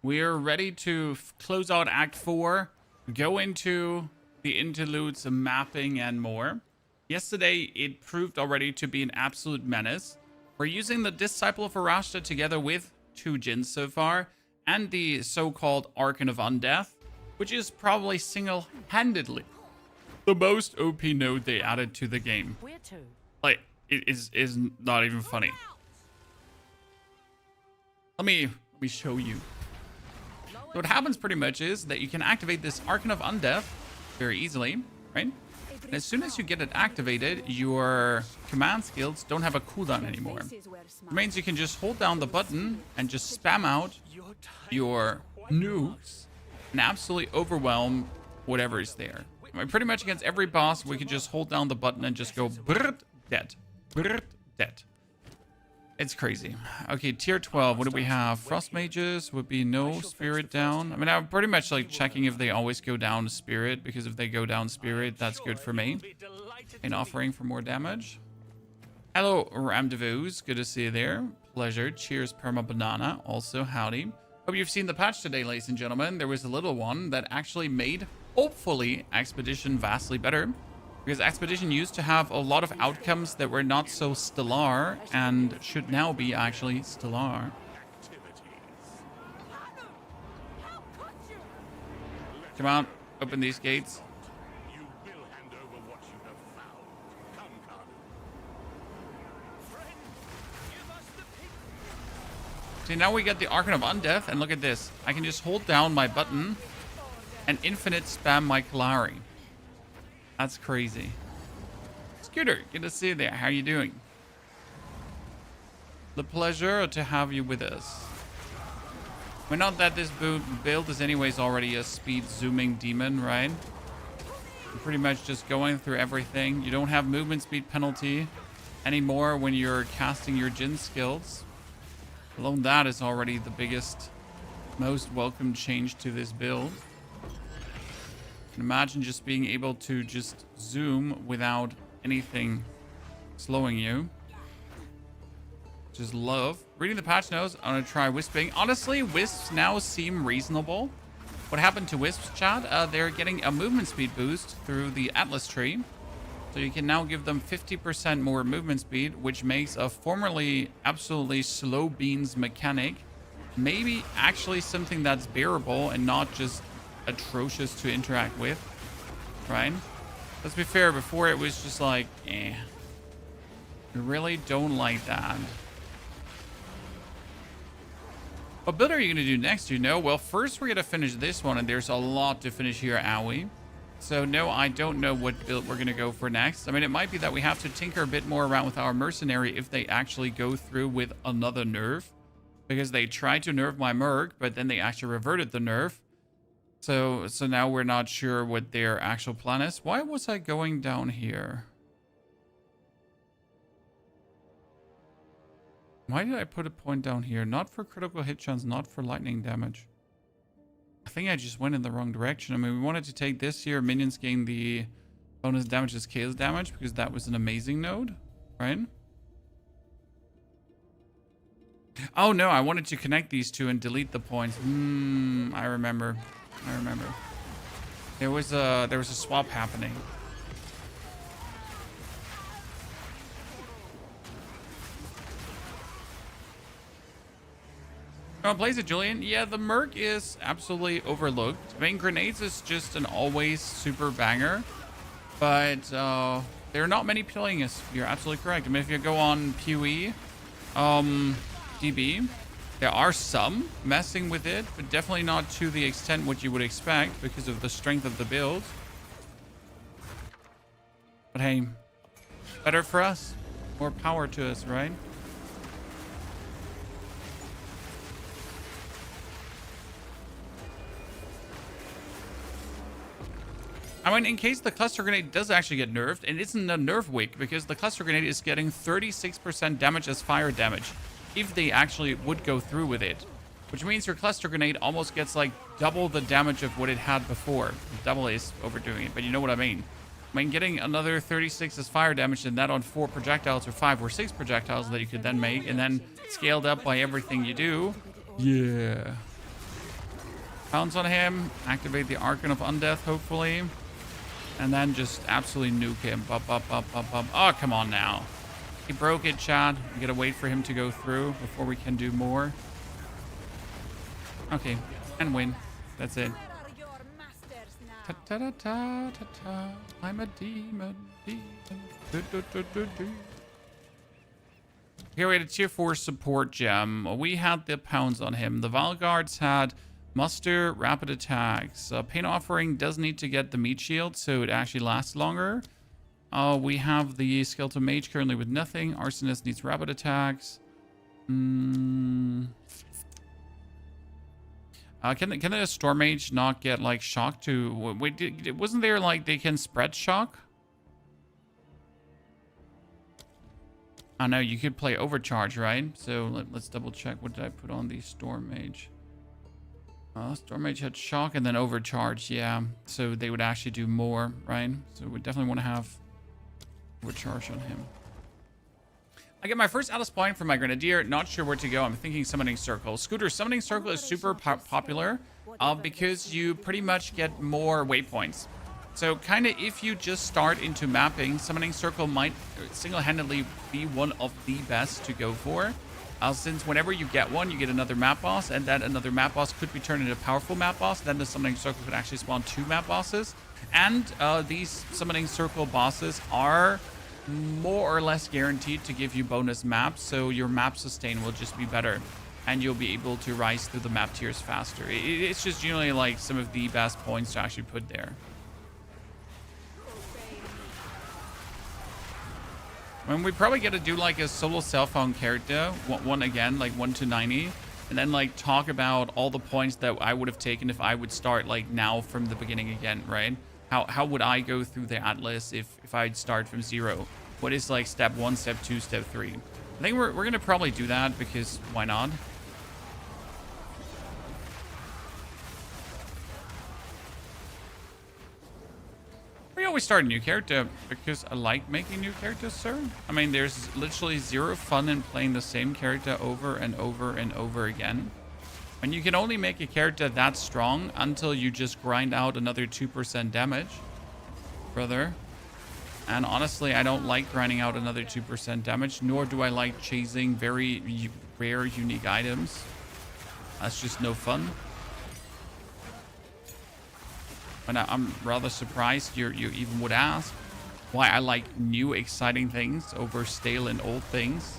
We're ready to close out Act 4, go into the interludes, mapping, and more. Yesterday, it proved already to be an absolute menace. We're using the Disciple of Varashta together with 2 Djinns so far, and the so-called Archon of Undeath, which is probably single-handedly the most OP node they added to the game. Where to? Like, it is not even funny. Let me show you. So what happens pretty much is that you can activate this Archon of Undeath very easily, right? And as soon as you get it activated, your command skills don't have a cooldown anymore. It means you can just hold down the button and just spam out your nukes and absolutely overwhelm whatever is there. I mean, pretty much against every boss, we can just hold down the button and just go brrrt, dead, brrrt, dead. It's crazy. Okay, tier 12. What do we have? Frost mages would be no spirit down. I mean, I'm pretty much like checking if they always go down spirit, because if they go down spirit, that's good for me. And offering for more damage. Hello, Ramdevoos. Good to see you there. Pleasure. Cheers, Perma Banana. Also, howdy. Hope you've seen the patch today, ladies and gentlemen. There was a little one that actually made, hopefully, Expedition vastly better. Because Expedition used to have a lot of outcomes that were not so stellar and should now be actually stellar. Come on, open these gates. See, now we get the Archon of Undeath, and look at this. I can just hold down my button and infinite spam my Kalari. That's crazy. Scooter, good to see you there. How are you doing? The pleasure to have you with us. Well, not that this build is anyways already a speed zooming demon, right? You're pretty much just going through everything. You don't have movement speed penalty anymore when you're casting your Djinn skills. Alone that is already the biggest, most welcome change to this build. Imagine just being able to just zoom without anything slowing you. Just love. Reading the patch notes, I'm going to try Wisping. Honestly, Wisps now seem reasonable. What happened to Wisps, chat? They're getting a movement speed boost through the Atlas tree. So you can now give them 50% more movement speed, which makes a formerly absolutely slow beans mechanic maybe actually something that's bearable and not just atrocious to interact with, right? Let's be fair, before it was just like, I really don't like that. What build are you going to do next, you know? Well, first we're going to finish this one, and there's a lot to finish here, Owie. So no, I don't know what build we're going to go for next. I mean, it might be that we have to tinker a bit more around with our mercenary if they actually go through with another nerf, because they tried to nerf my merc, but then they actually reverted the nerf. So now we're not sure what their actual plan is. Why was I going down here? Why did I put a point down here? Not for critical hit chance, not for lightning damage. I think I just went in the wrong direction. I mean, we wanted to take this here. Minions gain the bonus damage as chaos damage because that was an amazing node, right? Oh no, I wanted to connect these two and delete the points. I remember. There was a swap happening. Oh, plays it, Julian. Yeah, the Merc is absolutely overlooked. I mean, grenades is just an always super banger, but there are not many playing us. You're absolutely correct. I mean, if you go on PoE, DB, there are some messing with it, but definitely not to the extent what you would expect because of the strength of the build. But hey, better for us. More power to us, right? I mean, in case the cluster grenade does actually get nerfed, it isn't a nerf wick because the cluster grenade is getting 36% damage as fire damage if they actually would go through with it, which means your cluster grenade almost gets like double the damage of what it had before. Double is overdoing it, but you know what I mean. I mean, getting another 36 as fire damage and that on 4 projectiles or 5 or 6 projectiles that you could then make and then scaled up by everything you do. Yeah. Pounce on him. Activate the Archon of Undeath, hopefully. And then just absolutely nuke him. Bop, bop, bop, bop, bop. Oh, come on now. He broke it, Chad. We gotta wait for him to go through before we can do more. Okay, and win. That's it. Ta ta ta ta ta ta. I'm a demon. Do, do, do, do, do. Here we had a tier 4 support gem. We had the pounds on him. The Valguards had muster, rapid attacks. Pain offering does need to get the meat shield, so it actually lasts longer. We have the skeleton mage currently with nothing. Arsonist needs rapid attacks. Can the storm mage not get like shock to? Wait, wasn't there like they can spread shock? Oh no, you could play overcharge, right? So let's double check. What did I put on the storm mage? Storm mage had shock and then overcharge. Yeah, so they would actually do more, right? So we definitely want to have overcharge on him. I get my first Alice point from my Grenadier. Not sure where to go. I'm thinking Summoning Circle. Scooter, Summoning Circle is super popular because you pretty much get more waypoints. So kind of if you just start into mapping, Summoning Circle might single-handedly be one of the best to go for. Since whenever you get one, you get another map boss, and that another map boss could be turned into a powerful map boss. Then the Summoning Circle could actually spawn 2 map bosses. And these Summoning Circle bosses are more or less guaranteed to give you bonus maps, so your map sustain will just be better and you'll be able to rise through the map tiers faster. It's just generally like some of the best points to actually put there. And we probably get to do like a solo self-found character, one again, like 1 to 90, and then like talk about all the points that I would have taken if I would start like now from the beginning again, right? How would I go through the atlas if I'd start from 0? What is like step 1, step 2, step 3? I think we're gonna probably do that because why not? We always start a new character because I like making new characters, sir. I mean, there's literally 0 fun in playing the same character over and over and over again. And you can only make a character that strong until you just grind out another 2% damage, brother. And honestly, I don't like grinding out another 2% damage, nor do I like chasing very rare, unique items. That's just no fun. And I'm rather surprised you even would ask why I like new, exciting things over stale and old things.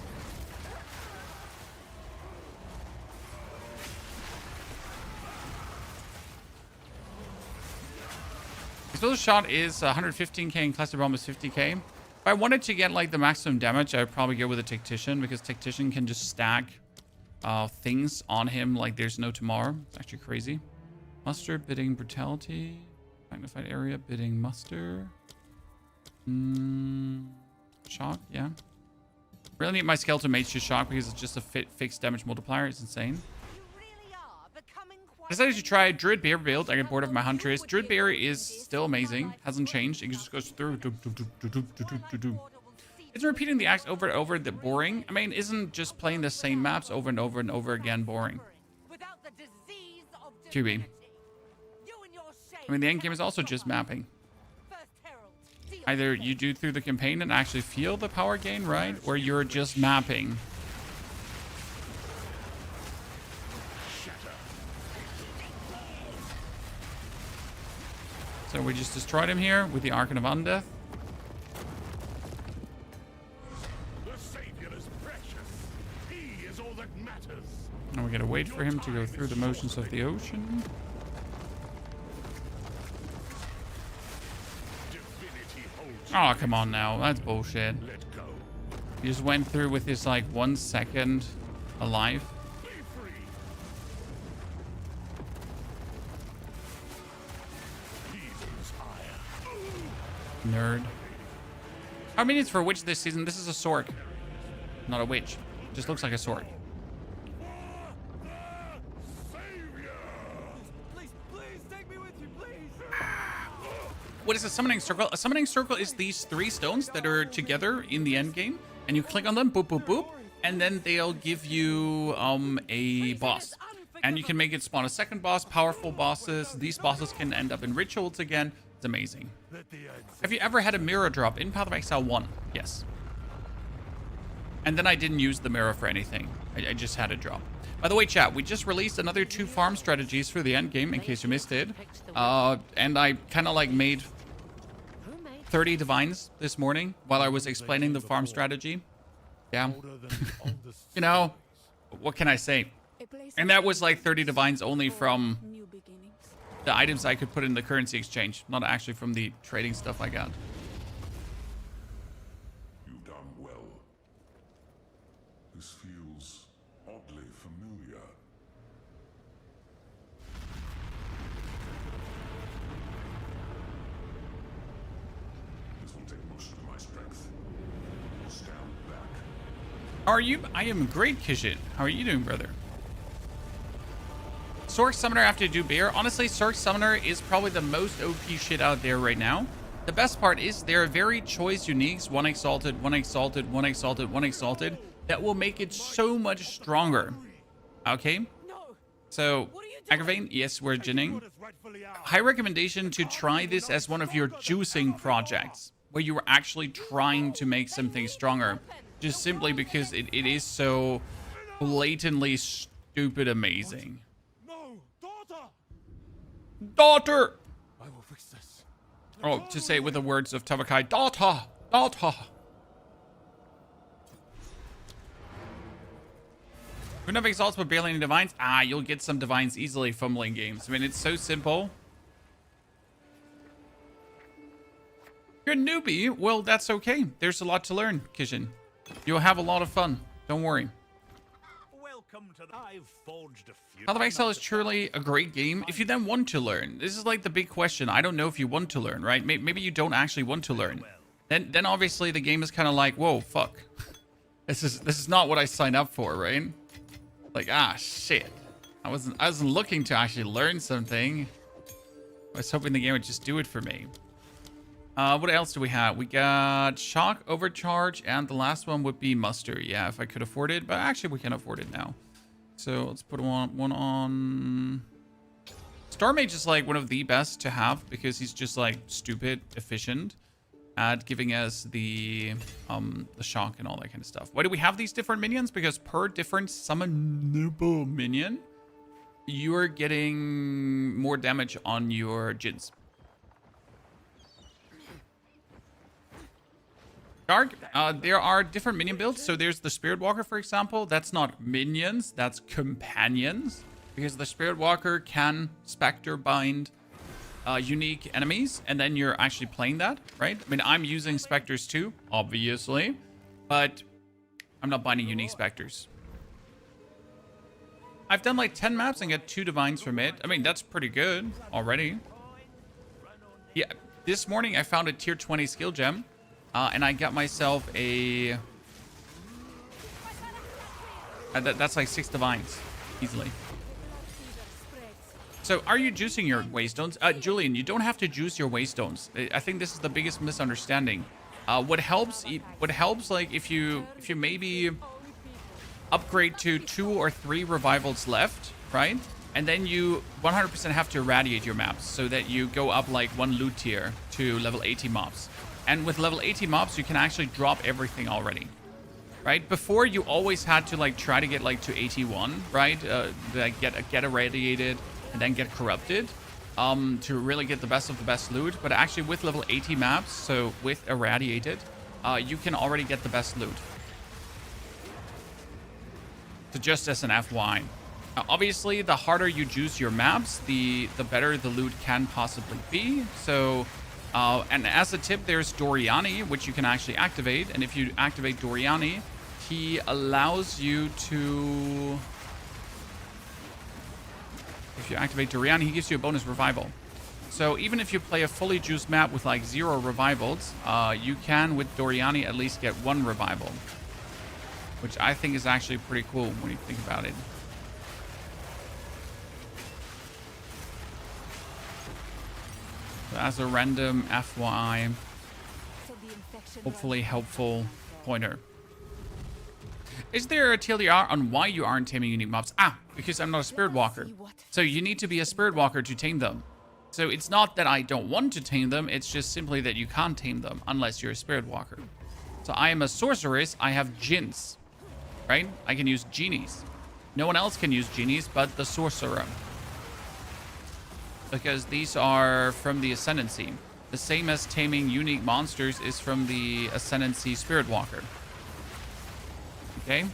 Explosive shot is 115k and cluster bomb is 50k. If I wanted to get like the maximum damage, I would probably go with a tactician because tactician can just stack things on him like there's no tomorrow. It's actually crazy. Muster, bidding brutality, magnified area, bidding muster. Shock, yeah. Really need my skeleton mage to shock because it's just a fixed damage multiplier. It's insane. I decided to try Druid Bear build. I get bored of my Huntress. Druid Bear is still amazing. Hasn't changed. It just goes through. It's repeating the acts over and over that boring. I mean, isn't just playing the same maps over and over and over again boring? QB. I mean, the end game is also just mapping. Either you do through the campaign and actually feel the power gain, right? Or you're just mapping. So we just destroyed him here with the Archon of Undeath. The Savior is precious. He is all that matters. And we gotta wait for him to go through the motions of the ocean. Oh, come on now. That's bullshit. He just went through with his like 1 second alive. Nerd. I mean, it's for a witch this season. This is a sword, not a witch. Just looks like a sword. What is a summoning circle? A summoning circle is these 3 stones that are together in the end game, and you click on them, boop, boop, boop, and then they'll give you a boss. And you can make it spawn a second boss, powerful bosses. These bosses can end up in rituals again. It's amazing. Have you ever had a mirror drop in Path of Exile 1? Yes. And then I didn't use the mirror for anything. I just had a drop. By the way, chat, we just released another 2 farm strategies for the end game, in case you missed it. And I kind of like made 30 divines this morning while I was explaining the farm strategy. Yeah. You know, what can I say? And that was like 30 divines only from the items I could put in the currency exchange, not actually from the trading stuff I got. You've done well. This feels oddly familiar. This will take most of my strength. Stand back. How are you? I am great, Kishin. How are you doing, brother? Sorc Summoner after you do Bear. Honestly, Sorc Summoner is probably the most OP shit out there right now. The best part is there are very choice uniques, 1 Exalted, 1 Exalted, 1 Exalted, 1 Exalted, that will make it so much stronger. Okay? So, Agravain, yes, we're Djinning. High recommendation to try this as one of your juicing projects, where you are actually trying to make something stronger. Just simply because it is so blatantly stupid amazing. Daughter! I will fix this. Oh, to say it with the words of Tavakai, daughter! Daughter! Who never exalts but barely any divines? Ah, you'll get some divines easily from lane games. I mean, it's so simple. You're a newbie? Well, that's okay. There's a lot to learn, Kishin. You'll have a lot of fun. Don't worry. I've forged a few. Path of Exile is truly a great game if you then want to learn. This is like the big question. I don't know if you want to learn, right? Maybe you don't actually want to learn. Then obviously the game is kind of like, whoa, fuck. This is not what I signed up for, right? Like, ah, shit. I wasn't looking to actually learn something. I was hoping the game would just do it for me. What else do we have? We got Shock, Overcharge, and the last one would be Muster. Yeah, if I could afford it, but actually we can afford it now. So let's put one on. Starmage is like one of the best to have because he's just like stupid efficient at giving us the shock and all that kind of stuff. Why do we have these different minions? Because per different summonable minion, you are getting more damage on your Djinns. Dark, there are different minion builds. So there's the Spirit Walker, for example. That's not minions, that's companions. Because the Spirit Walker can Spectre bind unique enemies, and then you're actually playing that, right? I mean, I'm using Spectres too, obviously, but I'm not binding unique Spectres. I've done like 10 maps and get 2 divines from it. I mean, that's pretty good already. Yeah, this morning I found a tier 20 skill gem. And I got myself a... that's like 6 divines, easily. So, are you juicing your waystones? Julian, you don't have to juice your waystones. I think this is the biggest misunderstanding. What helps, like, if you maybe upgrade to 2 or 3 revivals left, right? And then you 100% have to irradiate your maps so that you go up like 1 loot tier to level 80 mobs. And with level 80 mobs, you can actually drop everything already, right? Before, you always had to like try to get like to 81, right? Like get irradiated and then get corrupted to really get the best of the best loot. But actually, with level 80 maps, so with irradiated, you can already get the best loot. So just as an FYI. Obviously, the harder you juice your maps, the better the loot can possibly be. So. And as a tip, there's Doriani, which you can actually activate. And if you activate Doriani, he allows you to... If you activate Doriani, he gives you a bonus revival. So even if you play a fully juiced map with like 0 revivals, you can, with Doriani, at least get 1 revival. Which I think is actually pretty cool when you think about it. As a random FYI, hopefully helpful pointer. Is there a TLDR on why you aren't taming unique mobs? Ah, because I'm not a spirit walker. So you need to be a spirit walker to tame them. So it's not that I don't want to tame them, it's just simply that you can't tame them unless you're a spirit walker. So I am a sorceress, I have Djinns, right? I can use genies. No one else can use genies but the sorcerer. Because these are from the Ascendancy. The same as taming unique monsters is from the Ascendancy Spirit Walker. Okay?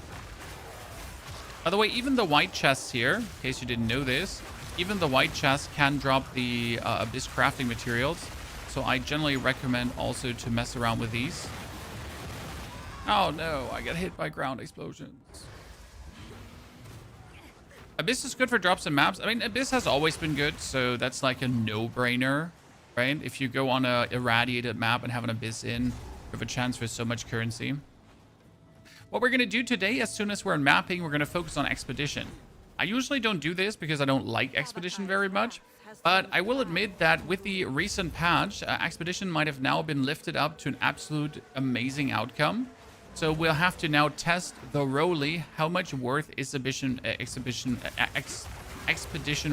By the way, even the white chests here, in case you didn't know this, even the white chests can drop the Abyss crafting materials. So I generally recommend also to mess around with these. Oh no, I got hit by ground explosions. Abyss is good for drops and maps. I mean, Abyss has always been good, so that's like a no-brainer, right? If you go on a irradiated map and have an Abyss in, you have a chance for so much currency. What we're going to do today, as soon as we're in mapping, we're going to focus on Expedition. I usually don't do this because I don't like Expedition very much, but I will admit that with the recent patch, Expedition might have now been lifted up to an absolute amazing outcome. So we'll have to now test thoroughly how much worth is Expedition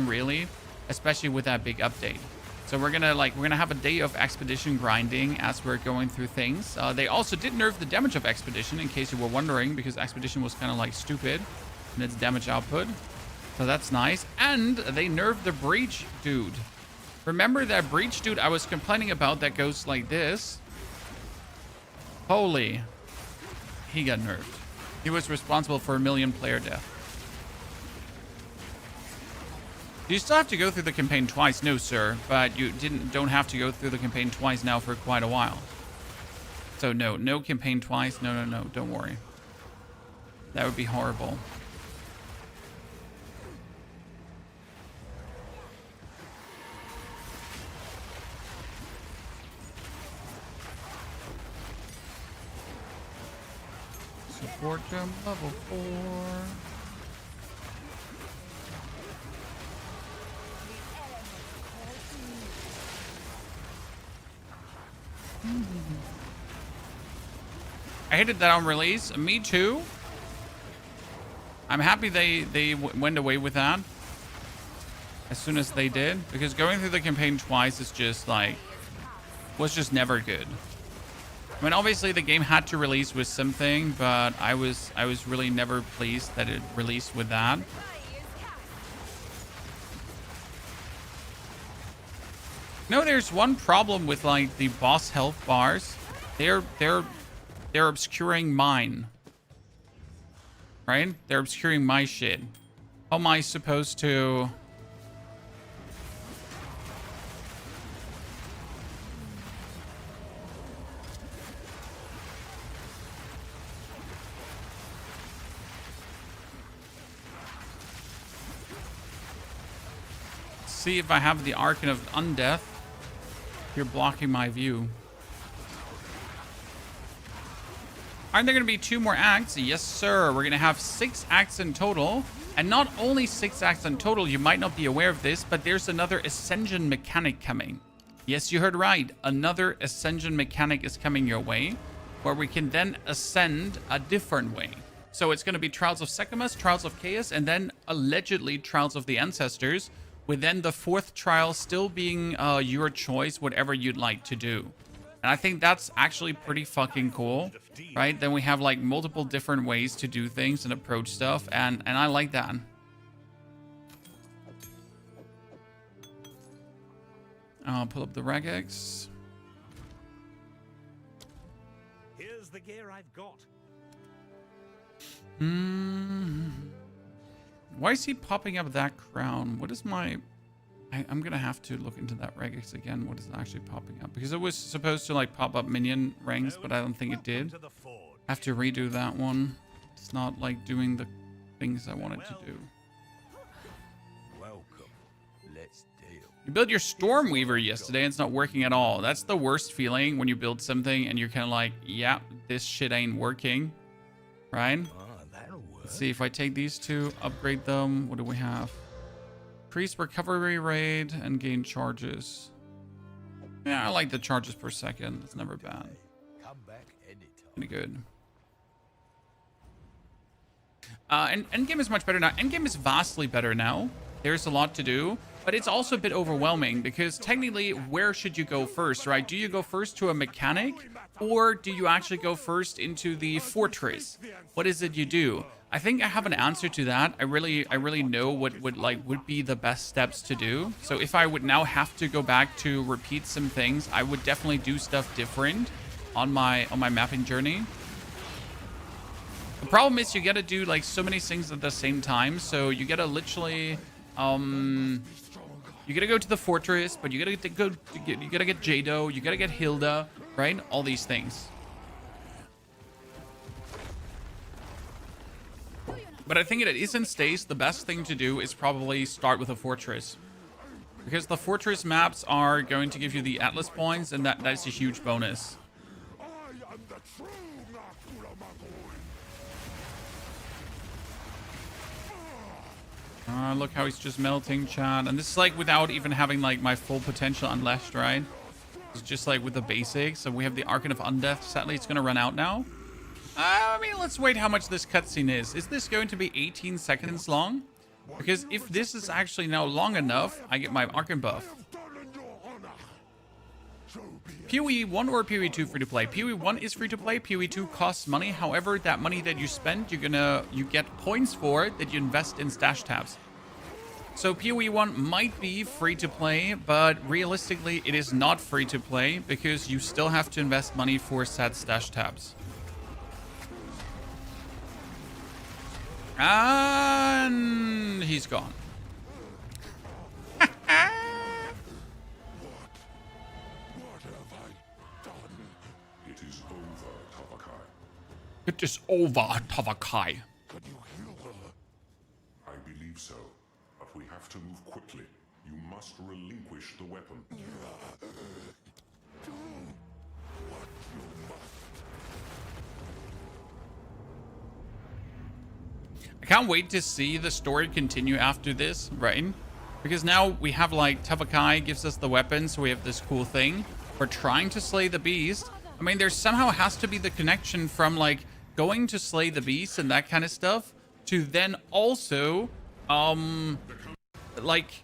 really, especially with that big update. So we're gonna have a day of Expedition grinding as we're going through things. They also did nerf the damage of Expedition, in case you were wondering, because Expedition was kind of like stupid in its damage output. So that's nice. And they nerfed the Breach dude. Remember that Breach dude I was complaining about that goes like this? Holy. He got nerfed. He was responsible for 1 million player death. Do you still have to go through the campaign twice? No, sir. But you don't have to go through the campaign twice now for quite a while. So no campaign twice. No. Don't worry. That would be horrible. Support jump level 4. I hated that on release. Me too. I'm happy they went away with that as soon as they did, because going through the campaign twice is just like was just never good. I mean, obviously the game had to release with something, but I was really never pleased that it released with that. No, there's one problem with like the boss health bars. They're obscuring mine. Right? They're obscuring my shit. How am I supposed to... see if I have the Archon of Undeath. You're blocking my view. Aren't there going to be 2 more acts? Yes, sir. We're going to have 6 acts in total. And not only 6 acts in total, you might not be aware of this, but there's another Ascension mechanic coming. Yes, you heard right. Another Ascension mechanic is coming your way, where we can then ascend a different way. So it's going to be Trials of Secamus, Trials of Chaos, and then allegedly Trials of the Ancestors, with then the 4th trial still being your choice, whatever you'd like to do. And I think that's actually pretty fucking cool, right? Then we have like multiple different ways to do things and approach stuff, and I like that. I'll pull up the regex. Here's the gear I've got. Why is he popping up that crown? What is my... I'm gonna have to look into that regex again. What is actually popping up? Because it was supposed to like pop up minion ranks, but I don't think it did. I have to redo that one. It's not like doing the things I wanted to do. Welcome. Let's deal. You built your Stormweaver yesterday and it's not working at all. That's the worst feeling when you build something and you're kind of like, yeah, this shit ain't working. Right? That'll work. Let's see if I take these 2, upgrade them. What do we have? Increase recovery rate and gain charges. Yeah, I like the charges per second. That's never bad. Come back anytime. Pretty good. And Endgame is much better now. Endgame is vastly better now. There's a lot to do, but it's also a bit overwhelming because technically, where should you go first, right? Do you go first to a mechanic, or do you actually go first into the fortress? What is it you do? I think I have an answer to that. I really know what would be the best steps to do. So if I would now have to go back to repeat some things, I would definitely do stuff different on my mapping journey. The problem is you gotta do like so many things at the same time. So you gotta literally, you gotta go to the fortress, but you gotta you gotta get Jado, you gotta get Hilda, right? All these things. But I think at Essence Days, the best thing to do is probably start with a fortress, because the fortress maps are going to give you the Atlas points, and that's a huge bonus. Look how he's just melting, chat. And this is like without even having like my full potential unleashed, right? It's just like with the basics. So we have the Archon of Undeath. Sadly, it's going to run out now. I mean, let's wait how much this cutscene is. Is this going to be 18 seconds long? Because if this is actually now long enough, I get my Archon buff. PoE 1 or PoE 2 free to play? PoE 1 is free to play. PoE 2 costs money. However, that money that you spend, you get points for that you invest in stash tabs. So PoE 1 might be free to play, but realistically, it is not free to play because you still have to invest money for said stash tabs. And he's gone. What have I done? It is over, Tavakai. It is over, Tavakai. Can you heal her? I believe so, but we have to move quickly. You must relinquish the weapon. Do what you must. I can't wait to see the story continue after this, right? Because now we have like Tavakai gives us the weapon, so we have this cool thing. We're trying to slay the beast. I mean, there somehow has to be the connection from like going to slay the beast and that kind of stuff to then also like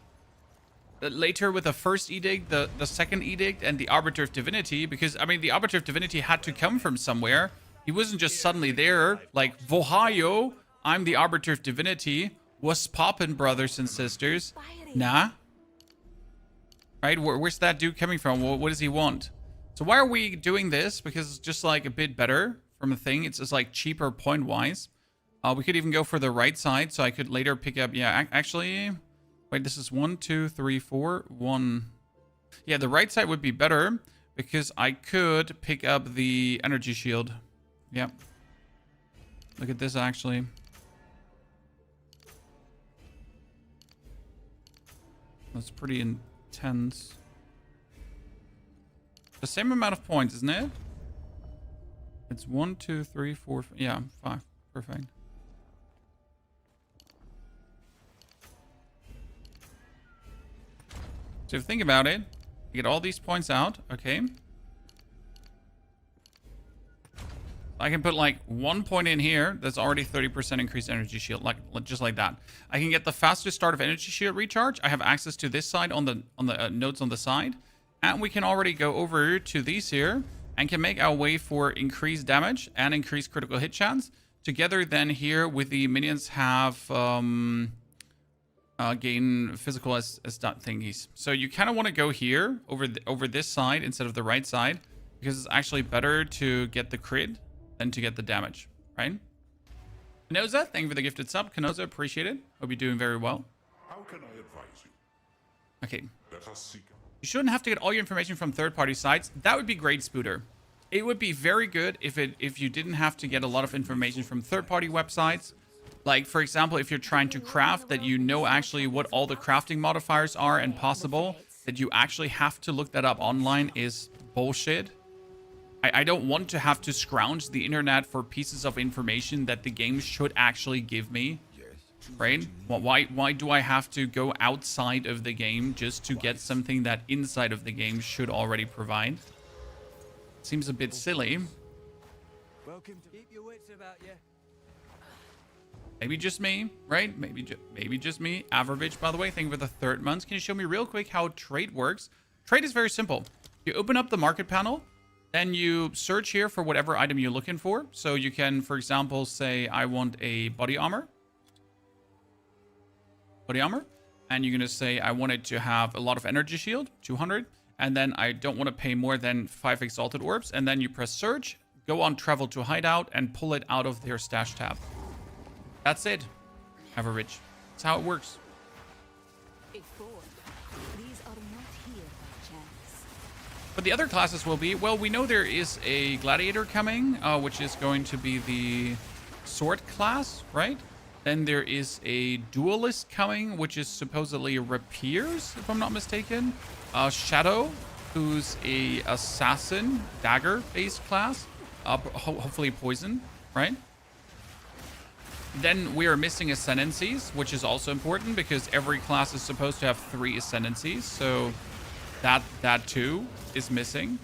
later with the first edict, the second edict, and the Arbiter of Divinity, because I mean the Arbiter of Divinity had to come from somewhere. He wasn't just suddenly there like Vohayo, I'm the Arbiter of Divinity. What's poppin', brothers and sisters? Nah. Right? Where's that dude coming from? What does he want? So why are we doing this? Because it's just like a bit better from a thing. It's just like cheaper point-wise. We could even go for the right side, so I could later pick up... Yeah, actually... Wait, this is 1, 2, 3, 4. 1. Yeah, the right side would be better because I could pick up the energy shield. Yep. Look at this, actually. That's pretty intense. The same amount of points, isn't it? It's 1, 2, 3, 4. Yeah, 5. Perfect. So if you think about it, you get all these points out. Okay. I can put like 1 point in here. That's already 30% increased energy shield, like just like that. I can get the fastest start of energy shield recharge. I have access to this side on the nodes on the side, and we can already go over to these here and can make our way for increased damage and increased critical hit chance. Together, then here with the minions have gain physical as thingies. So you kind of want to go here over this side instead of the right side because it's actually better to get the crit than to get the damage, right? Kanoza, thank you for the gifted sub. Kanoza, appreciate it. Hope you're doing very well. How can I advise you? Okay. Let us seek. You shouldn't have to get all your information from third-party sites. That would be great, Spooter. It would be very good if you didn't have to get a lot of information from third-party websites. Like, for example, if you're trying to craft, that you know actually what all the crafting modifiers are and possible, that you actually have to look that up online is bullshit. I don't want to have to scrounge the internet for pieces of information that the game should actually give me, right? Why do I have to go outside of the game just to get something that inside of the game should already provide? Seems a bit silly. Welcome to keep your wits about you. Maybe just me, right? Maybe just me. Average, by the way, thank you for the 3rd month. Can you show me real quick how trade works? Trade is very simple. You open up the market panel, then you search here for whatever item you're looking for. So you can, for example, say I want a body armor. And you're going to say I want it to have a lot of energy shield, 200. And then I don't want to pay more than 5 exalted orbs. And then you press search, go on travel to hideout, and pull it out of their stash tab. That's it. Average. That's how it works. But the other classes will be, well, we know there is a gladiator coming, which is going to be the sword class, right? Then there is a duelist coming, which is supposedly rapiers, if I'm not mistaken. Shadow, who's a assassin, dagger-based class. Hopefully poison, right? Then we are missing ascendancies, which is also important because every class is supposed to have 3 ascendancies. So that too is missing.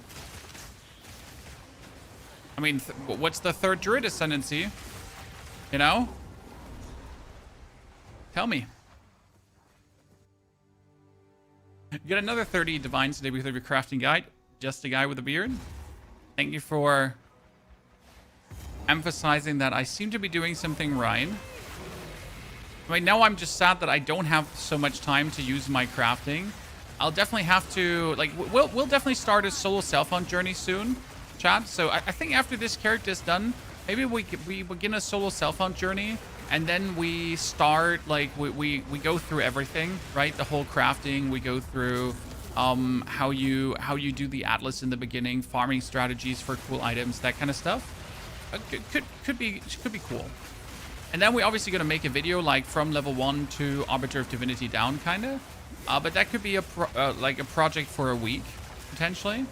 I mean, what's the 3rd druid ascendancy? You know? Tell me. You get another 30 divines today because of your crafting guide. Just a guy with a beard. Thank you for emphasizing that I seem to be doing something right. I mean, now I'm just sad that I don't have so much time to use my crafting. I'll definitely have to, like, we'll definitely start a solo self-hunt journey soon, chat. So I think after this character is done, maybe we begin a solo self-hunt journey, and then we start, like, we go through everything, right? The whole crafting. We go through how you do the atlas in the beginning, farming strategies for cool items, that kind of stuff. Could be cool. And then we're obviously going to make a video like from level 1 to Arbiter of Divinity down, kind of. But that could be a project for a week, potentially.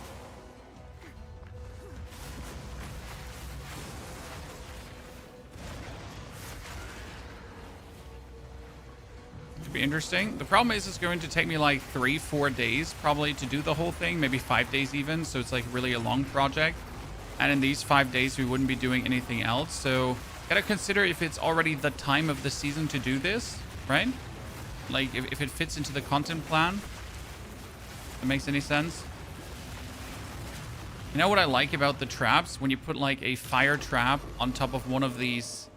Could be interesting. The problem is it's going to take me like 3-4 days probably to do the whole thing, maybe 5 days even. So it's like really a long project. And in these 5 days, we wouldn't be doing anything else. So gotta consider if it's already the time of the season to do this, right? Like if it fits into the content plan. If it makes any sense. You know what I like about the traps? When you put like a fire trap on top of one of these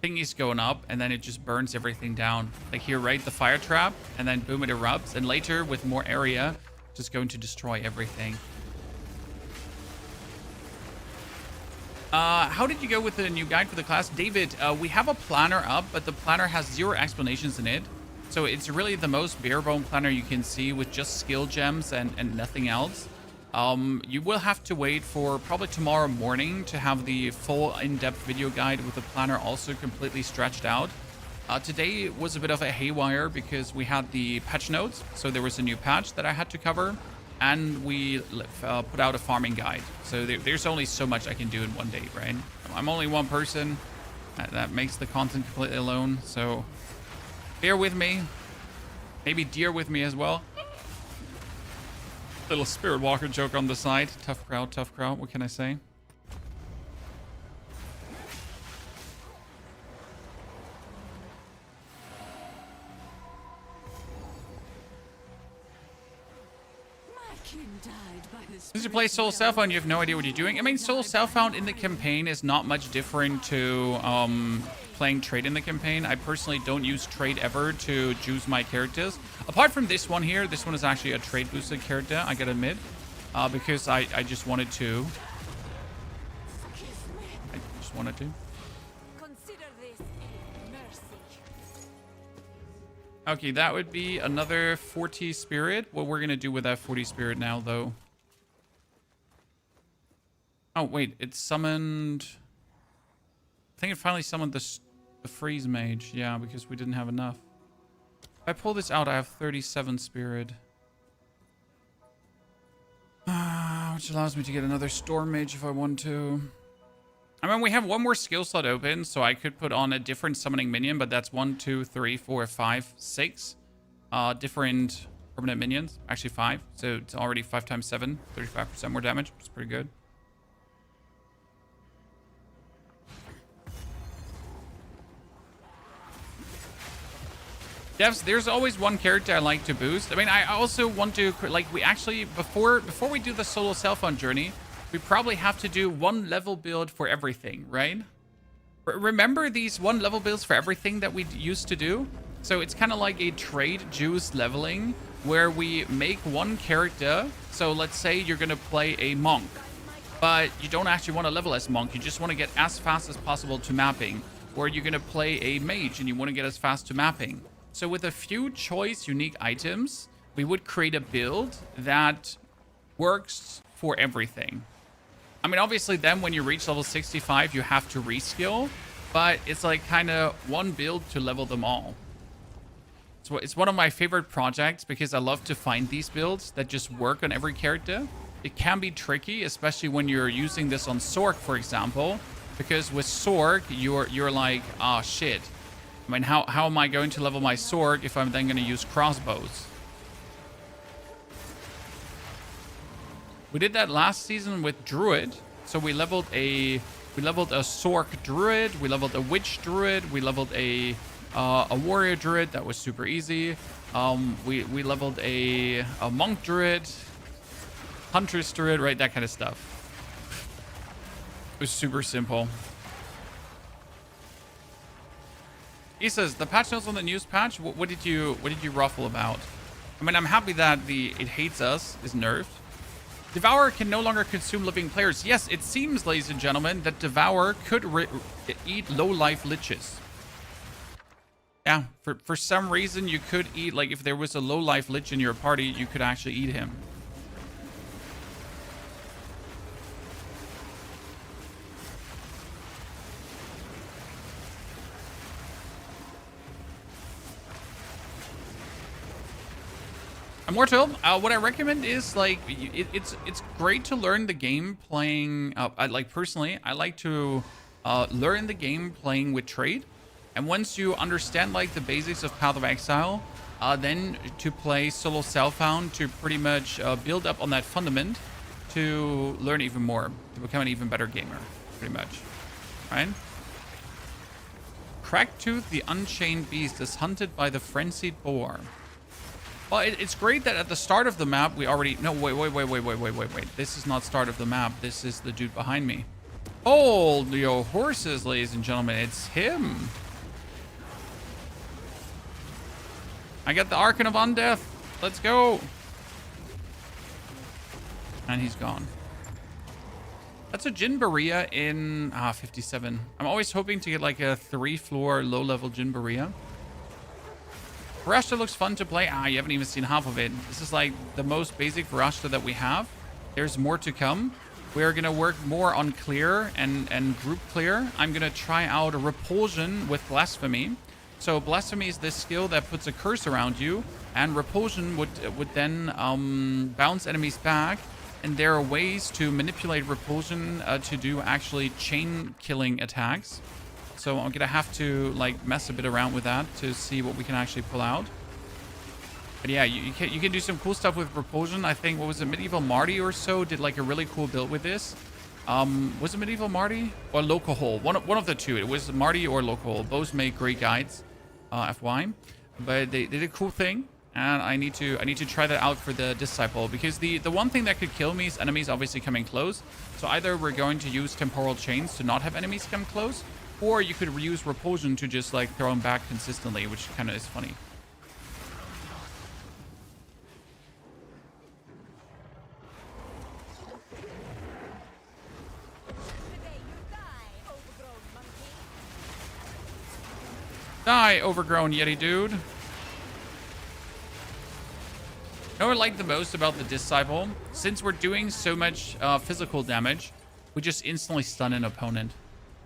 thingies going up, and then it just burns everything down. Like here, right? The fire trap, and then boom, it erupts. And later, with more area, just going to destroy everything. How did you go with the new guide for the class? David, we have a planner up, but the planner has 0 explanations in it. So it's really the most bare bone planner you can see with just skill gems and nothing else. You will have to wait for probably tomorrow morning to have the full in-depth video guide with the planner also completely stretched out. Today was a bit of a haywire because we had the patch notes. So there was a new patch that I had to cover. And we put out a farming guide. So there's only so much I can do in one day, right? I'm only one person. That makes the content completely alone. So bear with me. Maybe dear with me as well. Little Spirit Walker joke on the side. Tough crowd, tough crowd. What can I say? Since you play Soul Self-Found, you have no idea what you're doing. I mean, Soul Self-Found in the campaign is not much different to playing trade in the campaign. I personally don't use trade ever to choose my characters. Apart from this one here, this one is actually a trade boosted character, I gotta admit. Because I just wanted to. Consider this a mercy. Okay, that would be another 40 spirit. What we're gonna do with that 40 spirit now, though. Oh, wait, it summoned... I think it finally summoned the freeze mage. Yeah, because we didn't have enough. If I pull this out, I have 37 spirit. Which allows me to get another storm mage if I want to. I mean, we have one more skill slot open, so I could put on a different summoning minion, but that's 1, 2, 3, 4, 5, 6 different permanent minions. Actually 5. So it's already 5 times 7, 35% more damage. It's pretty good. Devs, there's always one character I like to boost. I mean, I also want to, like, we actually, before we do the solo self-found journey, we probably have to do one level build for everything, right? Remember these one level builds for everything that we used to do? So it's kind of like a trade juice leveling where we make one character. So let's say you're going to play a monk, but you don't actually want to level as monk. You just want to get as fast as possible to mapping. Or you're going to play a mage and you want to get as fast to mapping. So with a few choice unique items, we would create a build that works for everything. I mean, obviously then when you reach level 65, you have to reskill, but it's like kind of one build to level them all. So it's one of my favorite projects because I love to find these builds that just work on every character. It can be tricky, especially when you're using this on Sorc, for example, because with Sorc, you're like, ah, shit. I mean, how am I going to level my Sorc if I'm then going to use crossbows? We did that last season with Druid. So we leveled a Sorc Druid, we leveled a Witch Druid, we leveled a Warrior Druid. That was super easy. We leveled a Monk Druid, Huntress Druid, right? That kind of stuff. It was super simple. He says the patch notes on the news patch. What did you ruffle about? I mean, I'm happy that it hates us is nerfed. Devour can no longer consume living players. Yes, it seems, ladies and gentlemen, that Devour could eat low-life liches. Yeah, for some reason you could eat, like if there was a low-life lich in your party, you could actually eat him. Immortal, what I recommend is like it's great to learn the game playing. I like personally, I like to learn the game playing with trade, and once you understand like the basics of Path of Exile, then to play solo self-found to pretty much build up on that fundament to learn even more, to become an even better gamer, pretty much, right? Cracktooth, the Unchained Beast, is hunted by the Frenzied Boar. Well, it's great that at the start of the map, we already... No, wait. This is not start of the map. This is the dude behind me. Hold your horses, ladies and gentlemen. It's him. I got the Archon of Undeath. Let's go. And he's gone. That's a Djinn Berea in... 57. I'm always hoping to get like a 3-floor low-level Djinn Berea. Varashta looks fun to play. You haven't even seen half of it. This is like the most basic Varashta that we have. There's more to come. We are going to work more on clear and group clear. I'm going to try out a repulsion with blasphemy. So blasphemy is this skill that puts a curse around you, and repulsion would then bounce enemies back. And there are ways to manipulate repulsion to do actually chain killing attacks. So I'm gonna have to like mess a bit around with that to see what we can actually pull out. But yeah, you can do some cool stuff with repulsion. I think, what was it, Medieval Marty or so did like a really cool build with this. Was it Medieval Marty or Local Hole? One of the two. It was Marty or Local Hole. Both make great guides, FY. But they did a cool thing, and I need to try that out for the Disciple, because the one thing that could kill me is enemies obviously coming close. So either we're going to use temporal chains to not have enemies come close, or you could reuse repulsion to just like throw them back consistently, which kind of is funny. Die, overgrown Yeti dude. You know what I like the most about the Disciple? Since we're doing so much physical damage, we just instantly stun an opponent.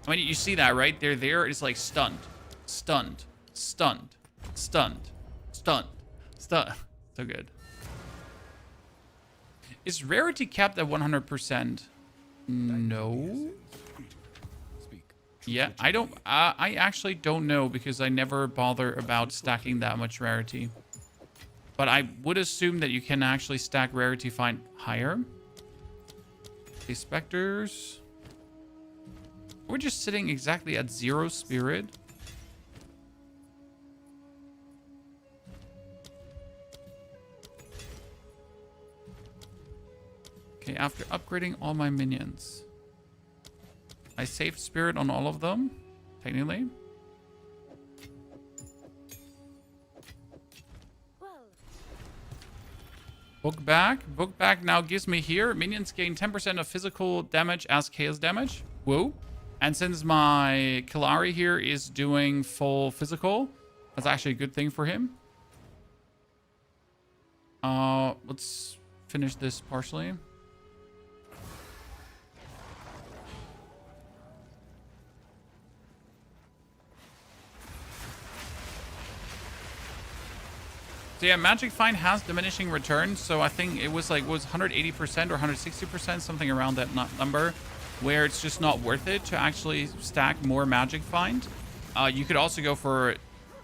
I mean, you see that, right? They're there. It's like stunned, stunned, stunned, stunned, stunned, stunned. So good. Is rarity capped at 100%? No. Yeah, I don't. I actually don't know, because I never bother about stacking that much rarity. But I would assume that you can actually stack rarity fine higher. Okay, specters. We're just sitting exactly at 0 spirit. Okay, after upgrading all my minions. I saved spirit on all of them, technically. Book back. Book back now gives me here. Minions gain 10% of physical damage as chaos damage. Whoa. And since my Killari here is doing full physical, that's actually a good thing for him. Let's finish this partially. So yeah, Magic Find has diminishing returns. So I think it was like, was 180% or 160%, something around that number, where it's just not worth it to actually stack more Magic Find. You could also go for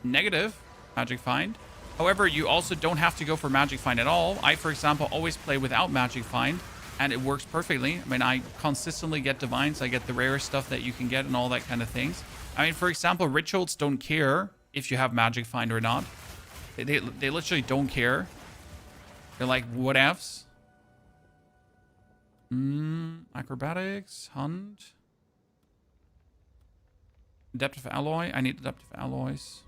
negative Magic Find. However, you also don't have to go for Magic Find at all. I, for example, always play without Magic Find, and it works perfectly. I mean, I consistently get Divines. I get the rare stuff that you can get and all that kind of things. I mean, for example, Rituals don't care if you have Magic Find or not. They literally don't care. They're like, whatevs. Acrobatics, Hunt. Adaptive Alloy. I need Adaptive Alloys.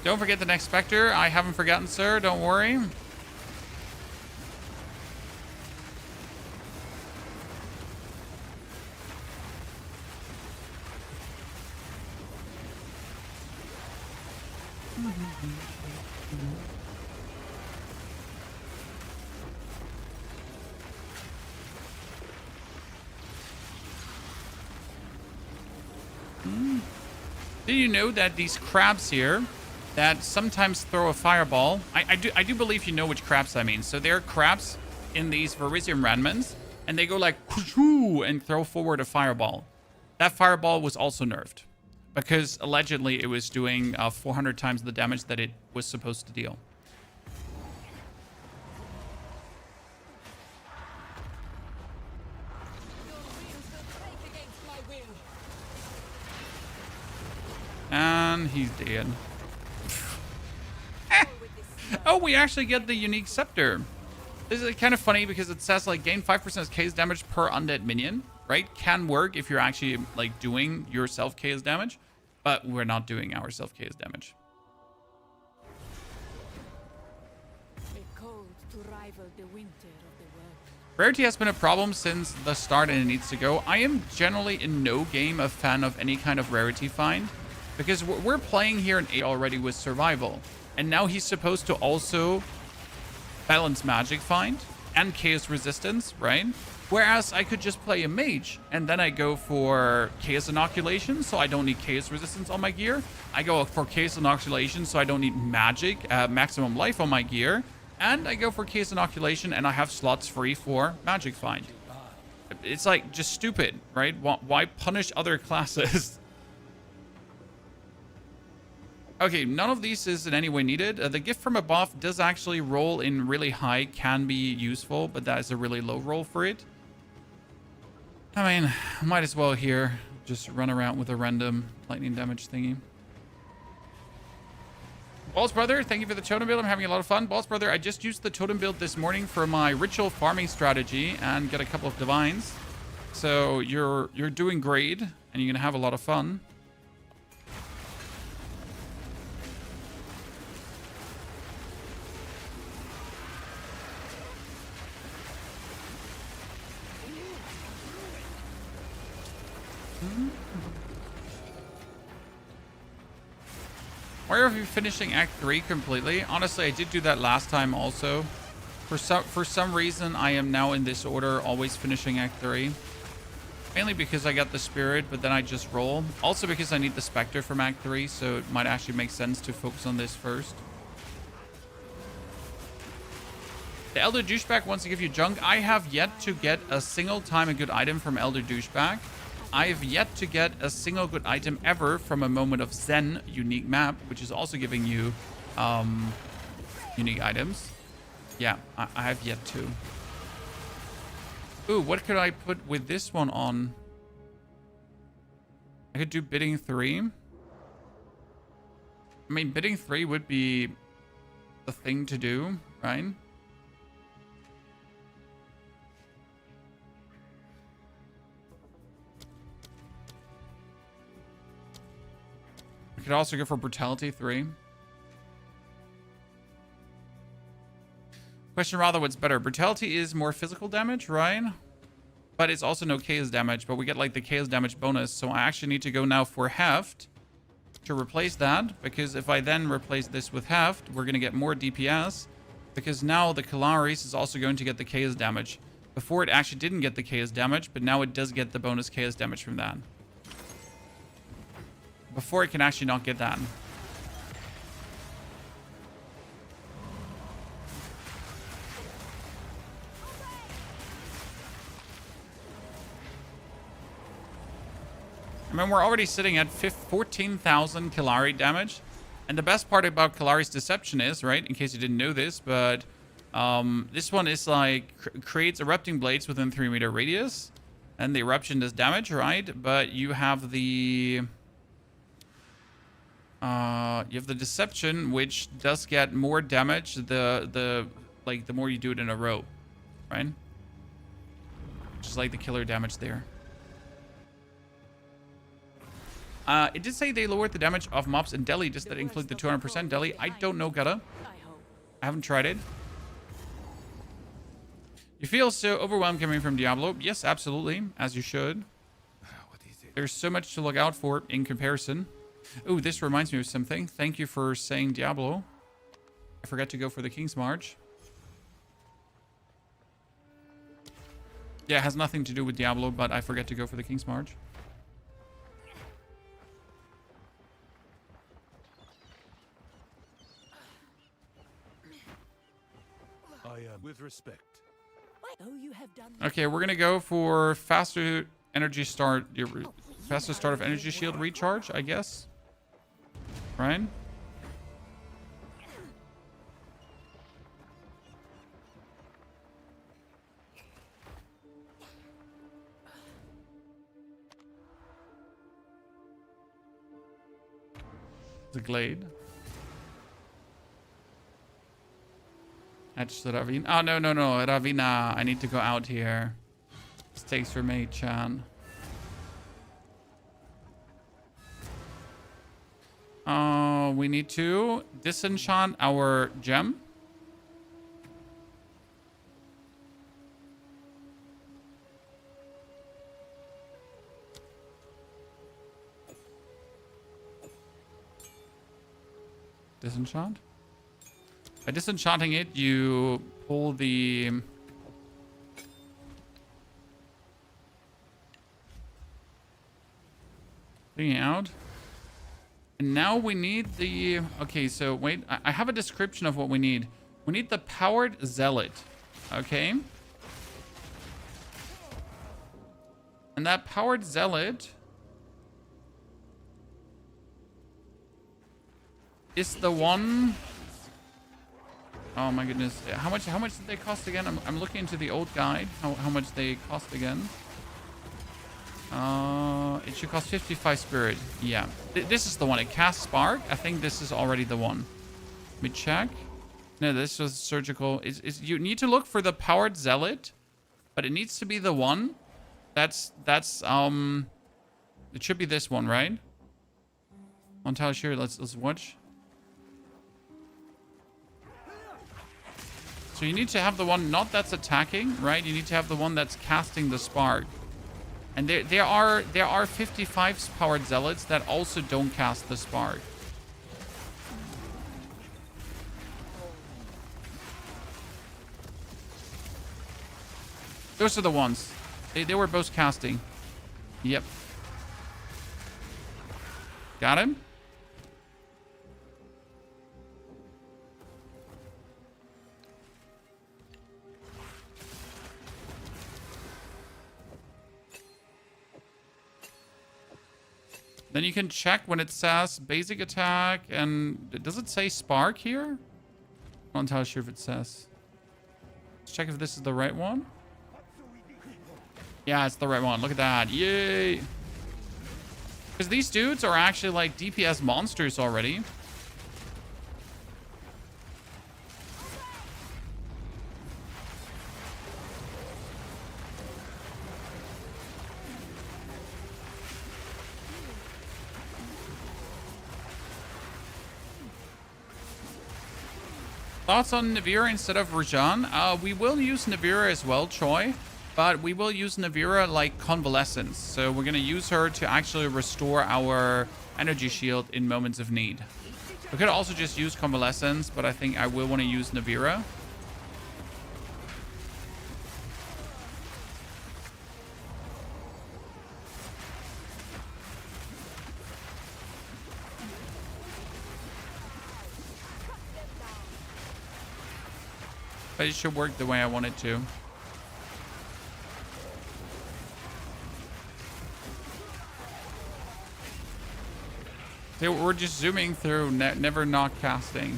Don't forget the next Spectre. I haven't forgotten, sir. Don't worry. Did you know that these crabs here that sometimes throw a fireball? I do believe you know which crabs I mean. So there are crabs in these Verisium Ranmans, and they go like and throw forward a fireball. That fireball was also nerfed because allegedly it was doing 400 times the damage that it was supposed to deal. And he's dead. Oh, we actually get the unique scepter. This is kind of funny because it says like gain 5% chaos damage per undead minion, right? Can work if you're actually like doing your self chaos damage, but we're not doing our self chaos damage. A cold to rival the winter of the world. Rarity has been a problem since the start and it needs to go. I am generally in no game a fan of any kind of rarity find because we're playing here in 8 already with survival. And now he's supposed to also balance magic find and chaos resistance, right? Whereas I could just play a mage and then I go for chaos inoculation, so I don't need chaos resistance on my gear. I go for chaos inoculation, so I don't need magic, maximum life on my gear. And I go for chaos inoculation and I have slots free for magic find. It's like just stupid, right? Why punish other classes? Okay, none of these is in any way needed. The gift from above does actually roll in really high, can be useful, but that is a really low roll for it. I mean, might as well here just run around with a random lightning damage thingy. Balls Brother, thank you for the totem build. I'm having a lot of fun. Balls Brother, I just used the totem build this morning for my ritual farming strategy and get a couple of divines. So you're doing great and you're gonna have a lot of fun. Why are you finishing Act 3 completely? Honestly, I did do that last time also. For some reason, I am now in this order, always finishing Act 3. Mainly because I got the Spirit, but then I just roll. Also because I need the Spectre from Act 3, so it might actually make sense to focus on this first. The Elder Douchebag wants to give you junk. I have yet to get a single time a good item from Elder Douchebag. I have yet to get a single good item ever from a Moment of Zen unique map, which is also giving you unique items. Yeah, I have yet to. Ooh, what could I put with this one on? I could do bidding 3. I mean, bidding 3 would be the thing to do, right? We could also go for brutality 3. Question rather, what's better? Brutality is more physical damage, right? But it's also no chaos damage, but we get like the chaos damage bonus. So I actually need to go now for heft to replace that, because if I then replace this with heft, we're going to get more DPS, because now the Kalaris is also going to get the chaos damage. Before it actually didn't get the chaos damage, but now it does get the bonus chaos damage from that. Before it can actually not get that. I mean, we're already sitting at 14,000 Kalari damage. And the best part about Kalari's Deception is, right, in case you didn't know this, but this one is like, creates erupting blades within 3-meter radius. And the eruption does damage, right? But you have the... Deception, which does get more damage the more you do it in a row, right? Which is like the killer damage there. It did say they lowered the damage of mobs in Delhi. Does that include the 200% Delhi? I don't know, Gutta. I haven't tried it. You feel so overwhelmed coming from Diablo? Yes, absolutely, as you should. There's so much to look out for in comparison. Ooh, this reminds me of something. Thank you for saying Diablo. I forgot to go for the King's March. Yeah, it has nothing to do with Diablo, but I forget to go for the King's March. With respect. Okay, we're gonna go for faster energy start. Faster start of energy shield recharge, I guess. Right? The Glade. Edge to Ravina. Oh, no. Ravina. I need to go out here. Mistakes were made, Chan. We need to disenchant our gem. Disenchant? By disenchanting it, you pull the... thing out. And now we need the... Okay, so wait. I have a description of what we need. We need the Powered Zealot. Okay? And that Powered Zealot... is the one... Oh my goodness. How much did they cost again? I'm looking into the old guide. How much they cost again. It should cost 55 spirit. Yeah. This is the one. It casts spark. I think this is already the one. Let me check. No, this was surgical. You need to look for the Powered Zealot, but it needs to be the one. That's it should be this one, right? On tile sure. Let's watch. So you need to have the one not that's attacking, right? You need to have the one that's casting the spark. And there are 55 Powered Zealots that also don't cast the spark. Those are the ones. They were both casting. Yep. Got him? Then you can check when it says basic attack, and does it say spark here? I'm not entirely sure if it says. Let's check if this is the right one. Yeah, it's the right one. Look at that. Yay. Because these dudes are actually like DPS monsters already. Thoughts on Navira instead of Rajan? We will use Navira as well, Choi. But we will use Navira like convalescence. So we're going to use her to actually restore our energy shield in moments of need. We could also just use convalescence, but I think I will want to use Navira. But it should work the way I want it to. So we're just zooming through, never not casting.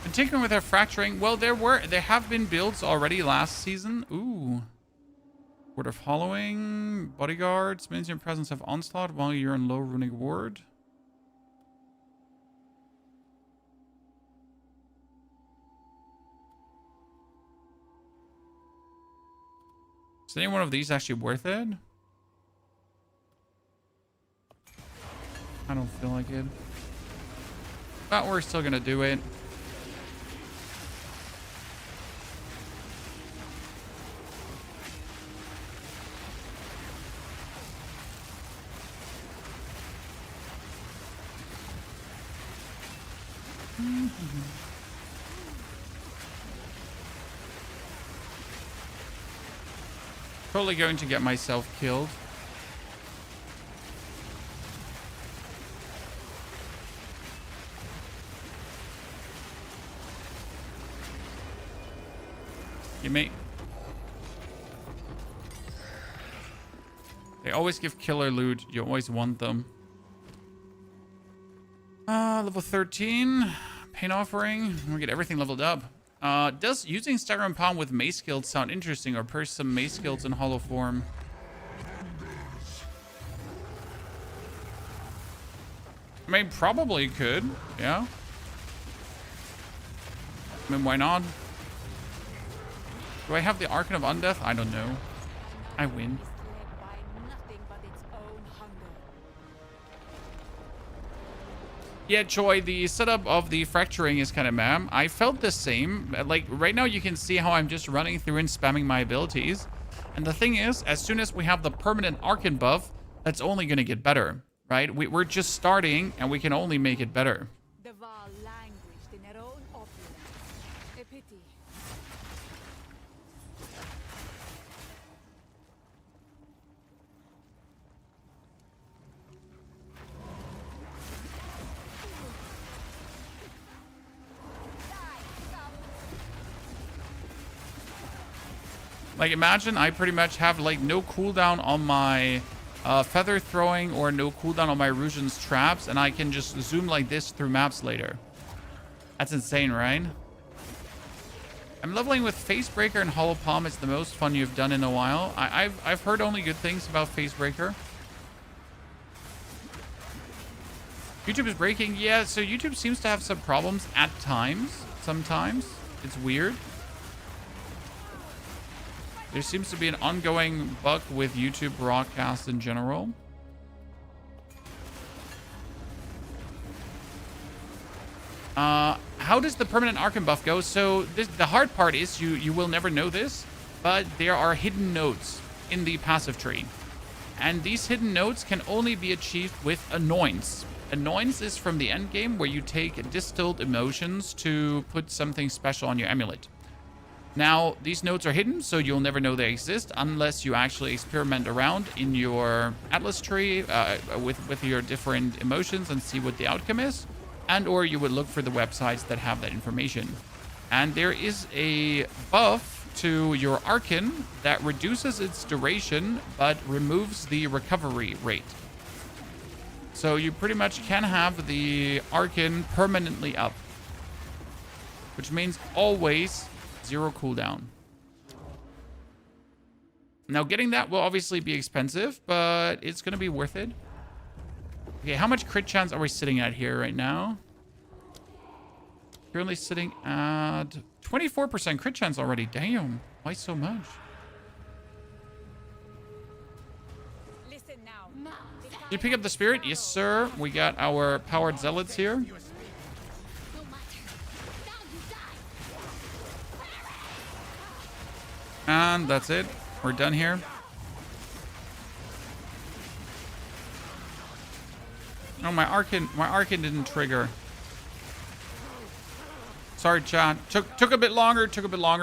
Particularly with our fracturing, well, there have been builds already last season. Ooh. Word of Hollowing, Bodyguards, means your presence of Onslaught while you're in low runic ward. Is any one of these actually worth it? I don't feel like it. But we're still gonna do it. Totally going to get myself killed. You mate. They always give killer loot. You always want them. Level 13. Pain offering. We get everything leveled up. Does using Styron Palm with mace skills sound interesting, or purse some mace skills in hollow form? I mean, probably could. Yeah. I mean, why not? Do I have the Archon of Undeath? I don't know. I win. Yeah, Choi, the setup of the fracturing is kind of meh. I felt the same. Like, right now you can see how I'm just running through and spamming my abilities. And the thing is, as soon as we have the permanent Archon buff, that's only going to get better, right? We're just starting, and we can only make it better. The Val languished in their own opulence. A pity. Like, imagine I pretty much have, like, no cooldown on my feather throwing or no cooldown on my Rusian's traps, and I can just zoom like this through maps later. That's insane, right? I'm leveling with Facebreaker and Hollow Palm. It's the most fun you've done in a while. I've heard only good things about Facebreaker. YouTube is breaking. Yeah, so YouTube seems to have some problems at times. Sometimes. It's weird. There seems to be an ongoing bug with YouTube broadcasts in general. How does the permanent Archon buff go? So the hard part is you will never know this, but there are hidden nodes in the passive tree. And these hidden nodes can only be achieved with Annoyance. Annoyance is from the end game where you take distilled emotions to put something special on your amulet. Now, these nodes are hidden, so you'll never know they exist unless you actually experiment around in your Atlas tree with your different emotions and see what the outcome is. And or you would look for the websites that have that information. And there is a buff to your Archon that reduces its duration but removes the recovery rate. So you pretty much can have the Archon permanently up, which means always 0 cooldown. Now getting that will obviously be expensive, but it's going to be worth it. Okay, how much crit chance are we sitting at here right now? Currently sitting at 24% crit chance already. Damn, why so much? Listen now. Did you pick up the spirit? Yes, sir. We got our powered zealots here. And that's it. We're done here. Oh, my Archon didn't trigger. Sorry, chat. Took a bit longer.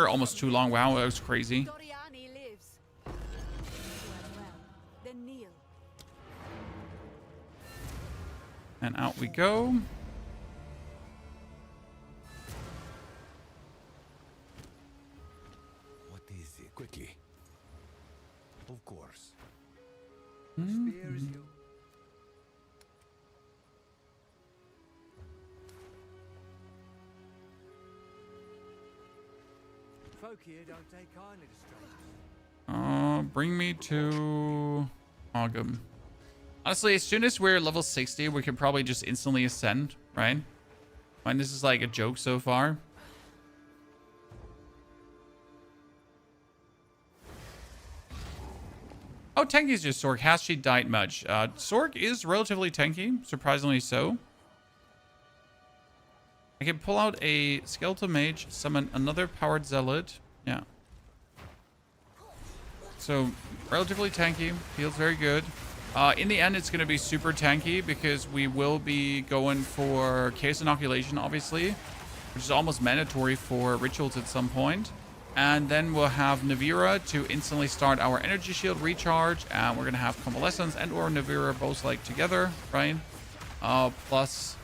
Almost too long. Wow, that was crazy. Doriani lives. Well, then kneel. And out we go. What is it? Quickly. Of course. Mm-hmm. Spares you. Folk here don't take kindly to strangers. Bring me to Ogum. Honestly, as soon as we're level 60, we can probably just instantly ascend, right? Fine, this is like a joke so far. Oh, tanky's just Sork. Has she died much? Sork is relatively tanky, surprisingly so. I can pull out a skeletal mage, summon another powered zealot. Yeah. So, relatively tanky. Feels very good. In the end, it's going to be super tanky because we will be going for Chaos Inoculation, obviously, which is almost mandatory for rituals at some point. And then we'll have Navira to instantly start our energy shield recharge. And we're going to have Convalescence and or Navira both like together, right? Plus,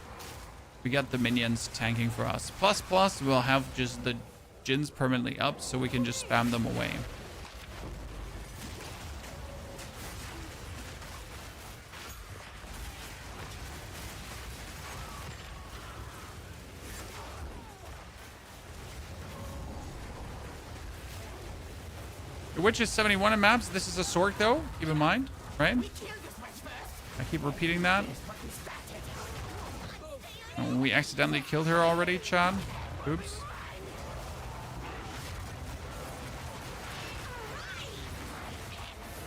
we got the minions tanking for us. Plus, we'll have just the Djinns permanently up so we can just spam them away. The Witch is 71 in maps. This is a Sork, though. Keep in mind, right? I keep repeating that. Oh, we accidentally killed her already, Chad. Oops.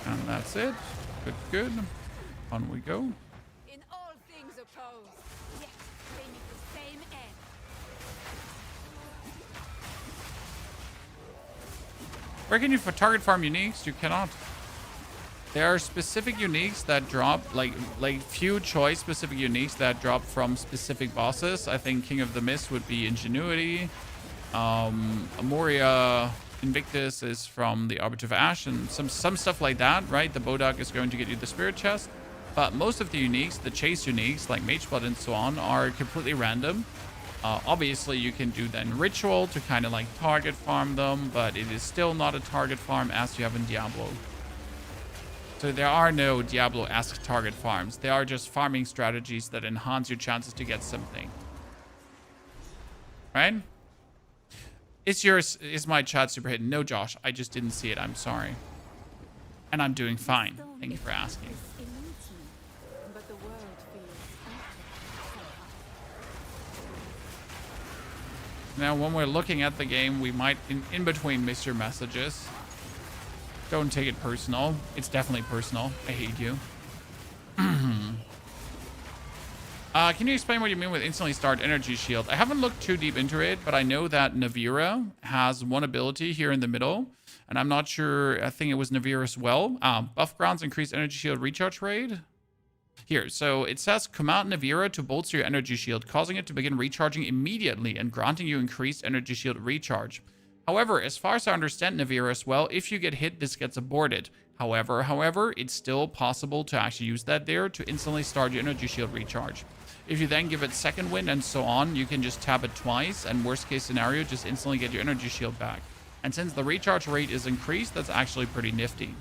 And that's it. Good. On we go. In all things opposed, yet they meet the same end. Where can you target farm uniques? You cannot. There are specific uniques that drop, like few choice specific uniques that drop from specific bosses. I think King of the Mist would be Ingenuity. Amoria Invictus is from the Arbiter of Ash and some stuff like that, right? The Bodak is going to get you the Spirit Chest. But most of the uniques, the chase uniques, like Mageblood and so on, are completely random. Obviously, you can do then Ritual to kind of like target farm them, but it is still not a target farm as you have in Diablo. So there are no Diablo-esque target farms. They are just farming strategies that enhance your chances to get something. Right? Is my chat super hidden? No, Josh, I just didn't see it. I'm sorry. And I'm doing fine. Thank you for asking. But the world feels Now, when we're looking at the game, we might, in between, miss your messages. Don't take it personal. It's definitely personal. I hate you. Can you explain what you mean with instantly start energy shield? I haven't looked too deep into it, but I know that Navira has one ability here in the middle. And I'm not sure. I think it was Navira as well. Buff grounds increase energy shield recharge rate. Here, so it says command Navira to bolster your energy shield, causing it to begin recharging immediately and granting you increased energy shield recharge. However, as far as I understand Navira as well, if you get hit, this gets aborted. However, it's still possible to actually use that there to instantly start your energy shield recharge. If you then give it second wind and so on, you can just tap it twice and worst case scenario, just instantly get your energy shield back. And since the recharge rate is increased, that's actually pretty nifty.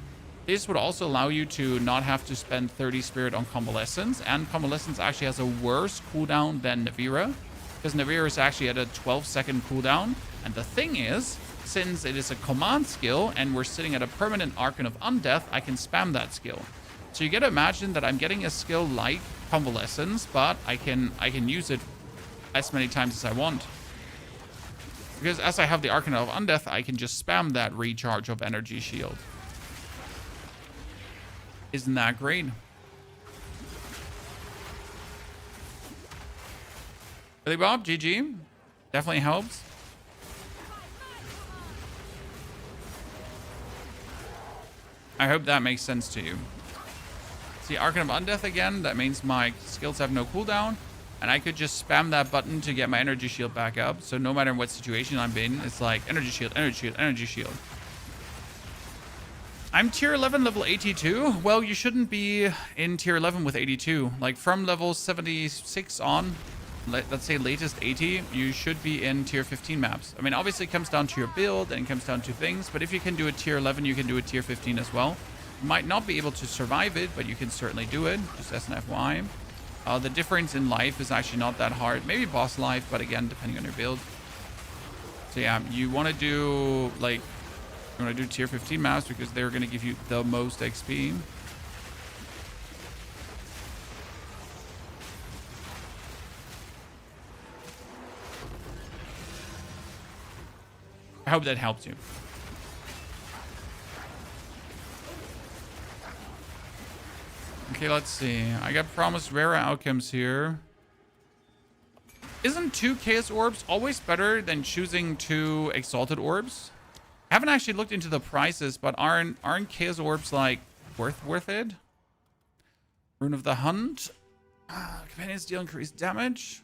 This would also allow you to not have to spend 30 spirit on Convalescence, and Convalescence actually has a worse cooldown than Navira, because Navira is actually at a 12-second cooldown. And the thing is, since it is a command skill and we're sitting at a permanent Archon of Undeath, I can spam that skill. So you gotta imagine that I'm getting a skill like Convalescence, but I can use it as many times as I want. Because as I have the Archon of Undeath, I can just spam that recharge of energy shield. Isn't that great? Billy Bob, GG. Definitely helps. I hope that makes sense to you. See, Archon of Undeath again. That means my skills have no cooldown. And I could just spam that button to get my energy shield back up. So no matter what situation I'm in, it's like energy shield, energy shield, energy shield. I'm tier 11, level 82. Well, you shouldn't be in tier 11 with 82. Like from level 76 on, let's say latest 80, you should be in tier 15 maps. I mean, obviously it comes down to your build and it comes down to things, but if you can do a tier 11, you can do a tier 15 as well. You might not be able to survive it, but you can certainly do it, just as an FYI. The difference in life is actually not that hard. Maybe boss life, but again, depending on your build. So yeah, you want to do like, you want to do tier 15 maps because they're going to give you the most XP. I hope that helps you. Okay, let's see. I got promised rare outcomes here. Isn't 2 Chaos Orbs always better than choosing 2 Exalted Orbs? I haven't actually looked into the prices, but aren't Chaos Orbs like worth it? Rune of the Hunt. Companions deal increased damage.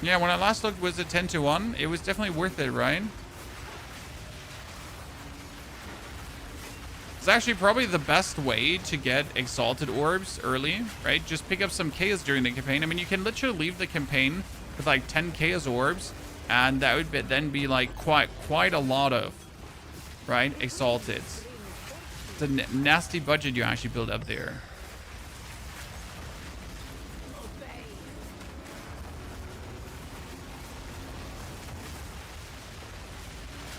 Yeah, when I last looked, was it 10-1? It was definitely worth it, right? It's actually probably the best way to get Exalted Orbs early, right? Just pick up some Chaos during the campaign. I mean, you can literally leave the campaign with like 10 Chaos Orbs, and that would then be like quite a lot of, right, Exalted. It's a nasty budget you actually build up there.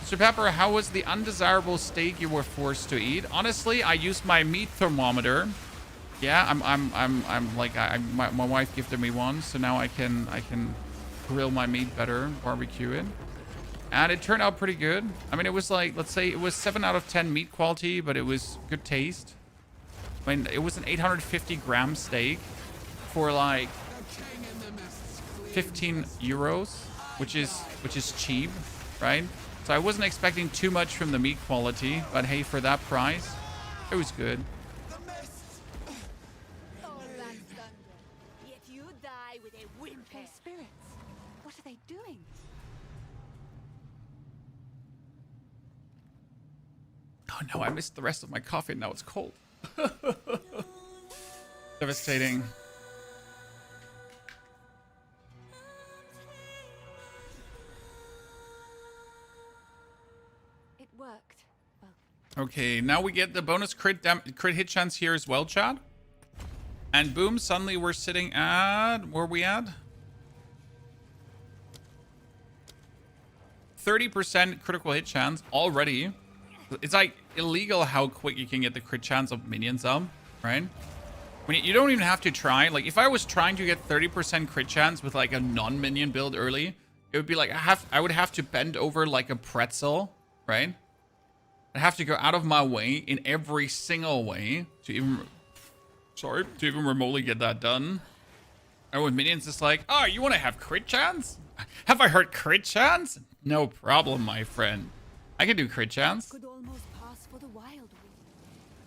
Mr. Pepper, how was the undesirable steak you were forced to eat? Honestly, I used my meat thermometer. Yeah, my wife gifted me one, so now I can grill my meat better, barbecue it, and it turned out pretty good. I mean, it was like, let's say it was 7 out of 10 meat quality, but it was good taste. I mean, it was an 850-gram steak for like 15 euros, which is cheap, right? So I wasn't expecting too much from the meat quality, but hey, for that price, it was good. Yet you die with a whimper. They're spirits. What are they doing? Oh no, I missed the rest of my coffee. Now it's cold. Devastating. It worked. Well, Okay, now we get the bonus crit hit chance here as well, chat. And boom, suddenly we're sitting at, where are we at? 30% critical hit chance already. It's like illegal how quick you can get the crit chance of minions up, right? When you don't even have to try. Like if I was trying to get 30% crit chance with like a non-minion build early, it would be like I would have to bend over like a pretzel, right? I'd have to go out of my way in every single way to even remotely get that done. And with minions, it's like, oh, you want to have crit chance? Have I heard crit chance? No problem, my friend. I can do crit chance. Could almost pass for the wild one,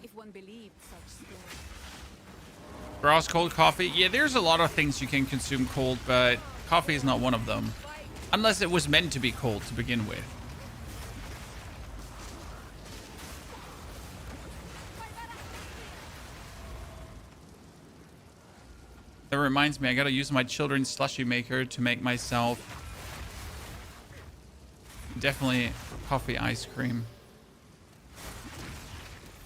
if one believed such skill. Gross cold coffee. Yeah, there's a lot of things you can consume cold, but coffee is not one of them. Unless it was meant to be cold to begin with. That reminds me, I gotta use my children's slushy maker to make myself definitely coffee ice cream.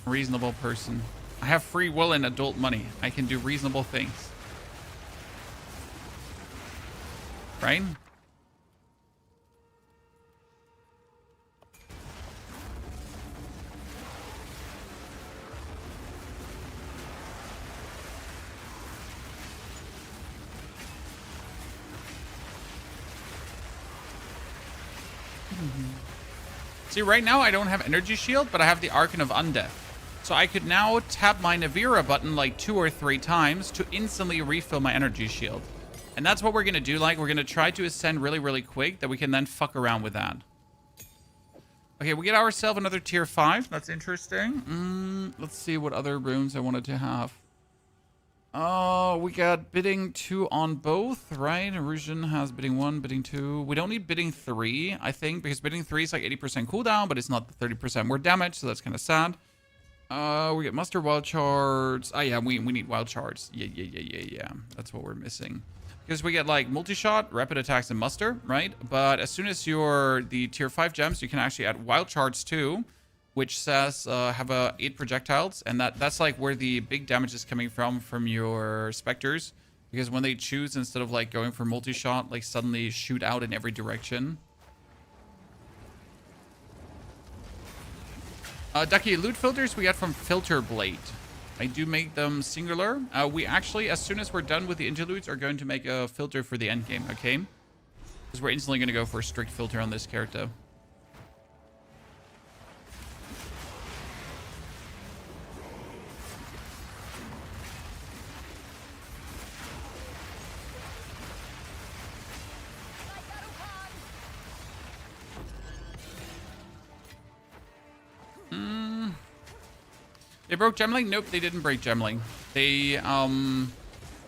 Reasonable person. I have free will and adult money. I can do reasonable things. Right? See, right now I don't have energy shield, but I have the Archon of Undeath. So I could now tap my Navira button like 2 or 3 times to instantly refill my energy shield. And that's what we're going to do. Like, we're going to try to ascend really, really quick, that we can then fuck around with that. Okay, we get ourselves another tier 5. That's interesting. Let's see what other runes I wanted to have. Oh, we got bidding 2 on both, right? Erosion has bidding 1, bidding 2. We don't need bidding 3, I think, because bidding 3 is like 80% cooldown, but it's not the 30% more damage, so that's kind of sad. We get muster wild shards. Oh, yeah, we need wild shards. Yeah. That's what we're missing. Because we get, like, multi-shot, rapid attacks, and muster, right? But as soon as you're the tier 5 gems, you can actually add wild shards too, which says have 8 projectiles, and that's like where the big damage is coming from your specters, because when they choose, instead of like going for multi-shot, like suddenly shoot out in every direction. Ducky, loot filters we got from Filter Blade. I do make them singular. We actually, as soon as we're done with the interludes, are going to make a filter for the endgame, okay? Because we're instantly going to go for a strict filter on this character. They broke Gemling? Nope, they didn't break Gemling. They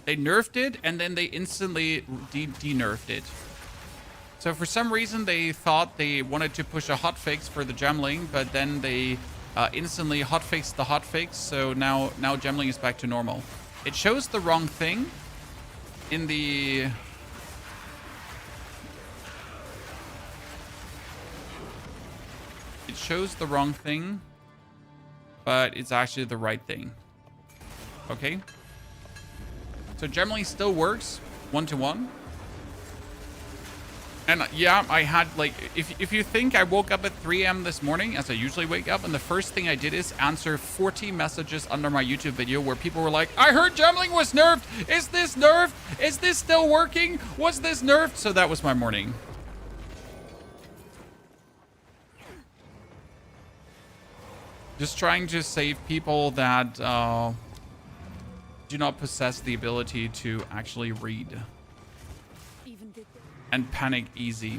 nerfed it, and then they instantly de-nerfed it. So for some reason, they thought they wanted to push a hotfix for the Gemling, but then they instantly hotfixed the hotfix, so now Gemling is back to normal. It shows the wrong thing in the... It shows the wrong thing, but it's actually the right thing. Okay? So Gemling still works 1-to-1. And yeah, I had like, if you think I woke up at 3 a.m. this morning, as I usually wake up, and the first thing I did is answer 40 messages under my YouTube video where people were like, I heard Gemling was nerfed. Is this nerfed? Is this still working? Was this nerfed? So that was my morning. Just trying to save people that do not possess the ability to actually read and panic easy.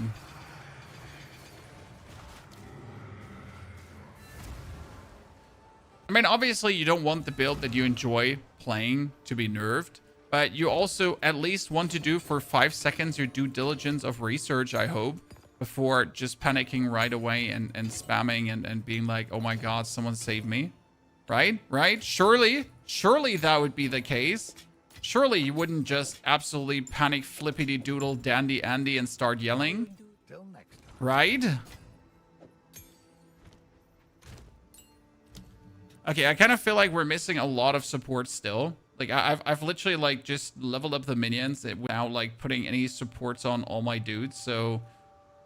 I mean, obviously you don't want the build that you enjoy playing to be nerfed, but you also at least want to do for 5 seconds your due diligence of research, I hope, before just panicking right away and spamming and being like, oh my god, someone save me. Right? Surely that would be the case. Surely you wouldn't just absolutely panic flippity doodle dandy Andy and start yelling. Right? Okay, I kind of feel like we're missing a lot of support still. Like I've literally like just leveled up the minions without like putting any supports on all my dudes. So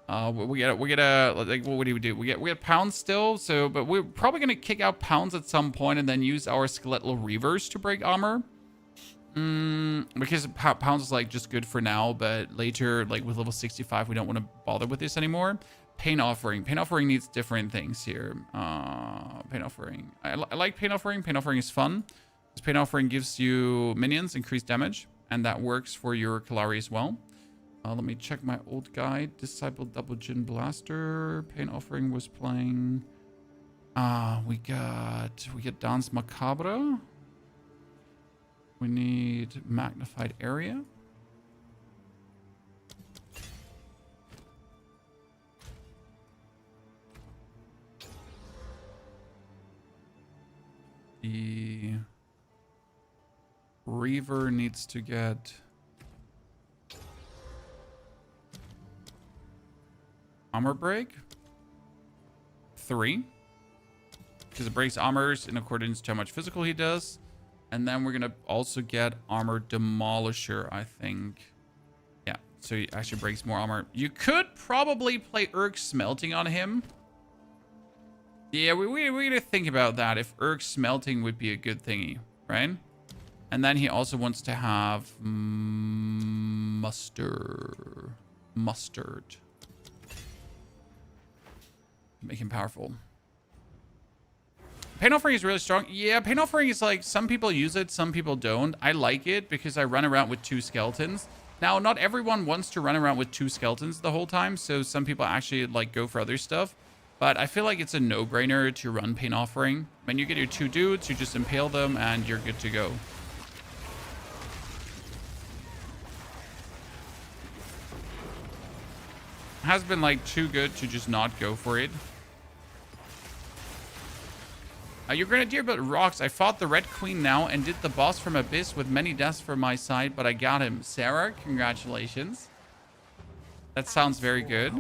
we get like, what do we do? We get pounds still. So, but we're probably gonna kick out pounds at some point and then use our skeletal reavers to break armor. Because pounds is like just good for now, but later, like with level 65, we don't want to bother with this anymore. Pain offering. Pain offering needs different things here. Pain offering. I like pain offering. Pain offering is fun. This pain offering gives you minions increased damage, and that works for your Kalari as well. Let me check my old guide. Disciple double Djinn blaster. Pain offering was playing. We get Dance Macabre. We need magnified area. Reaver needs to get armor break 3 because it breaks armors in accordance to how much physical he does. And then we're gonna also get armor demolisher, I think. Yeah, so he actually breaks more armor. You could probably play Urk smelting on him. Yeah, we're gonna think about that, if Urk smelting would be a good thingy, right? And then he also wants to have mustard. Make him powerful. Pain Offering is really strong. Yeah, Pain Offering is like, some people use it, some people don't. I like it because I run around with 2 skeletons. Now, not everyone wants to run around with 2 skeletons the whole time, so some people actually like go for other stuff. But I feel like it's a no-brainer to run Pain Offering. When you get your 2 dudes, you just impale them and you're good to go. It has been like too good to just not go for it. Your Grenadier built rocks. I fought the Red Queen now and did the boss from Abyss with many deaths for my side, but I got him. Sarah, congratulations. That sounds very good.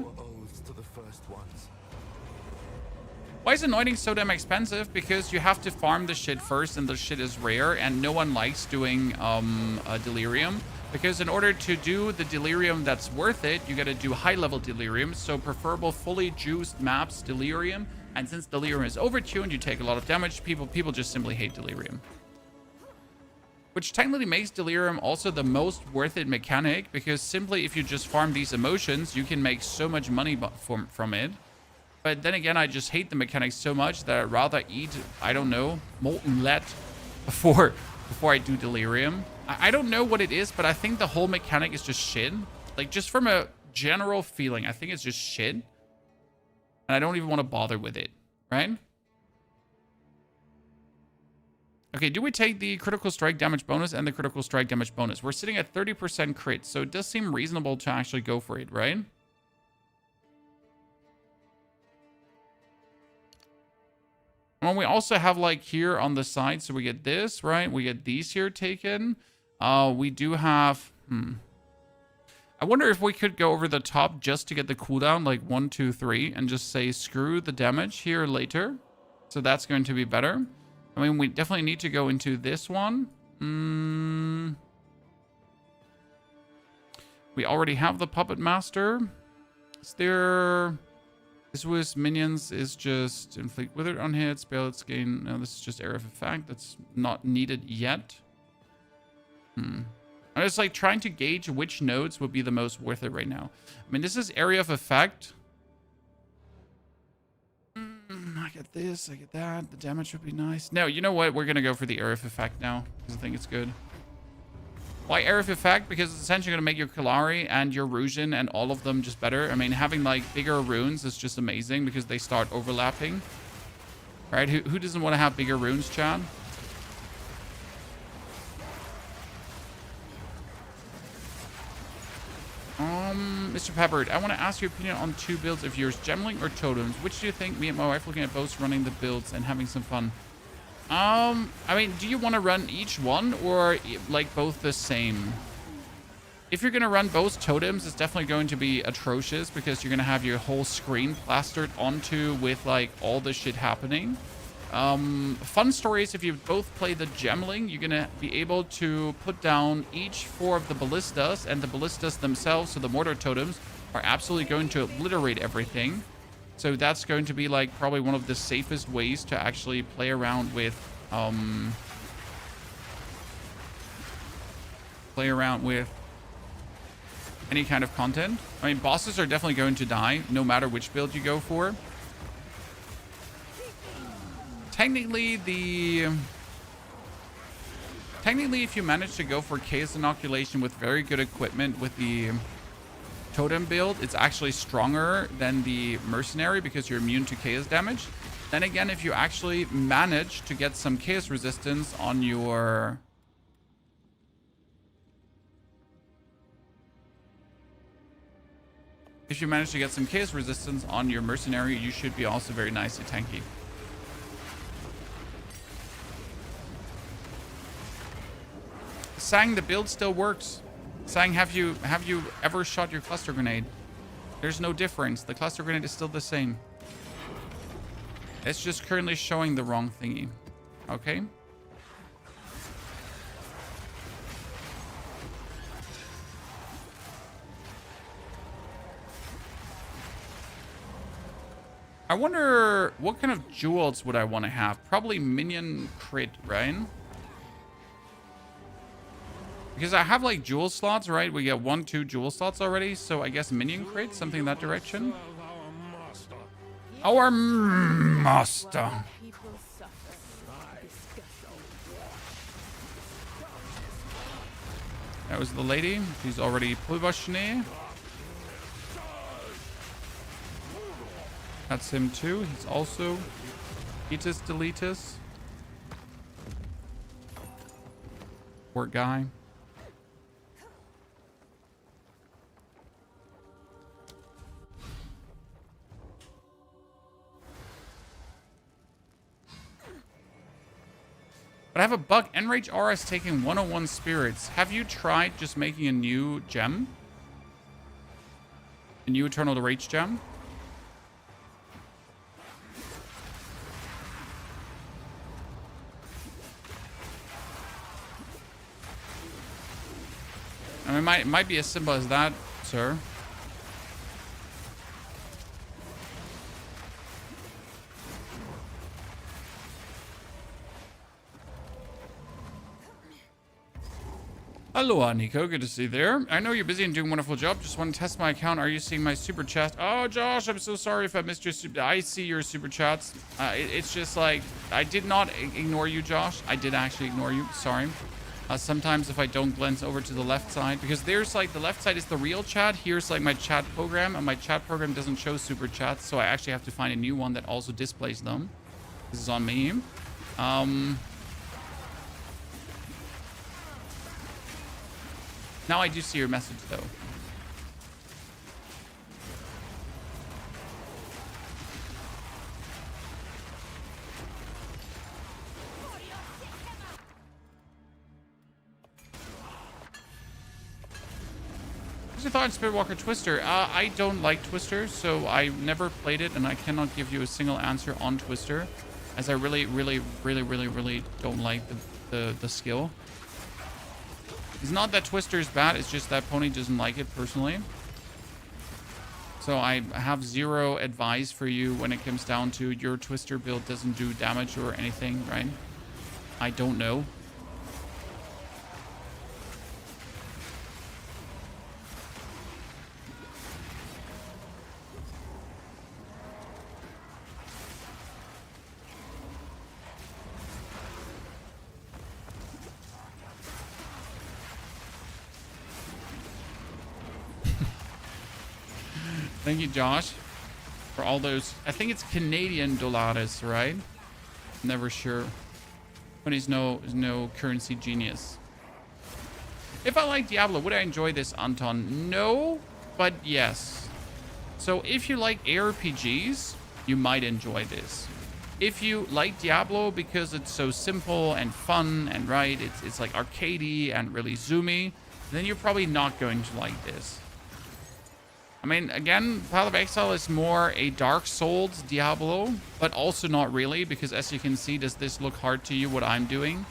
Why is Anointing so damn expensive? Because you have to farm the shit first, and the shit is rare, and no one likes doing a Delirium. Because in order to do the Delirium that's worth it, you gotta do high-level Delirium, so preferable fully juiced maps Delirium. And since Delirium is overtuned, you take a lot of damage. People just simply hate Delirium. Which technically makes Delirium also the most worth it mechanic, because simply if you just farm these emotions, you can make so much money from it. But then again, I just hate the mechanics so much that I'd rather eat, I don't know, molten lead before I do Delirium. I don't know what it is, but I think the whole mechanic is just shit. Like, just from a general feeling, I think it's just shit. And I don't even want to bother with it, right? Okay, do we take the critical strike damage bonus and the critical strike damage bonus? We're sitting at 30% crit, so it does seem reasonable to actually go for it, right? And we also have like here on the side, so we get this, right? We get these here taken. We do have... I wonder if we could go over the top just to get the cooldown, like 1, 2, 3, and just say screw the damage here later. So that's going to be better. I mean, we definitely need to go into this one. We already have the Puppet Master. Is there... This was minions is just inflict withered on hit, spell its gain. No, this is just area of effect. That's not needed yet. I'm just like trying to gauge which nodes would be the most worth it right now. I mean, this is area of effect. I get this, I get that. The damage would be nice. No, you know what? We're going to go for the area of effect now because I think it's good. Why area of effect? Because it's essentially going to make your Kalari and your Rusian and all of them just better. I mean, having like bigger runes is just amazing because they start overlapping. Right? Who doesn't want to have bigger runes, Chad? Mr. Peppered, I want to ask your opinion on 2 builds of yours, Gemling or Totems. Which do you think? Me and my wife looking at both running the builds and having some fun. I mean, do you want to run each one or like both the same? If you're going to run both Totems, it's definitely going to be atrocious because you're going to have your whole screen plastered onto with like all the shit happening. Fun story is if you both play the Gemling, you're going to be able to put down each 4 of the ballistas, and the ballistas themselves, so the mortar totems, are absolutely going to obliterate everything. So that's going to be like probably one of the safest ways to actually play around with any kind of content. I mean, bosses are definitely going to die no matter which build you go for. Technically, if you manage to go for Chaos Inoculation with very good equipment with the Totem build, it's actually stronger than the Mercenary because you're immune to Chaos damage. Then again, if you actually manage to get some Chaos resistance on your... If you manage to get some Chaos resistance on your Mercenary, you should be also very nicely tanky. Sang, the build still works. Sang, have you ever shot your cluster grenade? There's no difference. The cluster grenade is still the same. It's just currently showing the wrong thingy. Okay? I wonder what kind of jewels would I want to have? Probably minion crit, right? Because I have like jewel slots, right? We get 1, 2 jewel slots already. So I guess minion crit, something in that direction. Our master. People suffer. Disgusting. That was the lady. She's already Pulvashne. That's him too. He's also Etus Deletus. Poor guy. But I have a bug. Enrage Aura is taking 101 spirits. Have you tried just making a new gem? A new Eternal Rage gem? I mean, it might be as simple as that, sir. Hello, Nico. Good to see you there. I know you're busy and doing a wonderful job. Just want to test my account. Are you seeing my super chat? Oh, Josh, I'm so sorry if I missed your super. I see your super chats. It's just like I did not ignore you, Josh. I did actually ignore you. Sorry. Sometimes if I don't glance over to the left side, because there's like the left side is the real chat. Here's like my chat program, and my chat program doesn't show super chats, so I actually have to find a new one that also displays them. This is on me. Now I do see your message though. What's your thought on Spiritwalker Twister? I don't like Twister, so I never played it, and I cannot give you a single answer on Twister, as I really don't like the skill. It's not that Twister is bad, it's just that Pony doesn't like it personally. So I have zero advice for you when it comes down to your Twister build doesn't do damage or anything, right? I don't know. Thank you, Josh, for all those. I think it's Canadian dollars, right? Never sure. But he's no currency genius. If I like Diablo, would I enjoy this, Anton? No, but yes. So if you like ARPGs, you might enjoy this. If you like Diablo because it's so simple and fun and right, it's like arcadey and really zoomy, then you're probably not going to like this. I mean, again, Path of Exile is more a Dark Souls Diablo, but also not really, because as you can see, does this look hard to you, what I'm doing?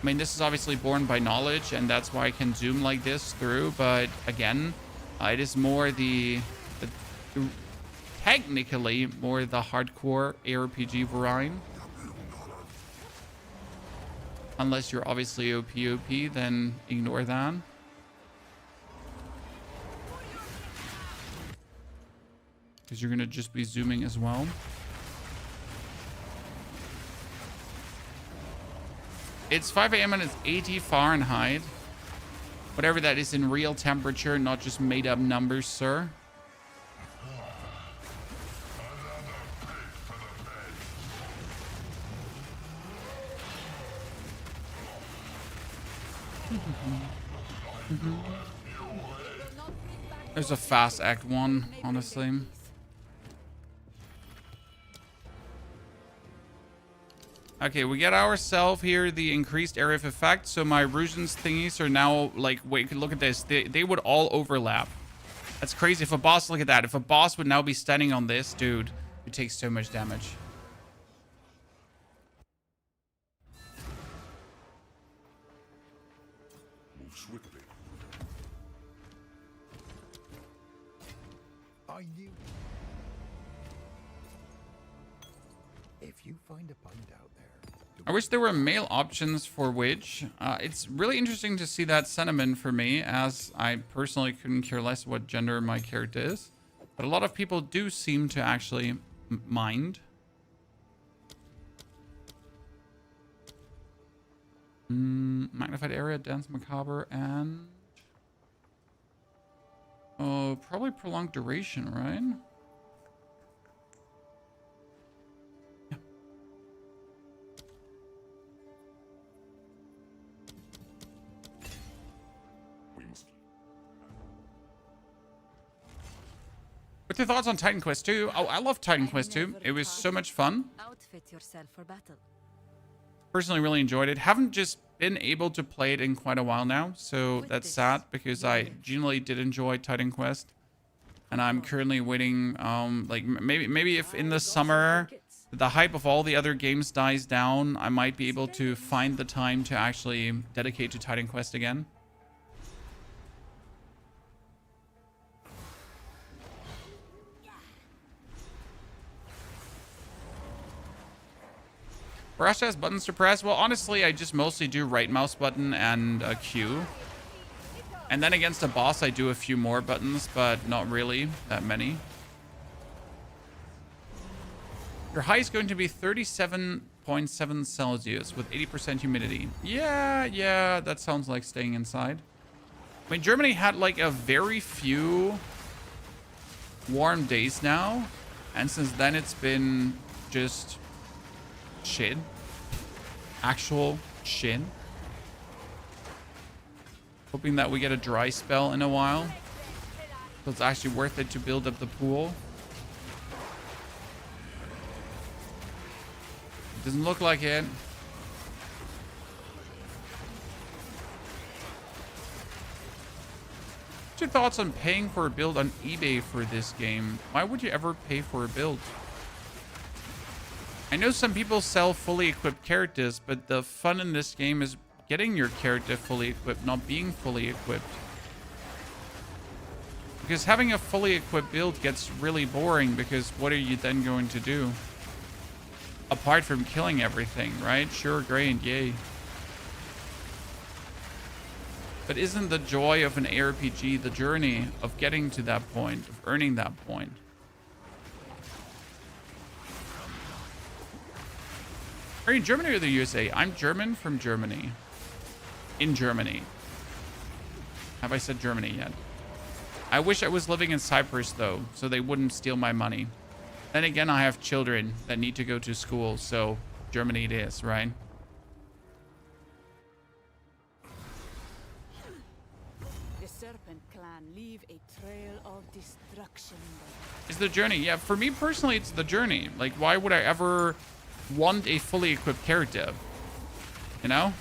I mean, this is obviously born by knowledge, and that's why I can zoom like this through, but again, it is more technically more the hardcore ARPG variety. Unless you're obviously OP, then ignore that. Because you're going to just be zooming as well. It's 5 a.m. and it's 80 Fahrenheit. Whatever that is in real temperature, not just made up numbers, sir. There's a fast Act 1, honestly. Okay, we get ourselves here the increased area of effect. So my Rusian's thingies are now like, wait, look at this. They would all overlap. That's crazy. If a boss, look at that. If a boss would now be standing on this, dude, it takes so much damage. Move swiftly. I knew. If you find a pond out there, I wish there were male options for Witch. It's really interesting to see that sentiment for me, as I personally couldn't care less what gender my character is. But a lot of people do seem to actually mind. Magnified area, dance macabre, and probably prolonged duration, right? Yeah. We must. What's your thoughts on Titan Quest 2? Oh, I love Titan Quest 2. It was so much fun. Outfit yourself for battle. Personally really enjoyed it. Haven't just been able to play it in quite a while now, so that's sad because I genuinely did enjoy Titan Quest, and I'm currently waiting. Like maybe if in the summer the hype of all the other games dies down, I might be able to find the time to actually dedicate to Titan Quest again. Varashta has buttons to press. Well, honestly, I just mostly do right mouse button and Q. And then against a boss, I do a few more buttons, but not really that many. Your high is going to be 37.7 Celsius with 80% humidity. Yeah, that sounds like staying inside. I mean, Germany had like a very few warm days now. And since then, it's been just shit. Actual shit. Hoping that we get a dry spell in a while. So it's actually worth it to build up the pool. Doesn't look like it. What's your thoughts on paying for a build on eBay for this game? Why would you ever pay for a build? I know some people sell fully equipped characters, but the fun in this game is getting your character fully equipped, not being fully equipped. Because having a fully equipped build gets really boring, because what are you then going to do? Apart from killing everything, right? Sure, great, yay. But isn't the joy of an ARPG the journey of getting to that point, of earning that point? Are you in Germany or the USA? I'm German from Germany. In Germany. Have I said Germany yet? I wish I was living in Cyprus, though, so they wouldn't steal my money. Then again, I have children that need to go to school, so Germany it is, right? The Serpent Clan leave a trail of destruction. It's the journey. Yeah, for me personally, it's the journey. Like, why would I ever want a fully equipped character? You know?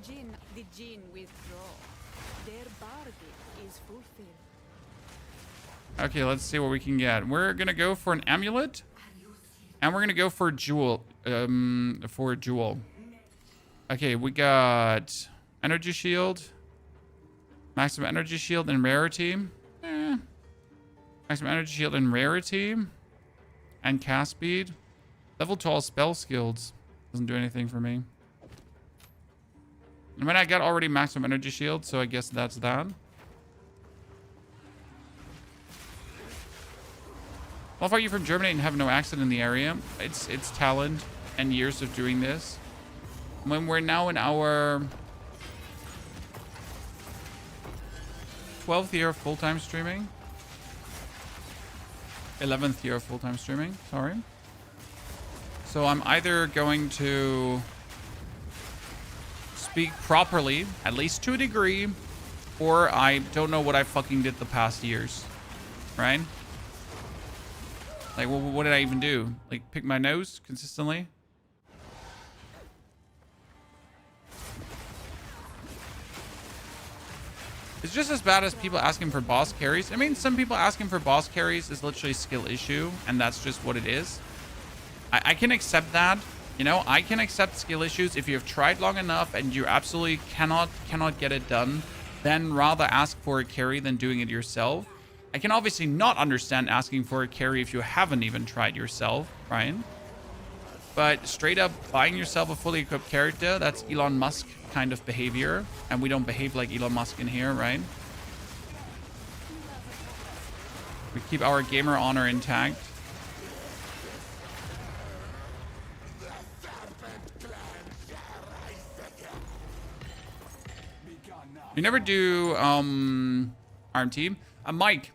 Djinn, the Djinn withdraw. Their bargain is fulfilled. Okay, let's see what we can get. We're gonna go for an amulet, and we're gonna go for a jewel. Okay, we got energy shield, maximum energy shield, and rarity. Maximum energy shield and rarity, and cast speed. Level 12 spell skills doesn't do anything for me. I mean, I got already maximum energy shield, so I guess that's that. Well, are you from Germany and have no accent in the area? It's talent and years of doing this. When we're now in our 12th year of full-time streaming. 11th year of full-time streaming, sorry. So I'm either going to speak properly, at least to a degree, or I don't know what I fucking did the past years, right? Like, what did I even do? Like, pick my nose consistently? It's just as bad as people asking for boss carries. I mean, some people asking for boss carries is literally a skill issue, and that's just what it is. I can accept that. You know, I can accept skill issues if you've tried long enough and you absolutely cannot get it done. Then rather ask for a carry than doing it yourself. I can obviously not understand asking for a carry if you haven't even tried yourself, right? But straight up buying yourself a fully equipped character, that's Elon Musk kind of behavior. And we don't behave like Elon Musk in here, right? We keep our gamer honor intact. You never do RMT. Mike,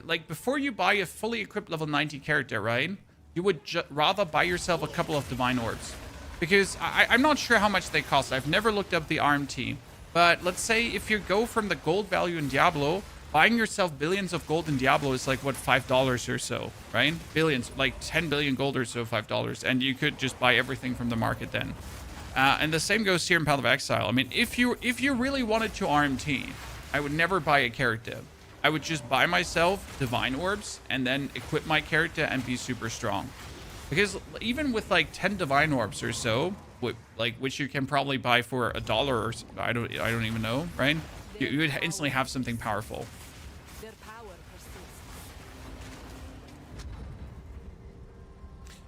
like before you buy a fully equipped level 90 character, right? You would rather buy yourself a couple of divine orbs. Because I'm not sure how much they cost. I've never looked up the RMT. But let's say if you go from the gold value in Diablo, buying yourself billions of gold in Diablo is like, what, $5 or so, right? Billions, like 10 billion gold or so, $5. And you could just buy everything from the market then. And the same goes here in Path of Exile. I mean, if you really wanted to RMT, I would never buy a character. I would just buy myself divine orbs and then equip my character and be super strong. Because even with like 10 divine orbs or so, which you can probably buy for $1 or so, I don't even know, right? You would instantly have something powerful. Their power persists.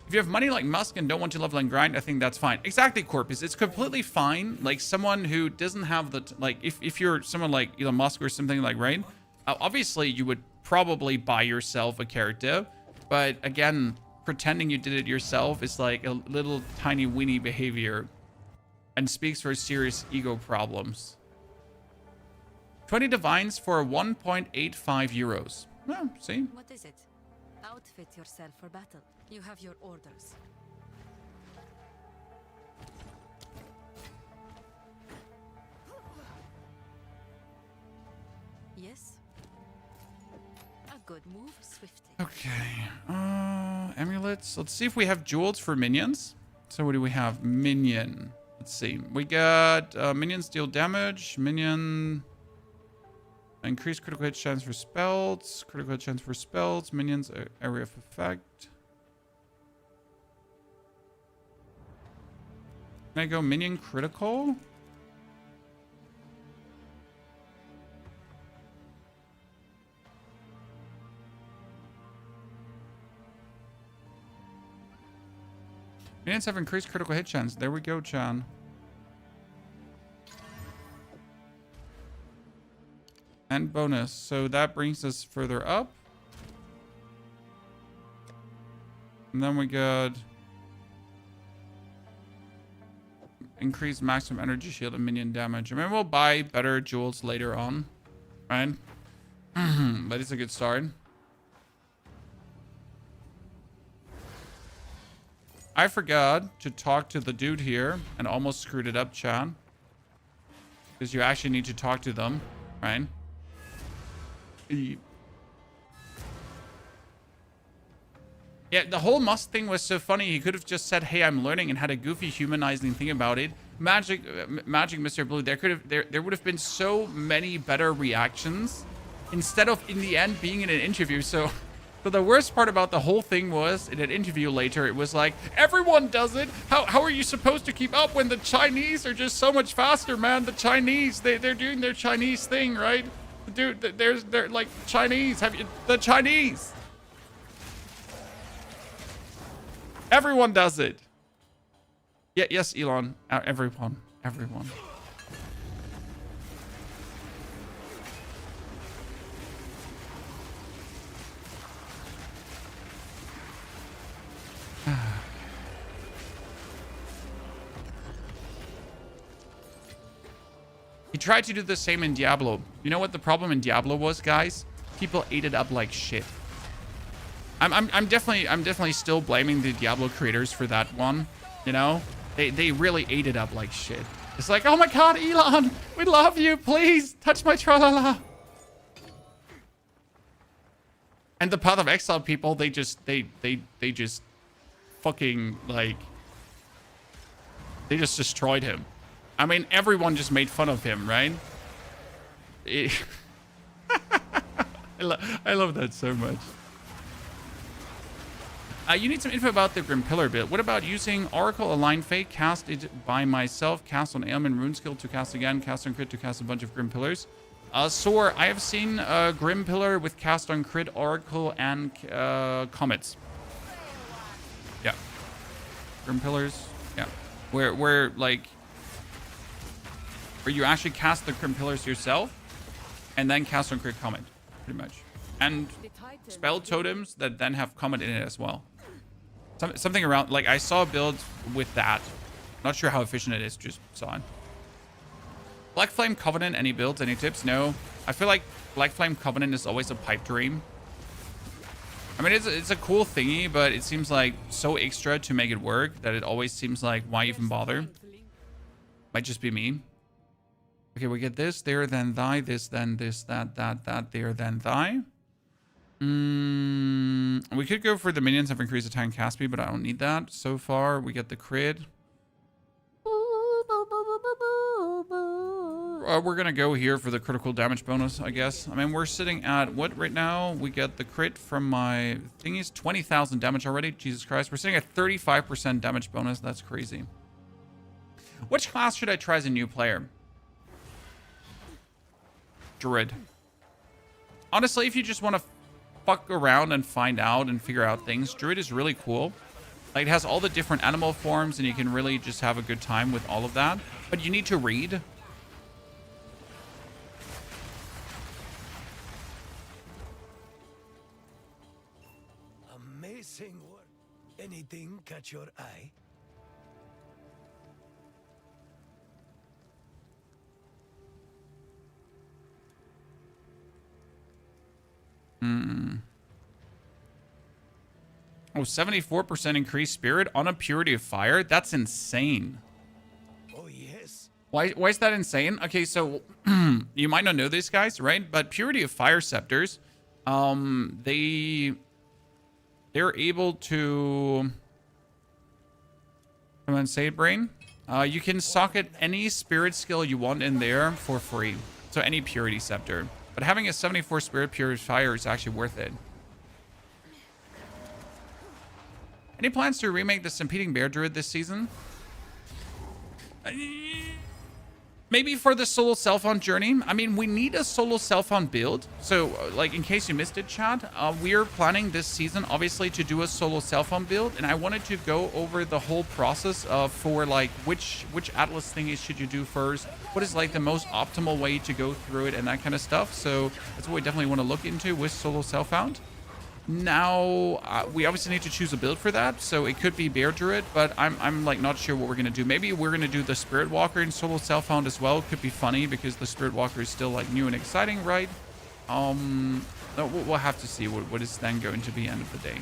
If you have money like Musk and don't want to level and grind, I think that's fine. Exactly, Corpus. It's completely fine. Like someone who doesn't have the like, if you're someone like Elon Musk or something like, right? Obviously, you would probably buy yourself a character, but again, pretending you did it yourself is like a little tiny weenie behavior, and speaks for serious ego problems. 20 divines for 1.85 euros. Oh, see? What is it? Outfit yourself for battle. You have your orders. Yes. A good move, Swifty. Okay. Amulets. Let's see if we have jewels for minions. So what do we have? Minion. Let's see. We got minions deal damage. Minion. Increase critical hit chance for spells. Critical hit chance for spells. Minions area of effect. Can I go minion critical? Minions have increased critical hit chance. There we go, Chan. And bonus. So that brings us further up. And then we got increased maximum energy shield and minion damage. I mean, we'll buy better jewels later on, right? But it's a good start. I forgot to talk to the dude here and almost screwed it up, Chan. Because you actually need to talk to them, right? Yeah, the whole Musk thing was so funny. He could have just said, "Hey, I'm learning," and had a goofy humanizing thing about it. Magic, Mr. Blue. There would have been so many better reactions instead of in the end being in an interview. So the worst part about the whole thing was in an interview later, it was like, everyone does it. How are you supposed to keep up when the Chinese are just so much faster, man? The Chinese, they're doing their Chinese thing, right? Dude, they're like Chinese. The Chinese? Everyone does it. Yeah, yes, Elon. Everyone. He tried to do the same in Diablo. You know what the problem in Diablo was, guys? People ate it up like shit. I'm definitely still blaming the Diablo creators for that one. You know, they really ate it up like shit. It's like, oh my god, Elon, we love you. Please touch my tra-la-la. And the Path of Exile people, they just fucking, like, they just destroyed him. I mean, everyone just made fun of him, right? I love that so much. You need some info about the Grim Pillar build. What about using Oracle Align Fate, cast it by myself, cast on Ailman Rune Skill to cast again, cast on crit to cast a bunch of Grim Pillars? Sor, I have seen a Grim Pillar with cast on crit, Oracle, and Comets. Yeah. Grim Pillars, yeah. Where you actually cast the Grim Pillars yourself, and then cast on crit Comet, pretty much. And spell totems that then have Comet in it as well. Something around, like, I saw a build with that. Not sure how efficient it is, just saw it. Black Flame Covenant, any builds, any tips? No. I feel like Black Flame Covenant is always a pipe dream. I mean, it's a cool thingy, but it seems like so extra to make it work that it always seems like, why even bother? Might just be me. Okay, we get this, there, then thy, this, then this, that, there, then thy. We could go for the minions have increased attack and cast speed, but I don't need that. So far, we get the crit. We're gonna go here for the critical damage bonus, I guess. I mean, we're sitting at what right now? We get the crit from my thingies, 20,000 damage already. Jesus Christ, we're sitting at 35% damage bonus. That's crazy. Which class should I try as a new player? Druid. Honestly, if you just want to fuck around and find out and figure out things, Druid is really cool. Like, it has all the different animal forms, and you can really just have a good time with all of that. But you need to read. Amazing work. Anything catch your eye? Oh, 74% increased spirit on a purity of fire? That's insane. Oh, yes. Why is that insane? Okay, so you might not know these guys, right? But purity of fire scepters, they're able to... Come on, say it, brain. You can socket any spirit skill you want in there for free. So any purity scepter. But having a 74 spirit purifier is actually worth it. Any plans to remake the Stampeding Bear Druid this season? Maybe for the solo self-found journey. I mean, we need a solo self-found build. So, like, in case you missed it, chat, we're planning this season, obviously, to do a solo self-found build. And I wanted to go over the whole process for, like, which Atlas thingy should you do first? What is, like, the most optimal way to go through it and that kind of stuff. So, that's what we definitely want to look into with solo self-found. Now, we obviously need to choose a build for that, so it could be Bear Druid, but I'm like not sure what we're gonna do. Maybe we're gonna do the Spirit Walker in solo self-found as well. Could be funny because the Spirit Walker is still like new and exciting, right? We'll have to see what is then going to be end of the day.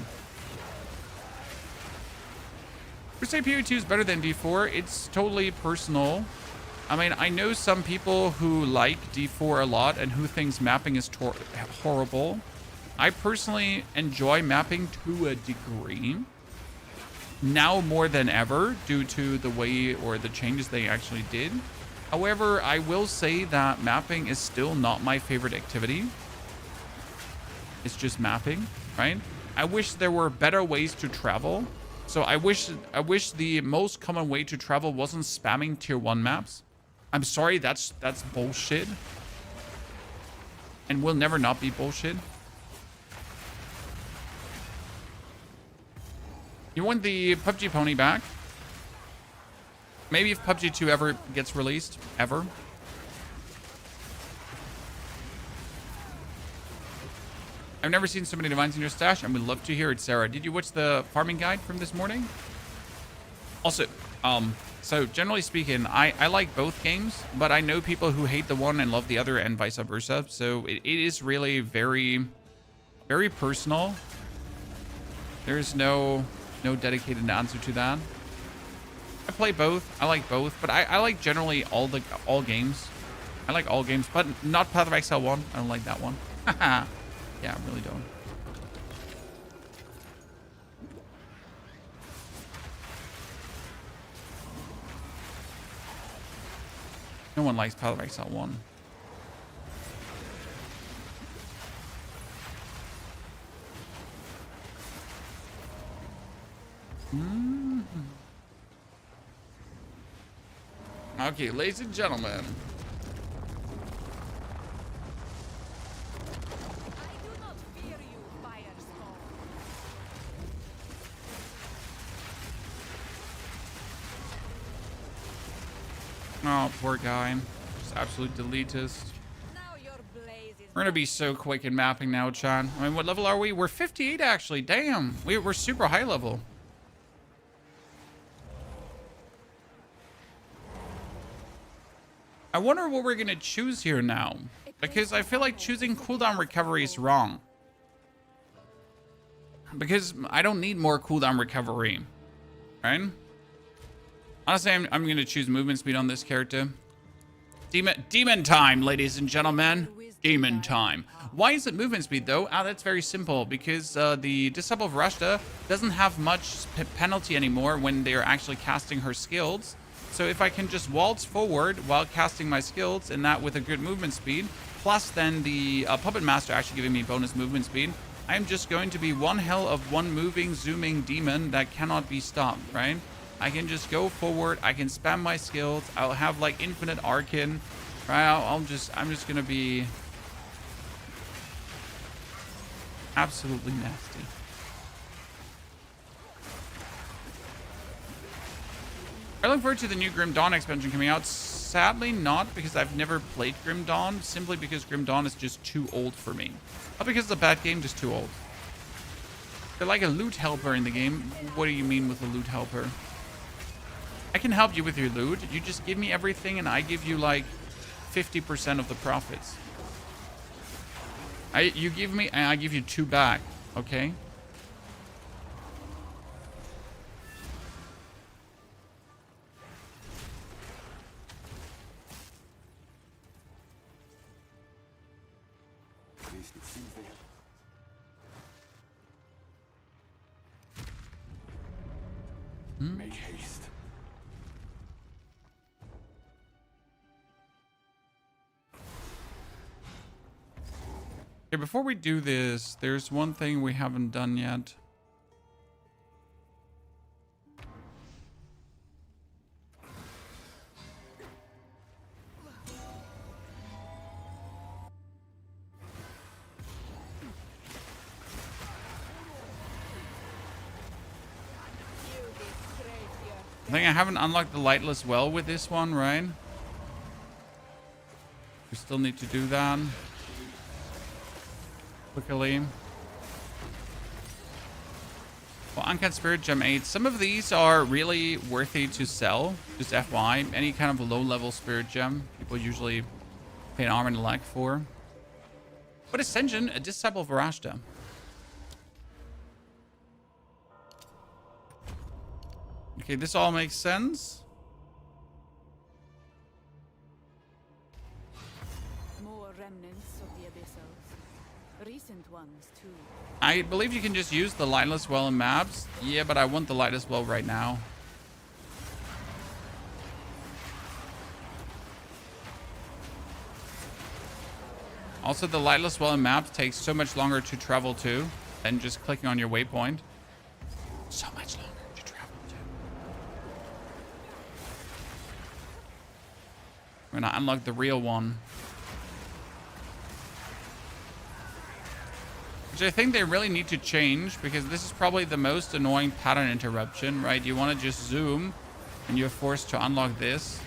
Crusade PO2 is better than D4. It's totally personal. I mean, I know some people who like D4 a lot and who thinks mapping is horrible. I personally enjoy mapping to a degree. Now more than ever due to the way or the changes they actually did. However, I will say that mapping is still not my favorite activity. It's just mapping, right? I wish there were better ways to travel. So I wish the most common way to travel wasn't spamming tier 1 maps. I'm sorry, that's bullshit. And will never not be bullshit. You want the PUBG pony back? Maybe if PUBG 2 ever gets released. Ever. I've never seen so many divines in your stash. I would love to hear it, Sarah. Did you watch the farming guide from this morning? Also, so generally speaking, I like both games, but I know people who hate the one and love the other and vice versa. So it is really very, very personal. There's no dedicated answer to that. I play both. I like both, but I like generally all games. I like all games, but not Path of Exile 1. I don't like that one. Yeah, I really don't. No one likes Path of Exile 1. Okay, ladies and gentlemen. I do not fear you, Firespawn. Oh, poor guy. Just absolute deletist. Now your blaze is We're gonna be so quick in mapping now, Chan. I mean, what level are we? We're 58 actually. Damn. We're super high level. I wonder what we're gonna choose here now. Because I feel like choosing cooldown recovery is wrong. Because I don't need more cooldown recovery. Right? Honestly, I'm gonna choose movement speed on this character. Demon time, ladies and gentlemen. Demon time. Why is it movement speed though? That's very simple. Because the Disciple of Varashta doesn't have much penalty anymore when they're actually casting her skills. So if I can just waltz forward while casting my skills, and that with a good movement speed, plus then the Puppet Master actually giving me bonus movement speed, I'm just going to be one hell of one moving, zooming demon that cannot be stopped, right? I can just go forward. I can spam my skills. I'll have like infinite Archon, right? I'm just gonna be absolutely nasty. I look forward to the new Grim Dawn expansion coming out. Sadly not, because I've never played Grim Dawn, simply because Grim Dawn is just too old for me. Not because it's a bad game, just too old. They're like a loot helper in the game. What do you mean with a loot helper? I can help you with your loot. You just give me everything and I give you like 50% of the profits. You give me and I give you 2 back, okay? Make haste. Okay, before we do this, there's one thing we haven't done yet. I think I haven't unlocked the Lightless Well with this one, right? We still need to do that. Quickly. Well, Uncut Spirit Gem 8. Some of these are really worthy to sell. Just FY. Any kind of low-level Spirit Gem, people usually pay an arm and a leg for. But Ascension, a Disciple of Varashta. Okay, this all makes sense. more remnants of the abyssals. Recent ones too. I believe you can just use the Lightless Well in maps. Yeah, but I want the Lightless Well right now. Also, the Lightless Well in maps takes so much longer to travel to than just clicking on your waypoint. So much longer to travel to. We're gonna unlock the real one. Which I think they really need to change, because this is probably the most annoying pattern interruption, right? You want to just zoom and you're forced to unlock this.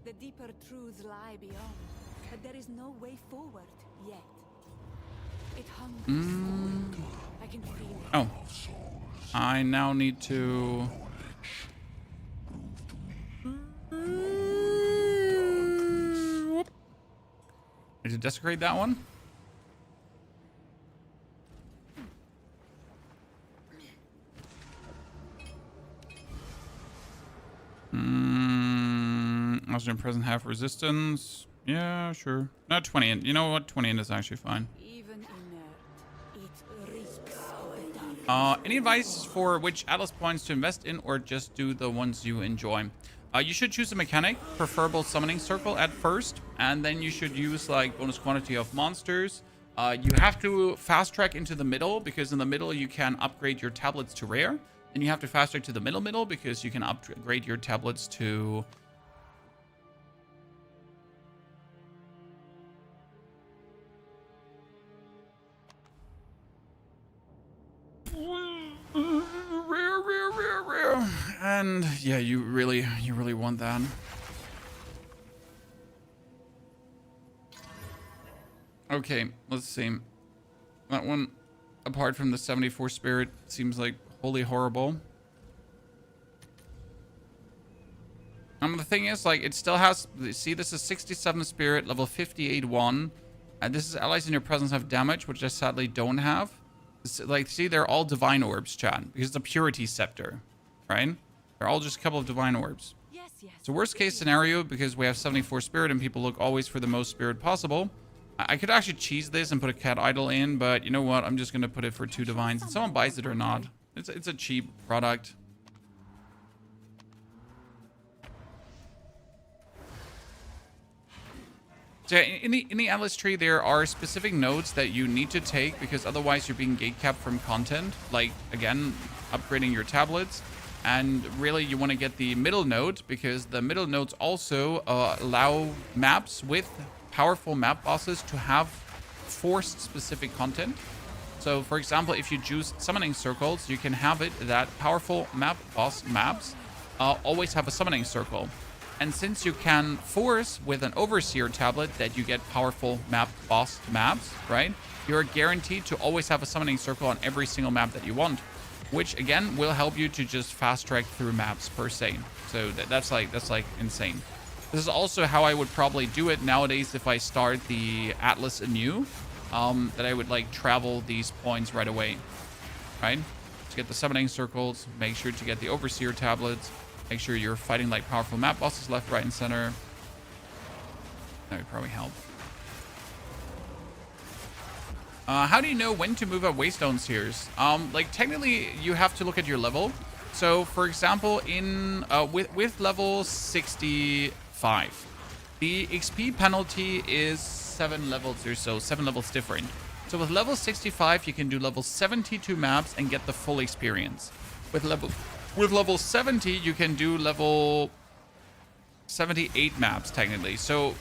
The deeper truths lie beyond, but there is no way forward yet. It hungers forward. I can feel it. Oh. I now need to... Need to desecrate that one. Also, present half resistance. Yeah, sure. No, 20 in. You know what? 20 in is actually fine. Even inert, it reaps the dark. Any advice for which Atlas points to invest in, or just do the ones you enjoy? You should choose a mechanic, preferable summoning circle at first, and then you should use like bonus quantity of monsters. You have to fast track into the middle, because in the middle you can upgrade your tablets to rare. And you have to fast track to the middle because you can upgrade your tablets to... rare. And yeah, you really want that. Okay, let's see. That one, apart from the 74 spirit, seems like wholly horrible. The thing is, like, it still has... See, this is 67 spirit, level 58 1. And this is allies in your presence have damage, which I sadly don't have. Like, see, they're all divine orbs, chat. Because it's a purity scepter, right? They're all just a couple of divine orbs. Yes, yes. So worst case scenario, because we have 74 spirit and people look always for the most spirit possible, I could actually cheese this and put a cat idol in, but you know what? I'm just going to put it for 2 divines. And someone buys it or not. It's a cheap product. So yeah, in the Atlas tree, there are specific nodes that you need to take, because otherwise you're being gatekept from content. Like, again, upgrading your tablets. And really, you want to get the middle node, because the middle nodes also allow maps with powerful map bosses to have forced specific content. So, for example, if you choose summoning circles, you can have it that powerful map boss maps always have a summoning circle. And since you can force with an Overseer tablet that you get powerful map boss maps, right? You're guaranteed to always have a summoning circle on every single map that you want, which again will help you to just fast track through maps per se. So that's like insane. This is also how I would probably do it nowadays if I start the Atlas anew. That I would like travel these points right away, right? To get the summoning circles, make sure to get the Overseer tablets. Make sure you're fighting like powerful map bosses left, right, and center. That would probably help. How do you know when to move up Waystone tiers? Like technically you have to look at your level. So for example, in with level 65, the XP penalty is 7 levels or so, 7 levels different. So with level 65, you can do level 72 maps and get the full experience. With level 70, you can do level 78 maps, technically. So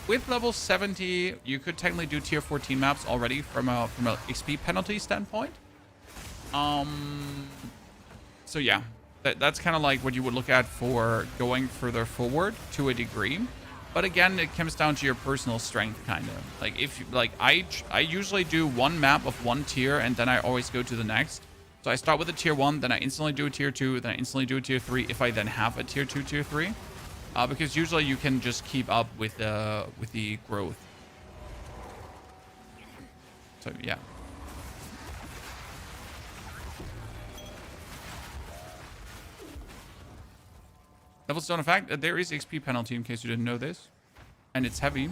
with level 70, you could technically do tier 14 maps already from a XP penalty standpoint. So yeah, that's kind of like what you would look at for going further forward to a degree. But again, it comes down to your personal strength, kind of. Like if like I usually do one map of one tier, and then I always go to the next. So I start with a tier 1, then I instantly do a tier 2, then I instantly do a tier 3 if I then have a tier 2, tier 3. Because usually you can just keep up with the growth. So yeah. Levels don't affect. There is XP penalty in case you didn't know this. And it's heavy.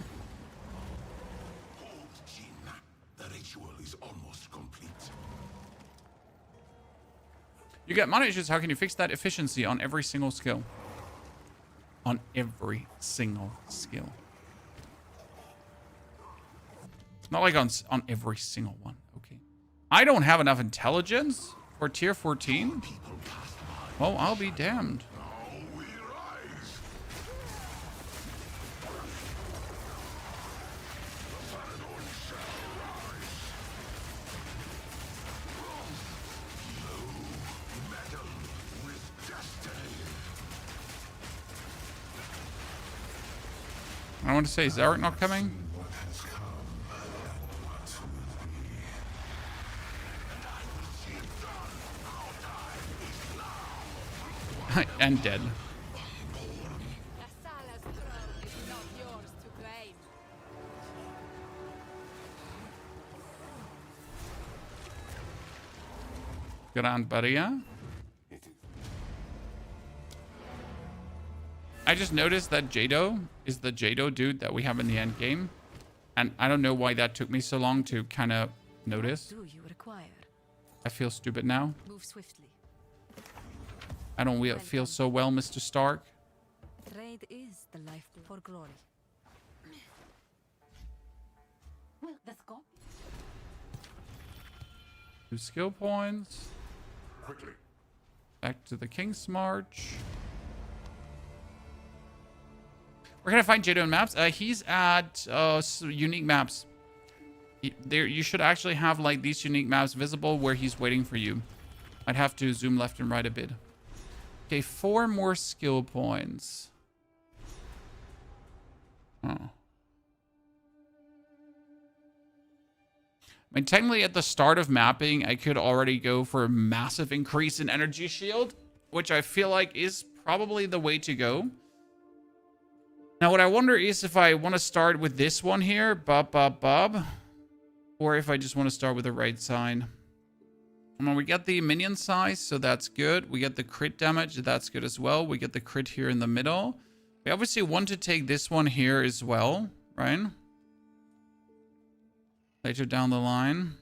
Djinn, the ritual is almost complete. You get mana issues. How can you fix that? Efficiency on every single skill. On every single skill. Not like on every single one. Okay. I don't have enough intelligence for tier 14. Well, I'll be damned. I want to say, is Zarek not coming? And dead. Good on, buddy, yeah? I just noticed that Jado is the Jado dude that we have in the end game. And I don't know why that took me so long to kind of notice. What do you require? I feel stupid now. Move swiftly. I don't feel so well, Mr. Stark. Trade is the life for glory. Well, let's go. 2 skill points. Quickly. Back to the King's March. Where can I find Jado in maps? He's at unique maps. There, you should actually have like these unique maps visible where he's waiting for you. I'd have to zoom left and right a bit. Okay, 4 more skill points. Oh. I mean, technically at the start of mapping, I could already go for a massive increase in energy shield, which I feel like is probably the way to go. Now, what I wonder is if I want to start with this one here, Bob, or if I just want to start with the right sign. Well, we get the minion size, so that's good. We get the crit damage, that's good as well. We get the crit here in the middle. We obviously want to take this one here as well, right? Later down the line.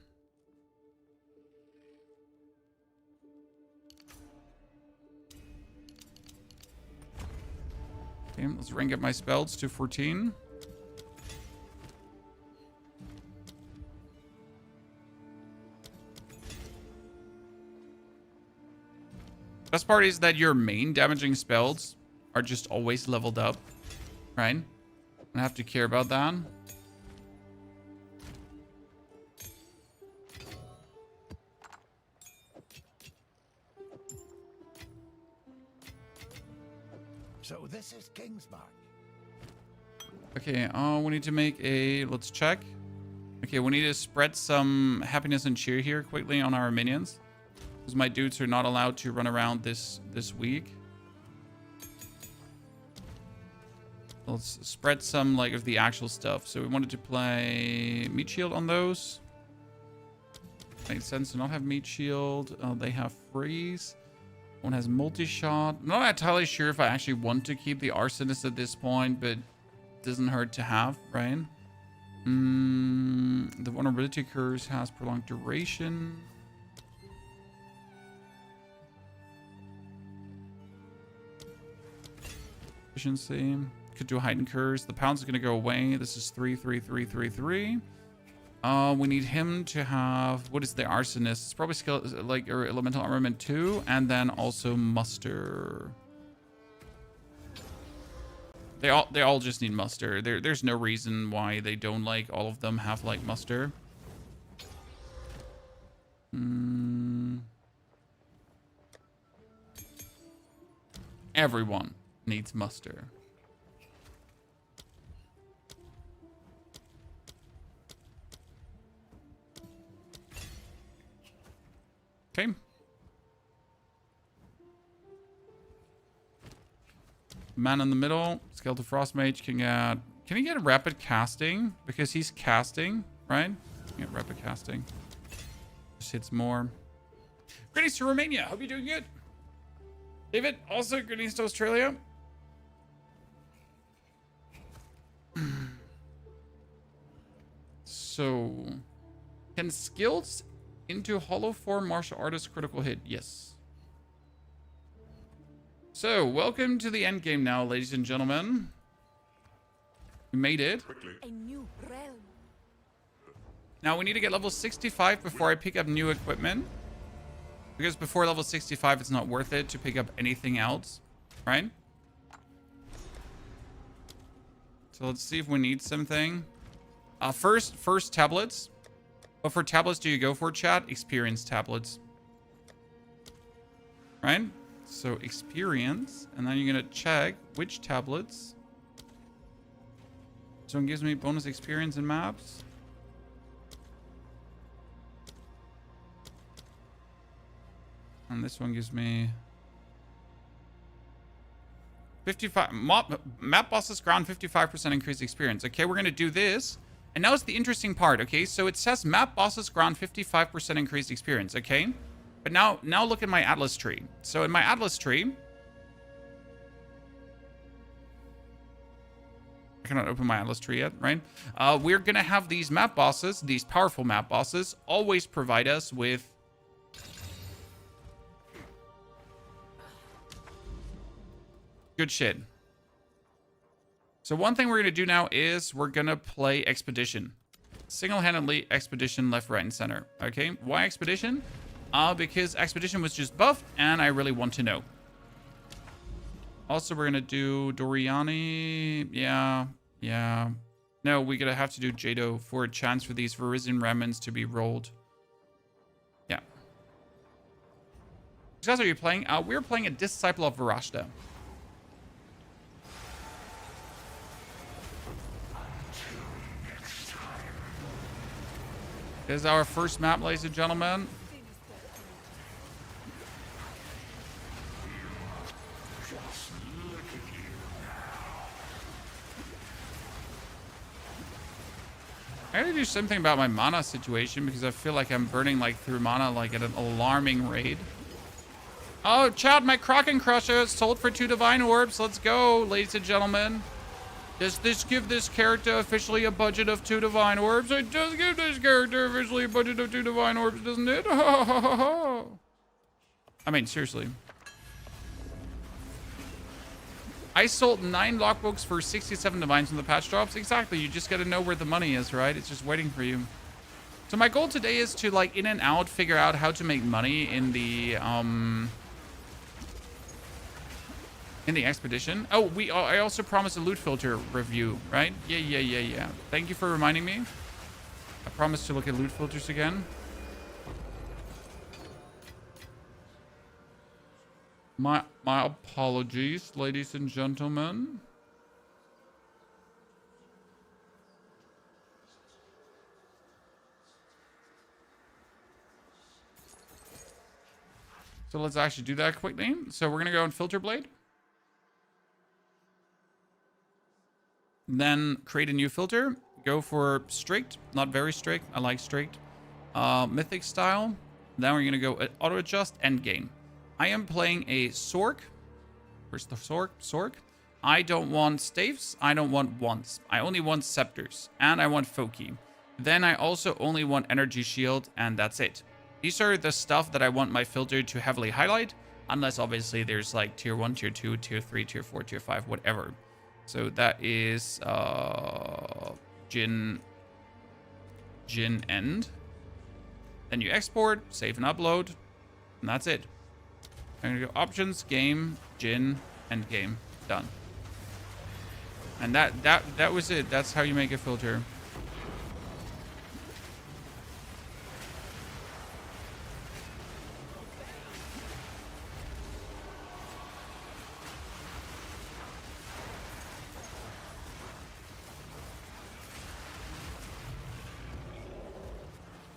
Okay, let's rank up my spells to 14. Best part is that your main damaging spells are just always leveled up, right? I don't have to care about that. So this is Kingsmark. Okay, we need to make a... Let's check. Okay, we need to spread some happiness and cheer here quickly on our minions. Because my dudes are not allowed to run around this week. Let's spread some like of the actual stuff. So we wanted to play meat shield on those. Makes sense to not have meat shield. They have freeze. One has multi-shot. I'm not entirely sure if I actually want to keep the arsonist at this point, but it doesn't hurt to have, right? The vulnerability curse has prolonged duration. Efficiency. Could do a heightened curse. The pound's going to go away. This is 3, 3, 3, 3, 3. We need him to have... What is the arsonist? It's probably skill like or elemental armament 2, and then also muster. They all just need muster. There's no reason why they don't like all of them have like muster. Everyone needs muster. Okay. Man in the middle, Skeletal Frost Mage can he get rapid casting? Because he's casting, right? Get rapid casting. Just hits more. Greetings to Romania. Hope you're doing good. David, also greetings to Australia. So, can skills into hollow form martial artist critical hit? Yes. So, welcome to the end game now, ladies and gentlemen. We made it. A new realm. Now we need to get level 65 before I pick up new equipment. Because before level 65, it's not worth it to pick up anything else, right? So let's see if we need something. First tablets. What for tablets do you go for, chat? Experience tablets. Right? So experience, and then you're gonna check which tablets. So it gives me bonus experience in maps. And this one gives me 55 map bosses ground 55% increased experience. Okay, we're gonna do this. And now it's the interesting part, okay? So it says map bosses ground 55% increased experience, okay? But now look at my Atlas tree. So in my Atlas tree, I cannot open my Atlas tree yet, right? We're going to have these map bosses, these powerful map bosses, always provide us with good shit. So one thing we're going to do now is we're going to play Expedition. Single-handedly Expedition left, right, and center. Okay, why Expedition? Because Expedition was just buffed, and I really want to know. Also, we're going to do Doriani. Yeah. No, we're going to have to do Jado for a chance for these Verizian Remnants to be rolled. Yeah. Which guys are you playing? We're playing a Disciple of Varashta. This is our first map, ladies and gentlemen. I gotta do something about my mana situation because I feel like I'm burning like through mana like at an alarming rate. Oh, chat, my Kraken Crusher is sold for 2 Divine Orbs. Let's go, ladies and gentlemen. Does this give this character officially a budget of 2 Divine Orbs? It does give this character officially a budget of 2 Divine Orbs, doesn't it? I mean, seriously. I sold 9 logbooks for 67 divines from the patch drops. Exactly. You just got to know where the money is, right? It's just waiting for you. So my goal today is to, like, in and out, figure out how to make money in the expedition. Oh, I also promised a loot filter review, right? Yeah. Thank you for reminding me. I promised to look at loot filters again. My apologies, ladies and gentlemen. So let's actually do that quickly. So we're going to go on Filter Blade. Then create a new filter. Go for strict, not very strict. I like strict. Mythic style. Then we're going to go at auto adjust endgame. I am playing a Sork. Where's the Sork? Sork. I don't want staves. I don't want wands. I only want scepters. And I want Foki. Then I also only want energy shield. And that's it. These are the stuff that I want my filter to heavily highlight. Unless obviously there's like tier 1, tier 2, tier 3, tier 4, tier 5, whatever. So that is Djinn end. Then you export, save and upload. And that's it. I'm going to go options, game, Djinn, end game. Done. And that was it. That's how you make a filter.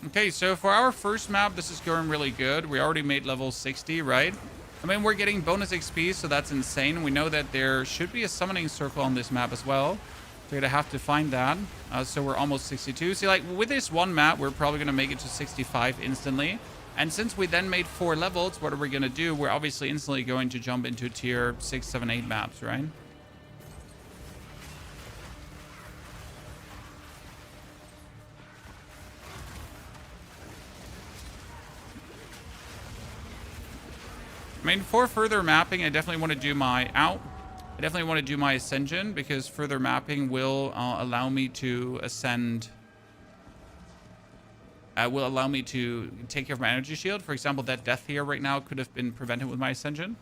Okay, so for our first map, this is going really good. We already made level 60, right? I mean, we're getting bonus XP, so that's insane. We know that there should be a summoning circle on this map as well. We're gonna have to find that. So we're almost 62. See, like, with this one map, we're probably gonna make it to 65 instantly. And since we then made 4 levels, what are we gonna do? We're obviously instantly going to jump into tier 6, 7, 8 maps, right? I mean, for further mapping, I definitely want to do my I definitely want to do my ascension because further mapping will allow me to ascend. Will allow me to take care of my energy shield. For example, that death here right now could have been prevented with my ascension.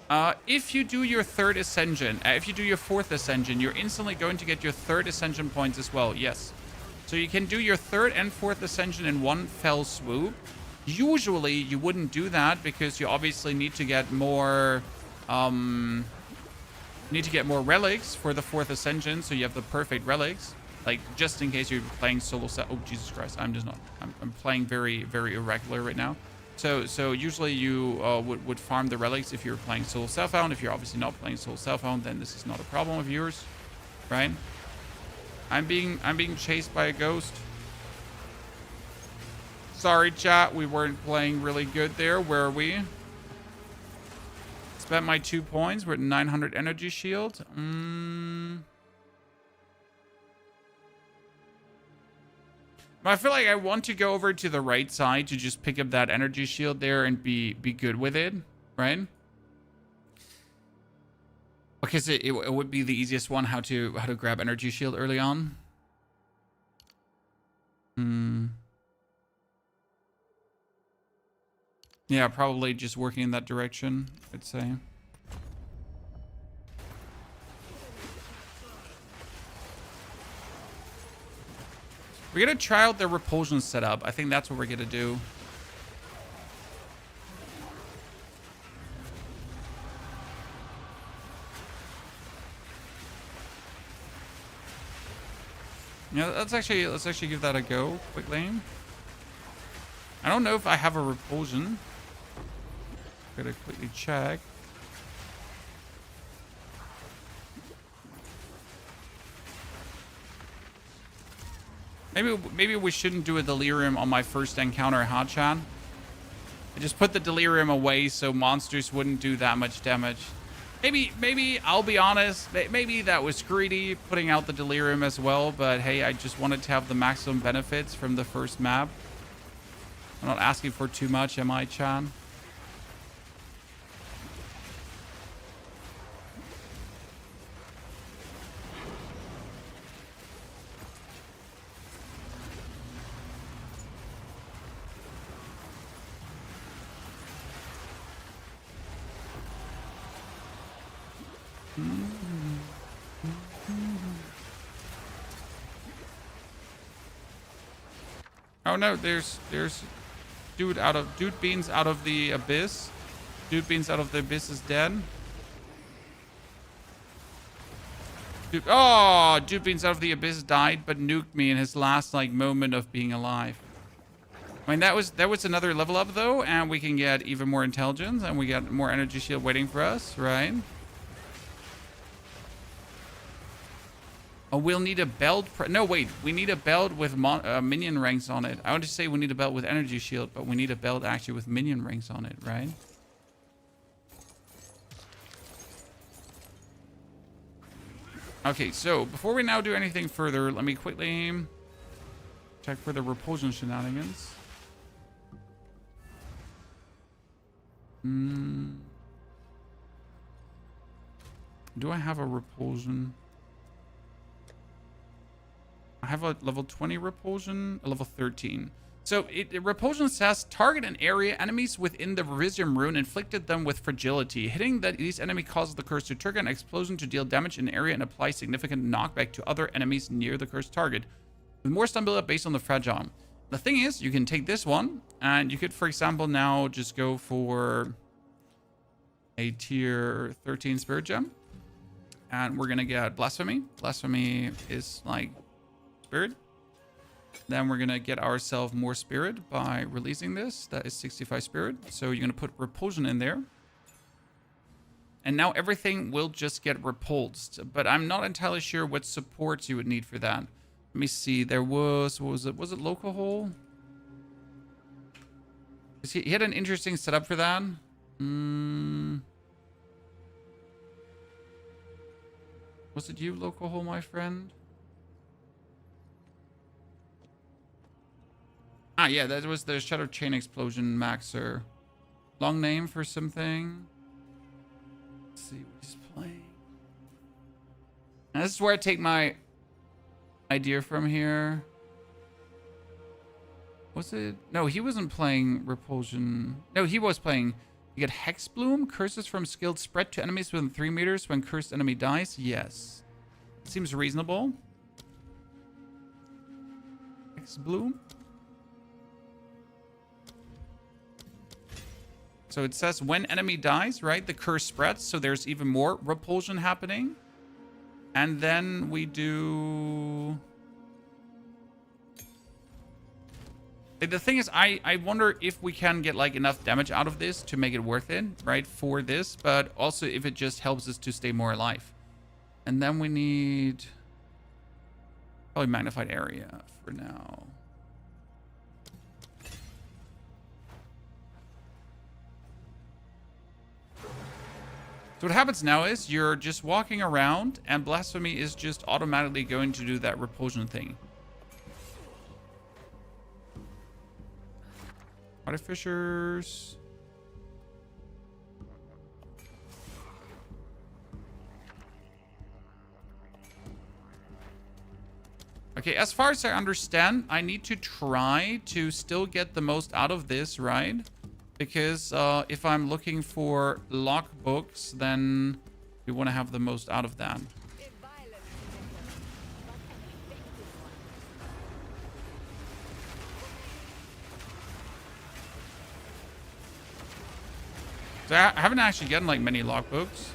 If you do your 3rd ascension, if you do your 4th ascension, you're instantly going to get your 3rd ascension points as well. Yes. So you can do your 3rd and 4th ascension in one fell swoop. Usually you wouldn't do that because you obviously need to get more relics for the 4th ascension, so you have the perfect relics, like just in case you're playing solo set. Oh Jesus Christ, I'm playing very, very irregular right now. So usually you would farm the relics if you're playing solo self-found. If you're obviously not playing solo self-found, then this is not a problem of yours, right? I'm being chased by a ghost. Sorry, chat. We weren't playing really good there. Where are we? spent my 2 points. We're at 900 energy shield. But I feel like I want to go over to the right side to just pick up that energy shield there and be good with it, right? Because it would be the easiest one how to grab energy shield early on. Yeah, probably just working in that direction, I'd say. We're gonna try out the repulsion setup. I think that's what we're gonna do. Yeah, let's actually give that a go quickly. I don't know if I have a repulsion. Gotta quickly check. Maybe we shouldn't do a delirium on my first encounter, huh, Chan? I just put the delirium away so monsters wouldn't do that much damage. Maybe I'll be honest. Maybe that was greedy putting out the delirium as well. But hey, I just wanted to have the maximum benefits from the first map. I'm not asking for too much, am I, Chan? Oh no, there's dude beans out of the abyss. Dude beans out of the abyss is dead. Dude beans out of the abyss died, but nuked me in his last like moment of being alive. I mean that was another level up though, and we can get even more intelligence, and we got more energy shield waiting for us, right? Oh, we'll need a belt. No, wait. We need a belt with minion ranks on it. I want to say we need a belt with energy shield, but we need a belt actually with minion ranks on it, right? Okay, so before we now do anything further, let me quickly check for the repulsion shenanigans. Do I have a repulsion? I have a level 20 repulsion, a level 13. So repulsion says target an area, enemies within the Virizium rune inflicted them with fragility. Hitting these enemy causes the curse to trigger an explosion to deal damage in an area and apply significant knockback to other enemies near the cursed target. With more stun build-up based on the fragile. The thing is, you can take this one, and you could, for example, now just go for a tier 13 spirit gem. And we're gonna get blasphemy. Blasphemy is like spirit. Then we're gonna get ourselves more spirit by releasing this. That is 65 spirit. So you're gonna put repulsion in there, and now everything will just get repulsed. But I'm not entirely sure what supports you would need for that. Let me see. There was, what was it? Was it local hole? He had an interesting setup for that. Was it you, local hole, my friend? Ah, yeah, that was the Shadow Chain Explosion Maxer. Long name for something. Let's see what he's playing. And this is where I take my idea from here. Was it? No, he wasn't playing Repulsion. No, he was playing. You get Hex Bloom. Curses from skilled spread to enemies within 3 meters when cursed enemy dies. Yes. Seems reasonable. Hex Bloom. So it says when enemy dies, right? The curse spreads. So there's even more repulsion happening. And then we do... The thing is, I wonder if we can get like enough damage out of this to make it worth it, right? For this, but also if it just helps us to stay more alive. And then we need probably magnified area for now. So what happens now is you're just walking around and Blasphemy is just automatically going to do that repulsion thing. Artificers. Okay, as far as I understand, I need to try to still get the most out of this, right? Because if I'm looking for lockbooks, then we want to have the most out of that. So I haven't actually gotten like many lockbooks.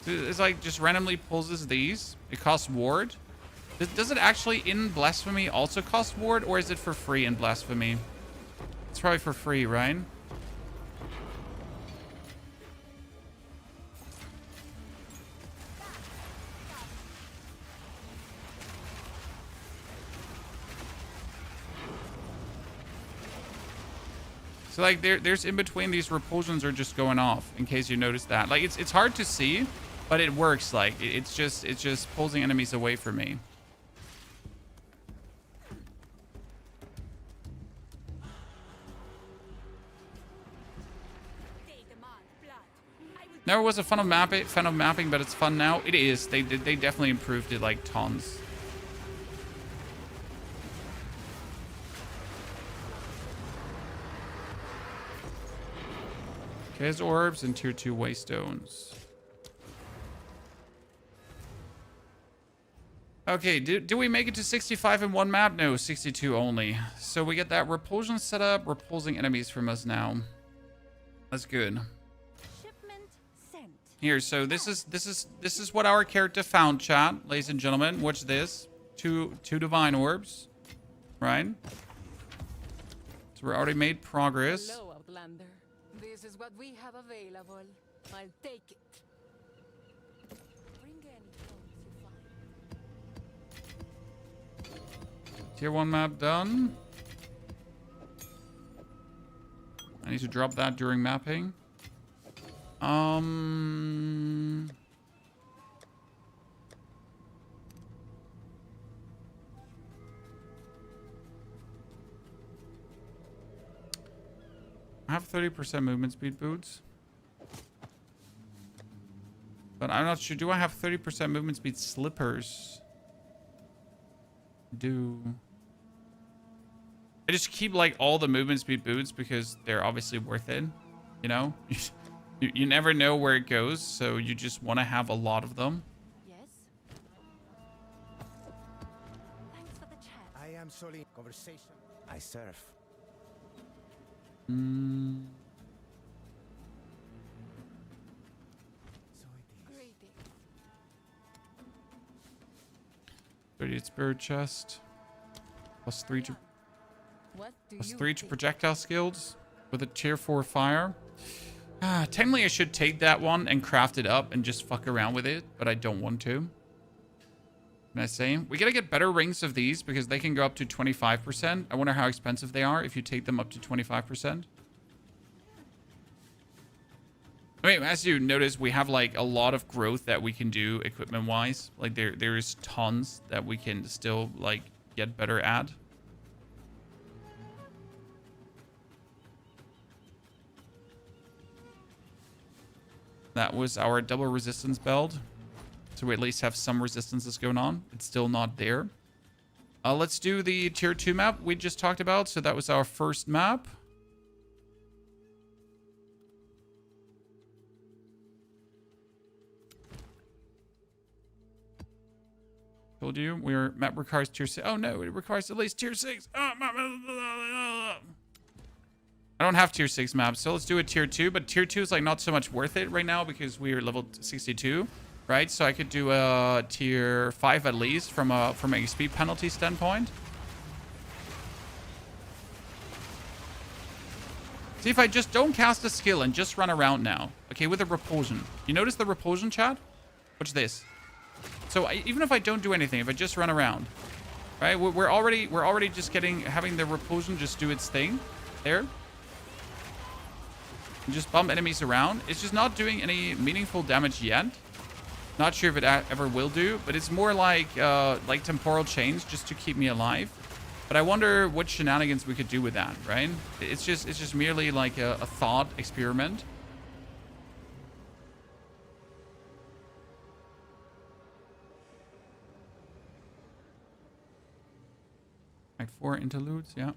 It's like just randomly pulls these. It costs ward. Does it actually in Blasphemy also cost ward, or is it for free in Blasphemy? It's probably for free, right? So like there's in between, these repulsions are just going off, in case you noticed that. Like it's hard to see, but it works. Like it's just pulling enemies away from me. Never was a fan of mapping, but it's fun now. It is. They definitely improved it like tons. Chaos orbs and tier 2 waystones. Okay, do we make it to 65 in one map? No, 62 only. So we get that repulsion set up, repulsing enemies from us now. That's good. Shipment sent. Here, so this is what our character found, chat, ladies and gentlemen. Watch this. Two divine orbs, right? So we already made progress. Hello, Outlander. This is what we have available. I'll take it. Bring any clothes you find. Tier 1 map done. I need to drop that during mapping. I have 30% movement speed boots. But I'm not sure. Do I have 30% movement speed slippers? I just keep like all the movement speed boots because they're obviously worth it. You know? You never know where it goes, so you just want to have a lot of them. Yes. Thanks for the chat. I am solely conversation. I serve. Mm. So it is. Greetings. 38 spirit chest. Plus 3 to What do plus you 3 to think? projectile skills with a tier 4 fire. Technically I should take that one and craft it up and just fuck around with it, but I don't want to. Can I say? We gotta get better rings of these because they can go up to 25%. I wonder how expensive they are if you take them up to 25%. I mean, as you notice, we have like a lot of growth that we can do equipment wise. Like there is tons that we can still like get better at. That was our double resistance belt. So we at least have some resistances going on. It's still not there. Let's do the tier 2 map we just talked about. So that was our first map. Told you, map requires tier 6. Oh no, it requires at least tier 6. I don't have tier 6 maps, so let's do a tier 2. But tier 2 is like not so much worth it right now because we are level 62. Right, so I could do a tier 5 at least from a XP penalty standpoint. See if I just don't cast a skill and just run around now. Okay, with a repulsion. You notice the repulsion, chat? Watch this. So even if I don't do anything, if I just run around, right? We're already just having the repulsion just do its thing there. And just bump enemies around. It's just not doing any meaningful damage yet. Not sure if it ever will do, but it's more like temporal chains just to keep me alive. But I wonder what shenanigans we could do with that, right? It's just merely like a thought experiment. Act 4 interludes, yeah.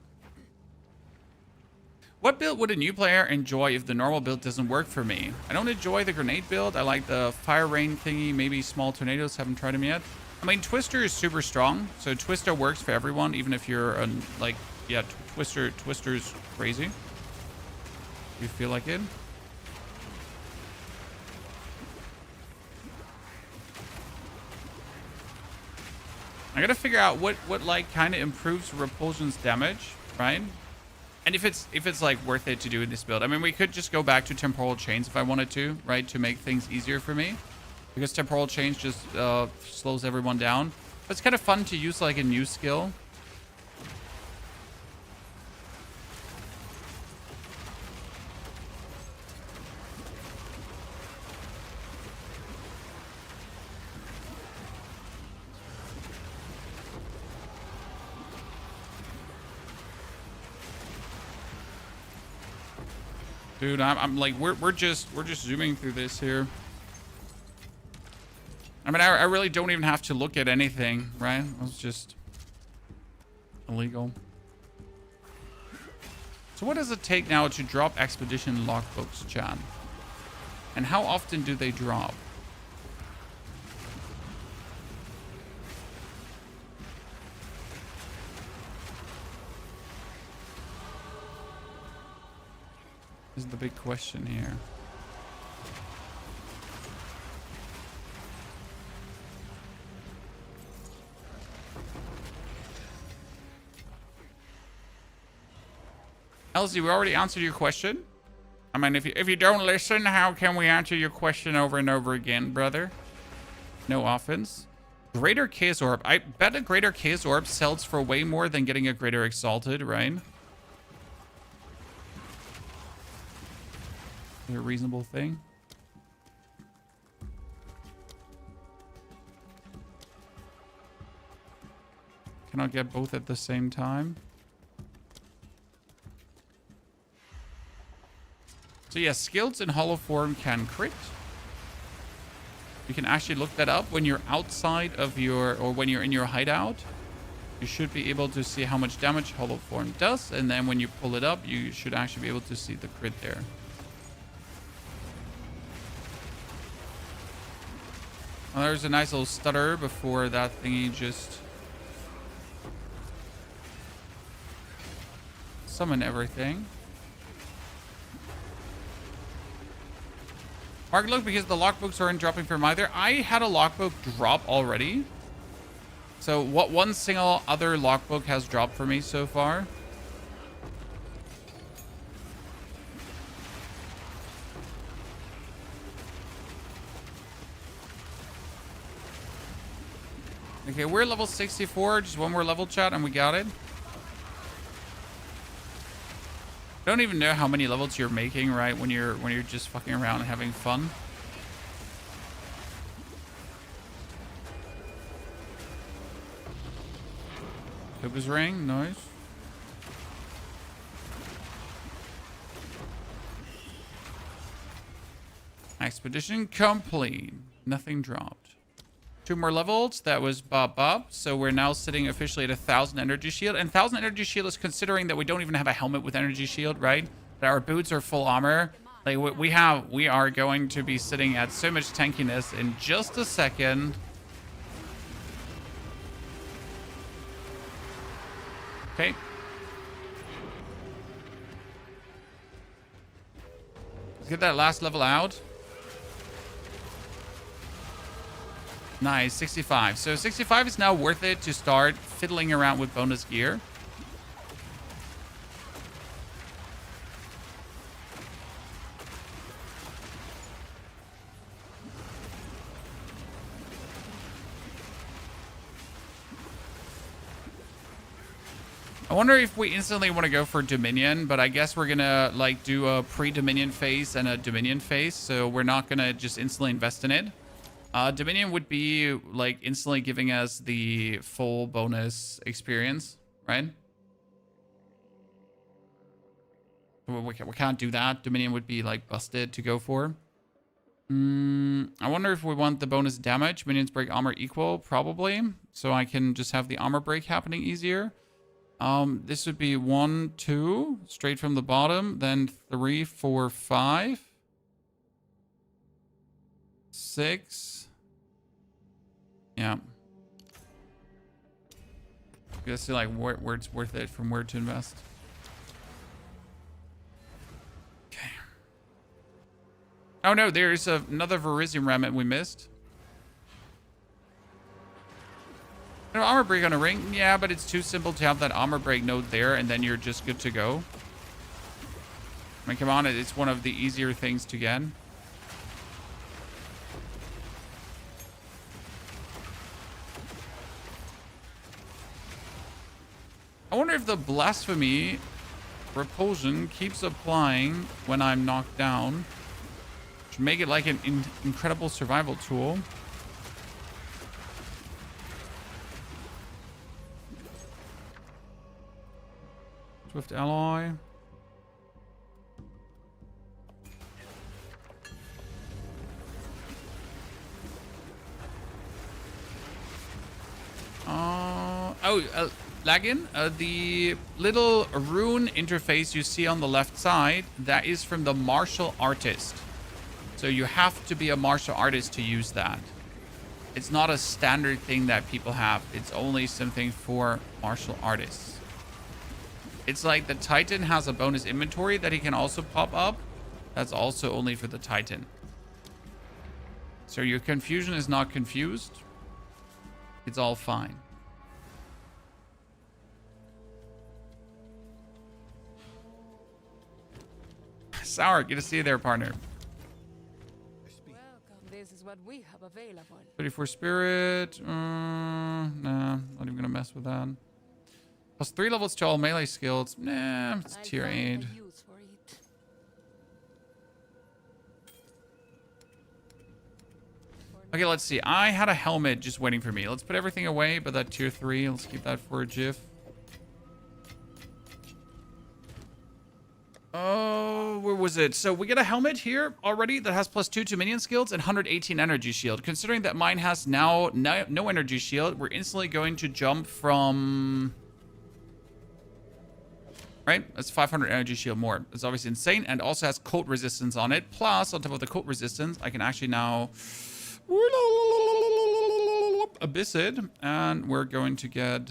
What build would a new player enjoy if the normal build doesn't work for me? I don't enjoy the grenade build. I like the fire rain thingy, maybe small tornadoes. Haven't tried them yet. I mean, Twister is super strong, so Twister works for everyone, even if you're Twister's crazy. You feel like it? I gotta figure out what like kind of improves repulsion's damage, right? And if it's like worth it to do in this build. I mean, we could just go back to temporal chains if I wanted to, right? To make things easier for me. Because temporal chains just slows everyone down. But it's kind of fun to use like a new skill. Dude, I'm like we're just zooming through this here. I mean, I really don't even have to look at anything, right? It's just illegal. So what does it take now to drop expedition logbooks, chat? And how often do they drop? This is the big question here. Elsie, we already answered your question. I mean, if you don't listen, how can we answer your question over and over again, brother? No offense. Greater Chaos Orb. I bet a Greater Chaos Orb sells for way more than getting a Greater Exalted, right? A reasonable thing. Cannot get both at the same time. So yeah, skills in hollow form can crit. You can actually look that up when you're outside of your, or when you're in your hideout. You should be able to see how much damage hollow form does, and then when you pull it up, you should actually be able to see the crit there. Well, there's a nice little stutter before that thingy just summon everything. Mark, look, because the logbooks aren't dropping from either. I had a logbook drop already. So what one single other logbook has dropped for me so far? Okay, we're level 64. Just one more level, chat, and we got it. I don't even know how many levels you're making, right? When you're just fucking around and having fun. Cobus ring, nice. Expedition complete. Nothing dropped. 2 more levels. That was Bob. So we're now sitting officially at 1,000 energy shield. And 1,000 energy shield is considering that we don't even have a helmet with energy shield, right? That our boots are full armor. Like we are going to be sitting at so much tankiness in just a second. Okay. Let's get that last level out. Nice, 65. So 65 is now worth it to start fiddling around with bonus gear. I wonder if we instantly want to go for Dominion, but I guess we're gonna like do a pre-Dominion phase and a Dominion phase, so we're not gonna just instantly invest in it. Dominion would be like instantly giving us the full bonus experience, right? We can't do that. Dominion would be like busted to go for. I wonder if we want the bonus damage. Minions break armor equal, probably. So I can just have the armor break happening easier. This would be 1, 2, straight from the bottom. Then 3, 4, 5, 6. Yeah. You gotta see like where it's worth it from where to invest. Okay. Oh no, there's another Verizium remnant we missed. No, armor break on a ring? Yeah, but it's too simple to have that armor break node there and then you're just good to go. I mean, come on, it's one of the easier things to get. I wonder if the Blasphemy Repulsion keeps applying when I'm knocked down. To make it like an incredible survival tool. Swift Alloy. Lagin, the little rune interface you see on the left side, that is from the martial artist. So you have to be a martial artist to use that. It's not a standard thing that people have. It's only something for martial artists. It's like the Titan has a bonus inventory that he can also pop up. That's also only for the Titan. So your confusion is not confused. It's all fine. Sour, good to see you there, partner. Welcome. This is what we have available. 34 spirit. Nah, not even gonna mess with that. Plus 3 levels to all melee skills. Nah, it's tier 8. Okay, let's see. I had a helmet just waiting for me. Let's put everything away, but that tier 3, let's keep that for a GIF. Oh, where was it? So we get a helmet here already that has +2 to minion skills and 118 energy shield. Considering that mine has now no energy shield, we're instantly going to jump from... Right? That's 500 energy shield more. It's obviously insane and also has cult resistance on it. Plus, on top of the cult resistance, I can actually now... Abyss it. And we're going to get...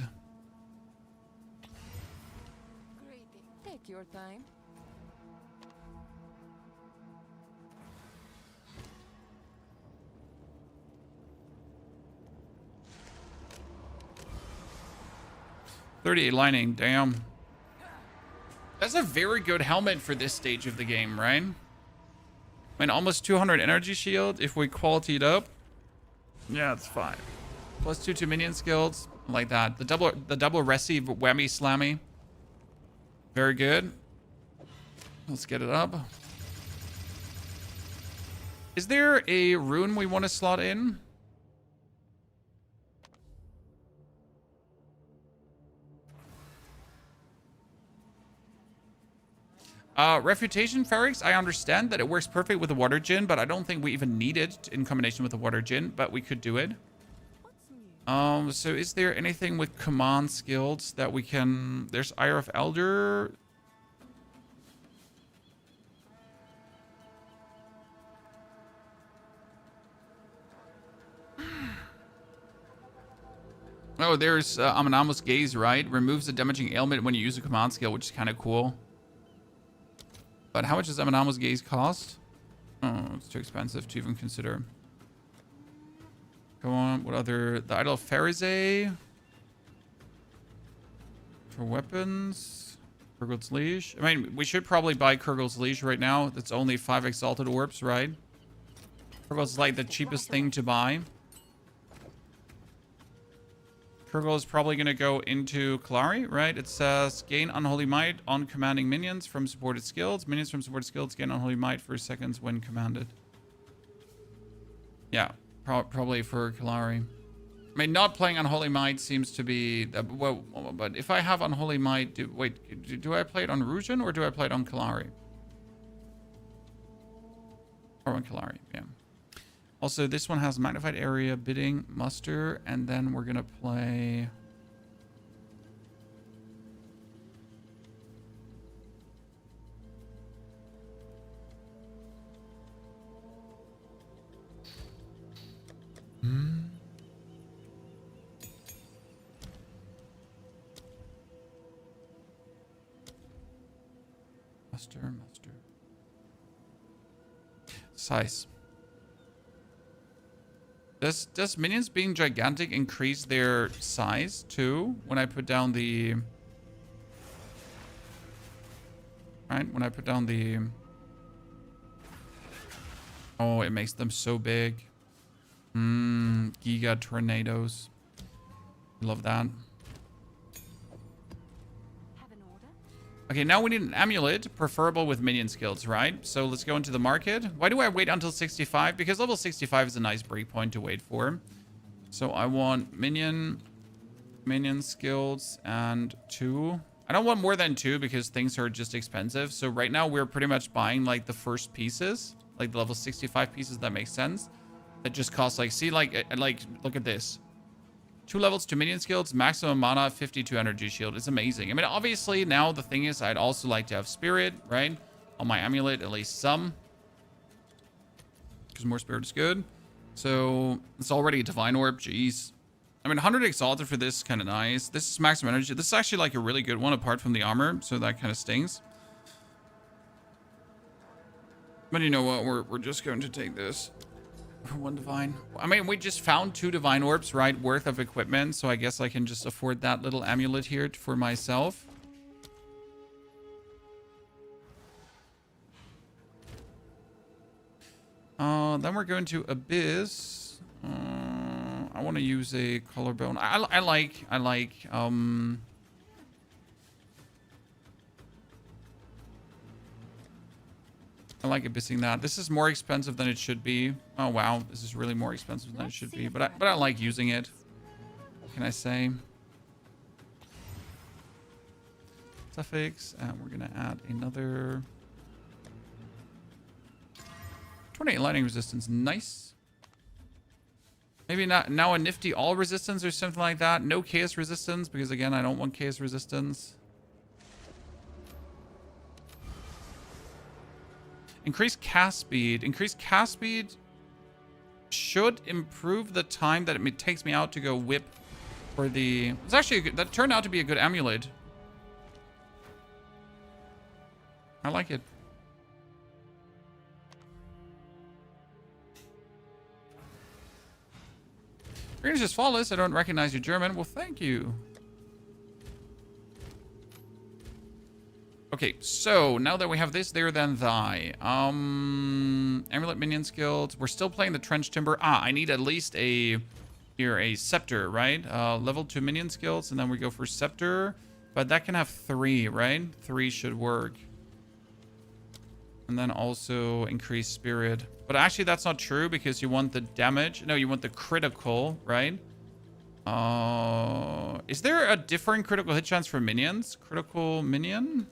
Great. Take your time. .38 lining, damn. That's a very good helmet for this stage of the game, right? I mean, almost 200 energy shield if we quality it up. Yeah, it's fine. +2 to minion skills, like that. The double resi whammy slammy. Very good. Let's get it up. Is there a rune we want to slot in? Refutation Ferrix, I understand that it works perfect with the Water Djinn, but I don't think we even need it in combination with the Water Djinn, but we could do it. So is there anything with command skills that we can... There's Ire of Elder. Oh, there's Amanamos Gaze, right? Removes the damaging ailment when you use a command skill, which is kind of cool. But how much does Amanamos Gaze cost? Oh, it's too expensive to even consider. Go on. What other? The Idol of Pharisee. For weapons. Kurgul's Leash. I mean, we should probably buy Kurgul's Leash right now. That's only 5 Exalted Orbs, right? Kurgul's like the cheapest thing to buy. Kurgle is probably going to go into Kalari, right? It says gain Unholy Might on commanding minions from supported skills. Minions from supported skills gain Unholy Might for seconds when commanded. Yeah, probably for Kalari. I mean, not playing Unholy Might seems to be... well, but if I have Unholy Might... do I play it on Rujin or do I play it on Kalari? Or on Kalari, yeah. Also, this one has Magnified Area, Bidding, Muster, and then we're going to play... Muster. Size. Does minions being gigantic increase their size too when I put down the... Right? When I put down the... Oh, it makes them so big. Giga tornadoes. Love that. Okay, now we need an amulet, preferable with minion skills, right? So let's go into the market. Why do I wait until 65? Because level 65 is a nice breakpoint to wait for. So I want minion skills and 2. I don't want more than 2 because things are just expensive. So right now we're pretty much buying like the first pieces, like the level 65 pieces that make sense. That just cost like, see, like look at this. 2 levels to minion skills, maximum mana, 52 energy shield. It's amazing. I mean, obviously, now the thing is, I'd also like to have spirit, right? On my amulet, at least some. Because more spirit is good. So, it's already a divine orb. Jeez. I mean, 100 exalted for this is kind of nice. This is maximum energy. This is actually like a really good one apart from the armor. So, that kind of stings. But you know what? We're just going to take this. For 1 divine. I mean, we just found 2 divine orbs, right? Worth of equipment. So I guess I can just afford that little amulet here for myself. Then we're going to Abyss. I want to use a collarbone. I like abyssing that. This is more expensive than it should be. Oh wow, this is really more expensive than it should be. But I like using it. What can I say? Suffix, and we're gonna add another 28 lightning resistance. Nice. Maybe not now a nifty all resistance or something like that. No chaos resistance because again I don't want chaos resistance. Increased cast speed. Increased cast speed should improve the time that it takes me out to go whip for the... It's actually that turned out to be a good amulet. I like it. You're just flawless. I don't recognize your German. Well, thank you. Okay, so now that we have this, there, then thy. Amulet minion skills. We're still playing the trench timber. I need at least a scepter, right? Level 2 minion skills, and then we go for scepter. But that can have 3, right? 3 should work. And then also increase spirit. But actually, that's not true because you want the damage. No, you want the critical, right? Is there a different critical hit chance for minions? Critical minion?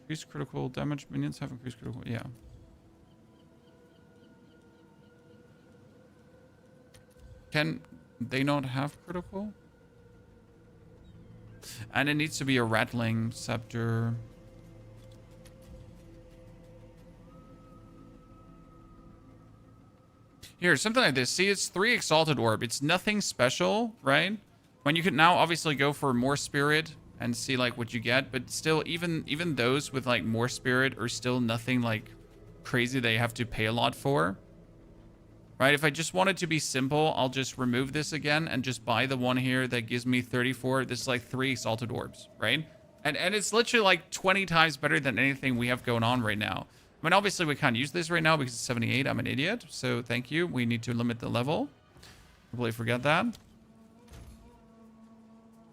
Increased critical damage. Minions have increased critical. Yeah. Can they not have critical? And it needs to be a rattling scepter. Here, something like this. See, it's 3 exalted orb. It's nothing special, right? When you can now obviously go for more spirit and see like what you get, but still even those with like more spirit are still nothing like crazy they have to pay a lot for. Right? If I just want it to be simple, I'll just remove this again and just buy the one here that gives me 34. This is like 3 exalted orbs, right? And it's literally like 20 times better than anything we have going on right now. I mean, obviously we can't use this right now because it's 78. I'm an idiot. So thank you. We need to limit the level. Completely forget that.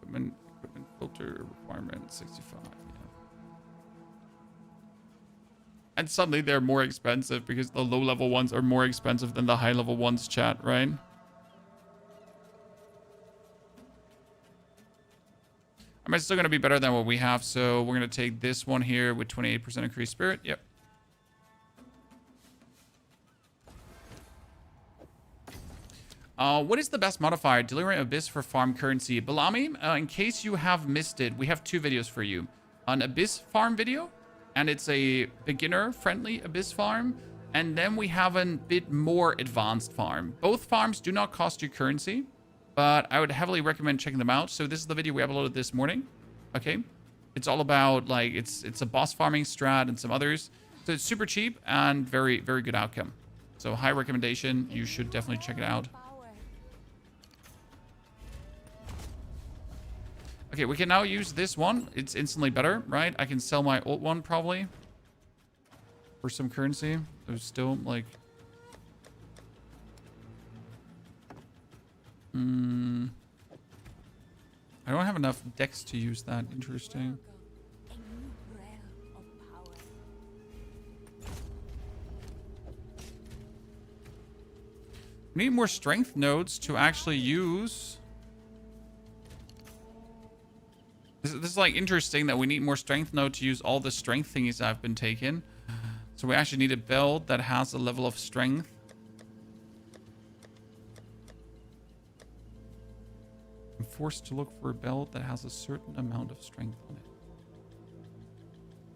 Equipment filter requirement 65. Yeah. And suddenly they're more expensive because the low level ones are more expensive than the high level ones, chat, right? I mean, it's still going to be better than what we have. So we're going to take this one here with 28% increased spirit. Yep. What is the best modifier? Delirium Abyss for farm currency. Balami, in case you have missed it, we have 2 videos for you. An Abyss farm video, and it's a beginner-friendly Abyss farm. And then we have a bit more advanced farm. Both farms do not cost you currency, but I would heavily recommend checking them out. So this is the video we uploaded this morning. Okay. It's all about, like, it's a boss farming strat and some others. So it's super cheap and very, very good outcome. So high recommendation. You should definitely check it out. Okay, we can now use this one. It's instantly better, right? I can sell my old one probably for some currency. There's still like... I don't have enough decks to use that. Interesting. We need more strength nodes to actually use... This is like interesting that we need more strength node to use all the strength thingies I've been taking. So we actually need a belt that has a level of strength. I'm forced to look for a belt that has a certain amount of strength on it.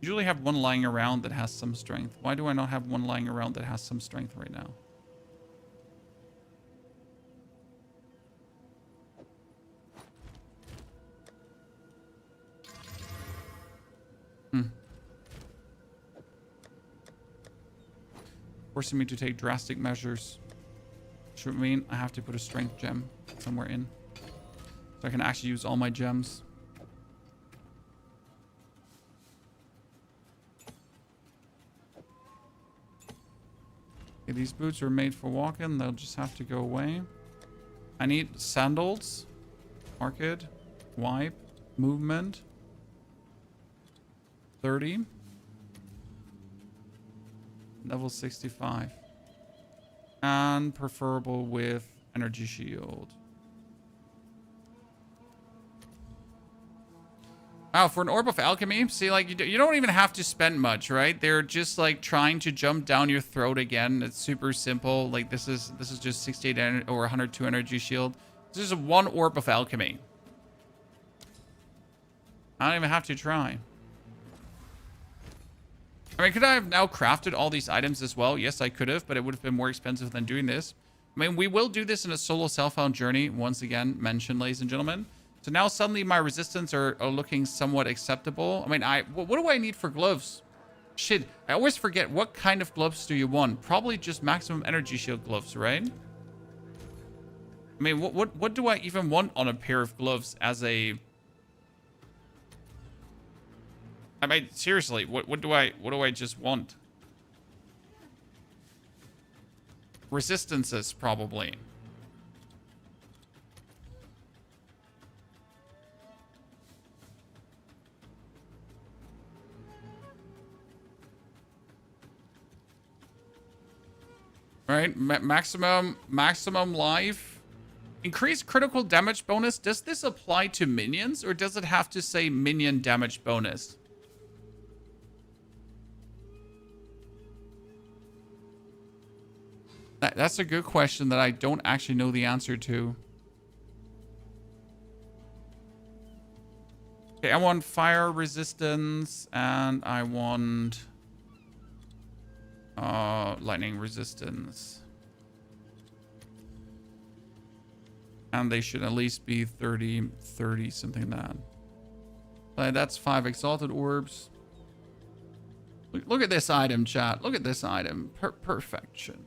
Usually have one lying around that has some strength. Why do I not have one lying around that has some strength right now? Forcing me to take drastic measures. Should mean I have to put a strength gem somewhere in. So I can actually use all my gems. Okay, these boots are made for walking. They'll just have to go away. I need sandals. Market. Wipe. Movement. 30. Level 65. And preferable with energy shield. Oh, for an Orb of Alchemy, see, like, you don't even have to spend much, right? They're just, like, trying to jump down your throat again. It's super simple. Like, this is just 68 or 102 energy shield. This is one Orb of Alchemy. I don't even have to try. I mean, could I have now crafted all these items as well? Yes, I could have, but it would have been more expensive than doing this. I mean, we will do this in a solo self-found journey. Once again, mentioned, ladies and gentlemen. So now suddenly my resistance are looking somewhat acceptable. I mean, what do I need for gloves? Shit, I always forget. What kind of gloves do you want? Probably just maximum energy shield gloves, right? I mean, what do I even want on a pair of gloves as a... I mean, seriously, what do I just want? Resistances, probably. All right, maximum life. Increased critical damage bonus. Does this apply to minions, or does it have to say minion damage bonus? That's a good question that I don't actually know the answer to. Okay, I want fire resistance, and I want lightning resistance. And they should at least be 30, something like that. That's 5 exalted orbs. Look at this item, chat. Look at this item. Perfection.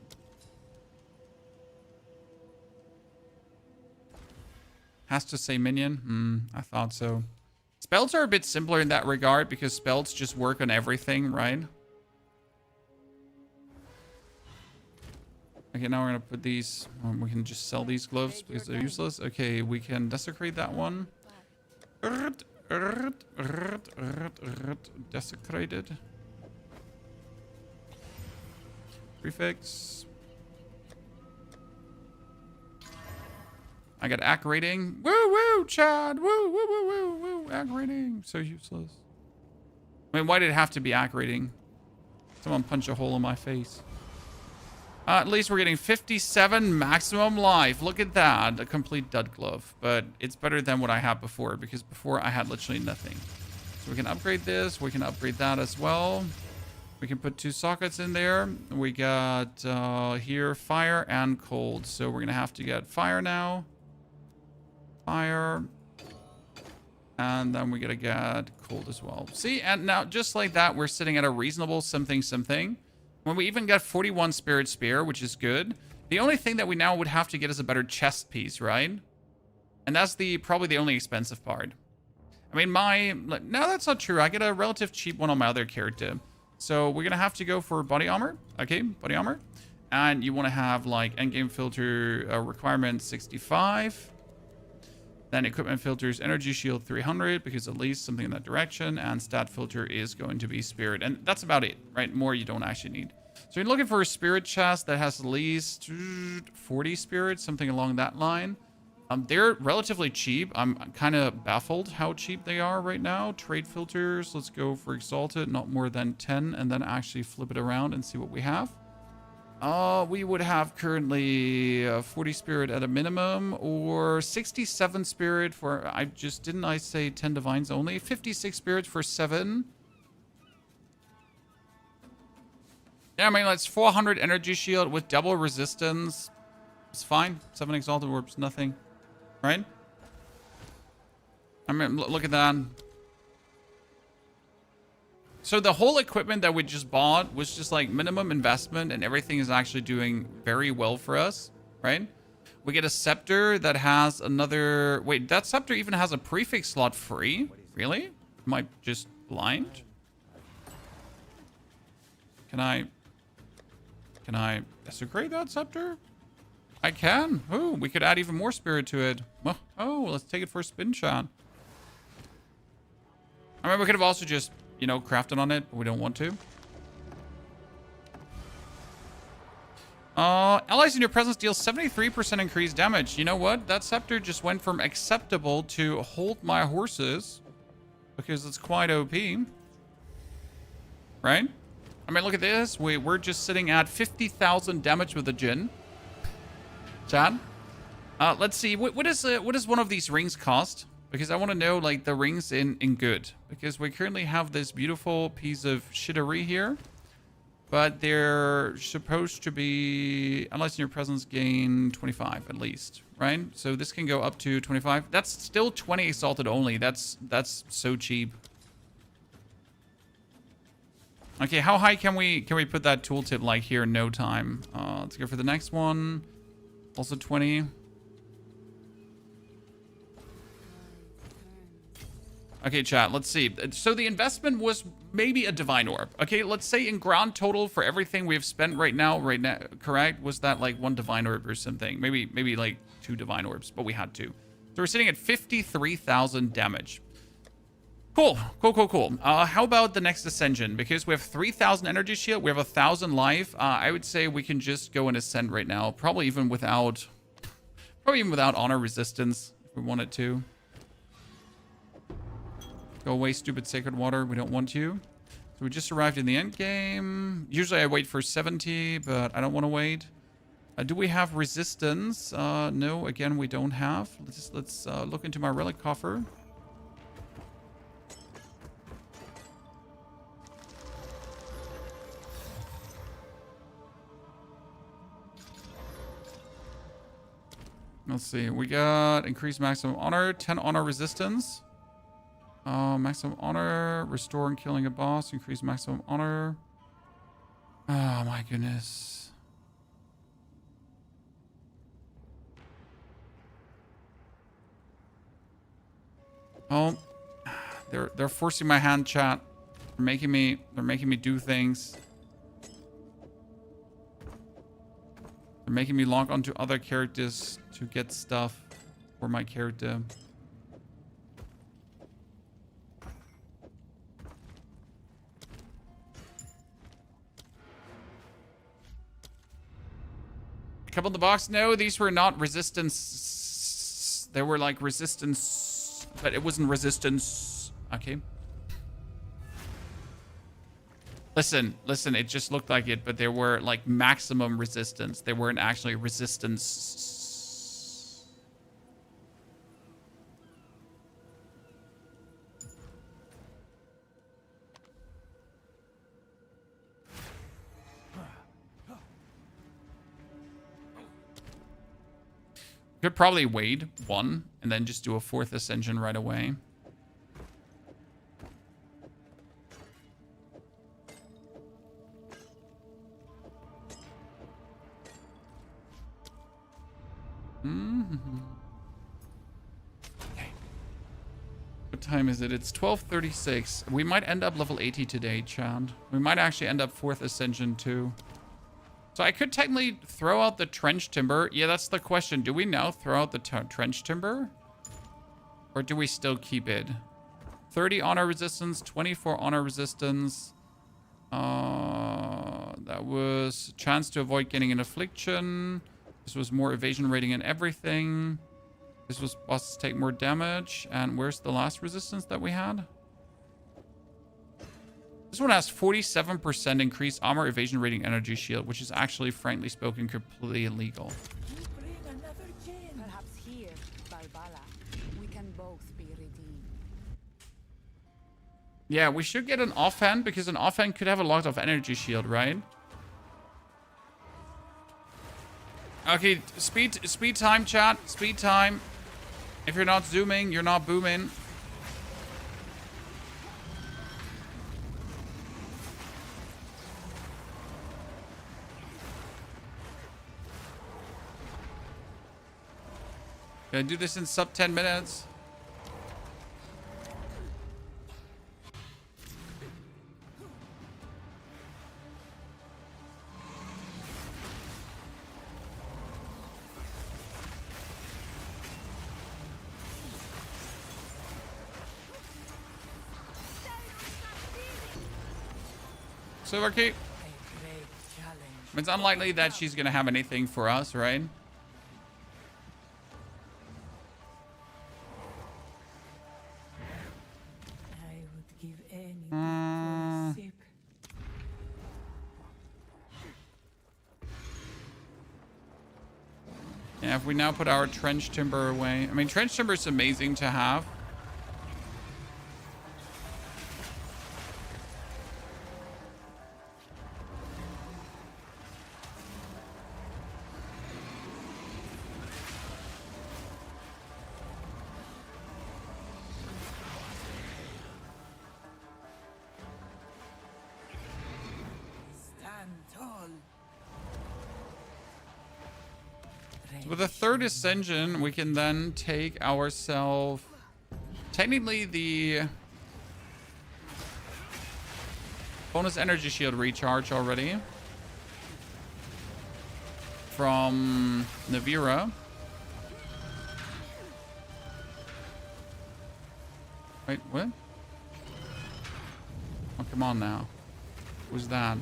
Has to say minion. I thought so. Spells are a bit simpler in that regard because spells just work on everything, right? Okay, now we're gonna put these. We can just sell these gloves because they're useless. Okay, we can desecrate that one. Desecrated. Prefix. I got ACK rating. Woo woo, Chad. Woo woo woo woo woo. ACK rating. So useless. I mean, why did it have to be ACK rating? Someone punch a hole in my face. At least we're getting 57 maximum life. Look at that. A complete dud glove. But it's better than what I had before, because before I had literally nothing. So we can upgrade this. We can upgrade that as well. We can put 2 sockets in there. We got here fire and cold. So we're going to have to get fire now. Fire. And then we got to get cold as well. See, and now just like that, we're sitting at a reasonable something. When we even got 41 Spirit Spear, which is good. The only thing that we now would have to get is a better chest piece, right? And that's probably the only expensive part. I mean, no, that's not true. I get a relative cheap one on my other character. So we're going to have to go for body armor. Okay, body armor. And you want to have like endgame filter requirement 65. Then equipment filters energy shield 300 because at least something in that direction. And stat filter is going to be spirit. And that's about it, right? More you don't actually need. So you're looking for a spirit chest that has at least 40 spirits, something along that line. They're relatively cheap. I'm kind of baffled how cheap they are right now. Trade filters, let's go for exalted, not more than 10, and then actually flip it around and see what we have. We would have currently 40 spirit at a minimum, or 67 spirit for, didn't I say 10 divines only? 56 spirits for 7. Yeah, I mean, that's 400 energy shield with double resistance. It's fine. 7 exalted orbs, nothing. Right? I mean, look at that. So the whole equipment that we just bought was just like minimum investment, and everything is actually doing very well for us, right? We get a scepter that has another... Wait, that scepter even has a prefix slot free? Really? Am I just blind? Can I desecrate that scepter? I can. Oh, we could add even more spirit to it. Oh, let's take it for a spin shot. I mean, we could have also just... you know, crafted on it, but we don't want to. Allies in your presence deal 73% increased damage. You know what? That scepter just went from acceptable to hold my horses, because it's quite OP. Right? I mean, look at this. We're just sitting at 50,000 damage with the Djinn. Chad? Let's see. What does one of these rings cost? Because I want to know, like, the rings in good. Because we currently have this beautiful piece of shittery here. But they're supposed to be... unless in your presence gain 25 at least. Right? So this can go up to 25. That's still 20 exalted only. That's so cheap. Okay, how high can we put that tooltip, like, here in no time? Let's go for the next one. Also 20. Okay, chat, let's see. So the investment was maybe a divine orb. Okay, let's say in grand total for everything we have spent right now, correct? Was that like 1 divine orb or something? Maybe like 2 divine orbs, but we had 2. So we're sitting at 53,000 damage. Cool. How about the next ascension? Because we have 3,000 energy shield, we have 1,000 life. I would say we can just go and ascend right now. Probably even without honor resistance if we wanted to. Go away, stupid sacred water. We don't want you. So we just arrived in the end game. Usually I wait for 70, but I don't want to wait. Do we have resistance? No, again, we don't have. Let's look into my relic coffer. Let's see. We got increased maximum honor, 10 honor resistance. Maximum honor, restore and killing a boss, increase maximum honor. Oh my goodness. Oh, they're forcing my hand, chat. They're making me do things. They're making me log onto other characters to get stuff for my character. Couple in the box. No, these were not resistance. They were like resistance, but it wasn't resistance. Okay. Listen, it just looked like it, but there were like maximum resistance. They weren't actually resistance. Could probably wait one and then just do a 4th ascension right away. Okay. What time is it? It's 12:36. We might end up level 80 today, Chad. We might actually end up 4th ascension too. So I could technically throw out the trench timber. Yeah, that's the question. Do we now throw out the trench timber? Or do we still keep it? 30 honor resistance, 24 honor resistance. That was chance to avoid getting an affliction. This was more evasion rating and everything. This was bosses take more damage. And where's the last resistance that we had? This one has 47% increased armor, evasion rating, energy shield, which is actually, frankly spoken, completely illegal. Perhaps here, Balbala, we can both be redeemed. Yeah, we should get an offhand because an offhand could have a lot of energy shield, right? Okay, speed time, chat. Speed time. If you're not zooming, you're not booming. Gonna do this in sub 10 minutes. Silver key. It's unlikely that she's gonna have anything for us, right? I would give anything for a sip. Yeah, if we now put our trench timber away. I mean, trench timber is amazing to have. With a 3rd ascension, we can then take ourselves technically the bonus energy shield recharge already from Navira. Wait, what? Oh, come on now. Who's that?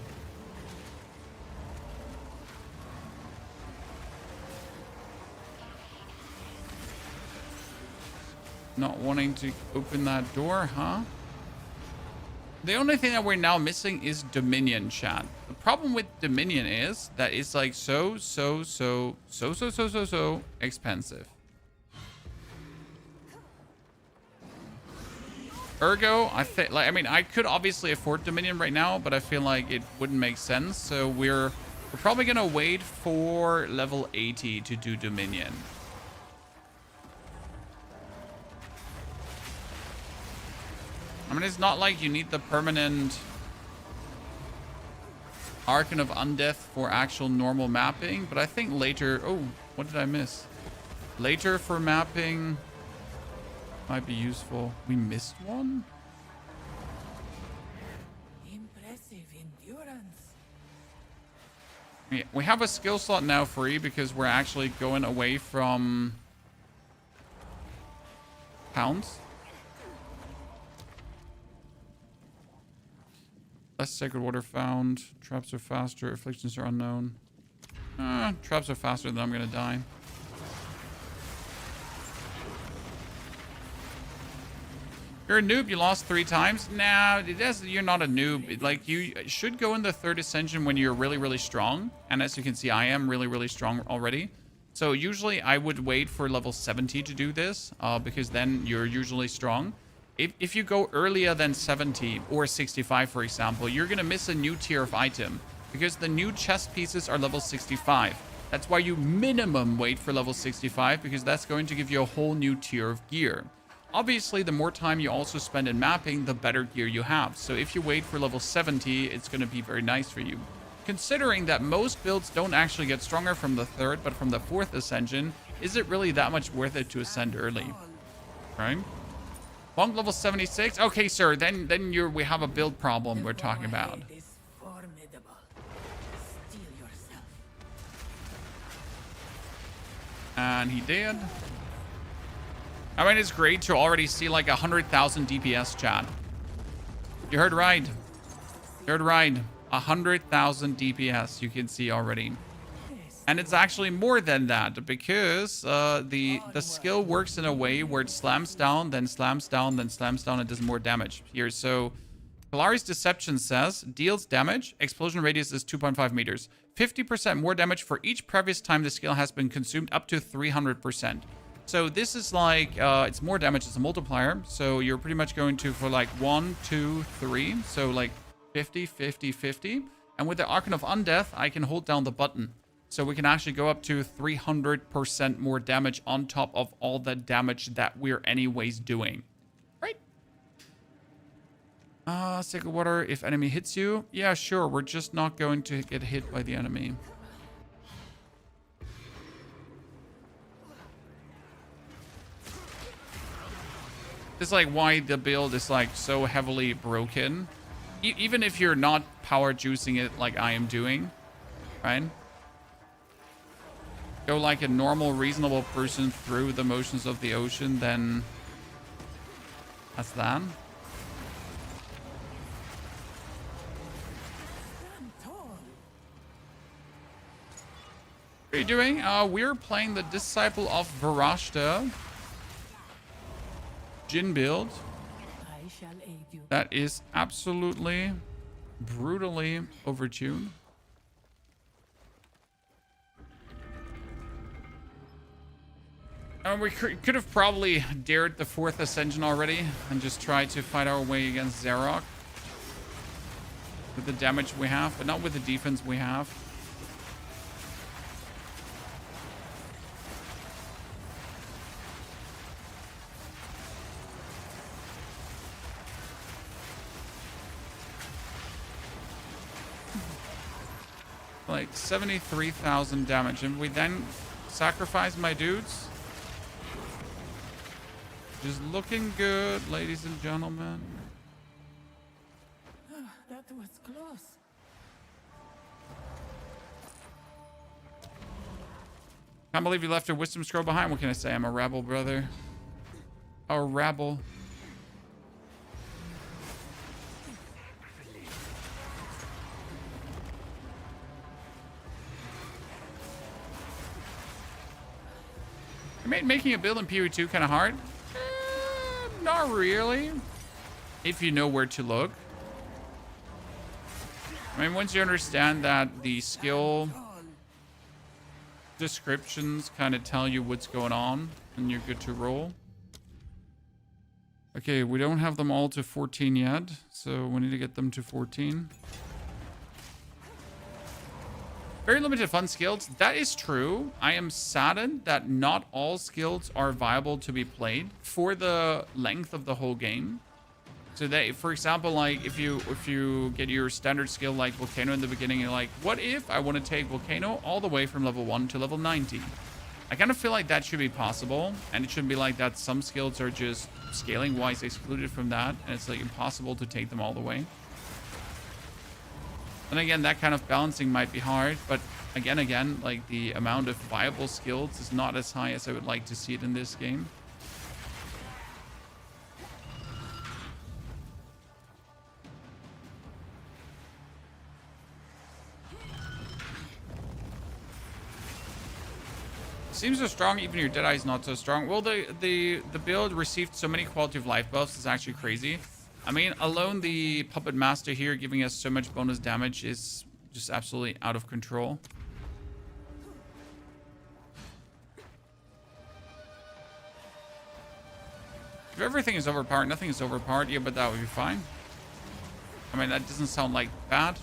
Not wanting to open that door, huh? The only thing that we're now missing is Dominion, chat. The problem with Dominion is that it's like so expensive. Ergo, I think, like, I mean, I could obviously afford Dominion right now, but I feel like it wouldn't make sense. So we're probably gonna wait for level 80 to do Dominion. I mean, it's not like you need the permanent Archon of Undeath for actual normal mapping, but I think later... Oh, what did I miss? Later for mapping might be useful. We missed one? Impressive endurance. Yeah, we have a skill slot now free because we're actually going away from pounds. Less sacred water found. Traps are faster. Afflictions are unknown. Traps are faster than I'm gonna die. You're a noob, you lost 3 times? Nah, you're not a noob. Like, you should go in the 3rd Ascension when you're really, really strong. And as you can see, I am really, really strong already. So usually I would wait for level 70 to do this, because then you're usually strong. If you go earlier than 70 or 65, for example, you're going to miss a new tier of item, because the new chest pieces are level 65. That's why you minimum wait for level 65, because that's going to give you a whole new tier of gear. Obviously, the more time you also spend in mapping, the better gear you have. So if you wait for level 70, it's going to be very nice for you. Considering that most builds don't actually get stronger from the 3rd, but from the 4th Ascension, is it really that much worth it to ascend early? Right? Monk level 76? Okay, sir, then we have a build problem we're talking about. And he did. I mean, it's great to already see like 100,000 DPS, chat. You heard right. You heard right. 100,000 DPS you can see already. And it's actually more than that, because the skill works in a way where it slams down, then slams down, then slams down, and does more damage here. So Polari's Deception says, deals damage, explosion radius is 2.5 meters. 50% more damage for each previous time the skill has been consumed, up to 300%. So this is like, it's more damage as a multiplier. So you're pretty much going to for like 1, 2, 3. So like 50, 50, 50. And with the Archon of Undeath, I can hold down the button. So we can actually go up to 300% more damage on top of all the damage that we're anyways doing. Right? Sacred Water, if enemy hits you. Yeah, sure. We're just not going to get hit by the enemy. This is like why the build is like so heavily broken. Even if you're not power juicing it like I am doing, right? Go like a normal, reasonable person through the motions of the ocean, then that's that. What are you doing? We're playing the Disciple of Varashta Djinn build. That is absolutely brutally overtuned. We could have probably dared the 4th Ascension already and just tried to fight our way against Zarok with the damage we have, but not with the defense we have. Like 73,000 damage, and we then sacrifice my dudes. Just looking good, ladies and gentlemen. That was close. Can't believe you left your wisdom scroll behind. What can I say? I'm a rebel, brother. A rebel. I made making a build in PoE2 kind of hard. Not really. If you know where to look. I mean, once you understand that the skill descriptions kind of tell you what's going on, and you're good to roll. Okay, we don't have them all to 14 yet, so we need to get them to 14. Very limited fun skills. That is true. I am saddened that not all skills are viable to be played for the length of the whole game. So that, for example, like if you get your standard skill like Volcano in the beginning, you're like, what if I want to take Volcano all the way from level 1 to level 90? I kind of feel like that should be possible, and it shouldn't be like that some skills are just scaling wise excluded from that, and it's like impossible to take them all the way. And again, that kind of balancing might be hard, but again, like the amount of viable skills is not as high as I would like to see it in this game. Seems so strong, even your Deadeye is not so strong. Well, the build received so many quality of life buffs, it's actually crazy. I mean, alone the Puppet Master here giving us so much bonus damage is just absolutely out of control. If everything is overpowered, nothing is overpowered, yeah, but that would be fine. I mean, that doesn't sound like bad,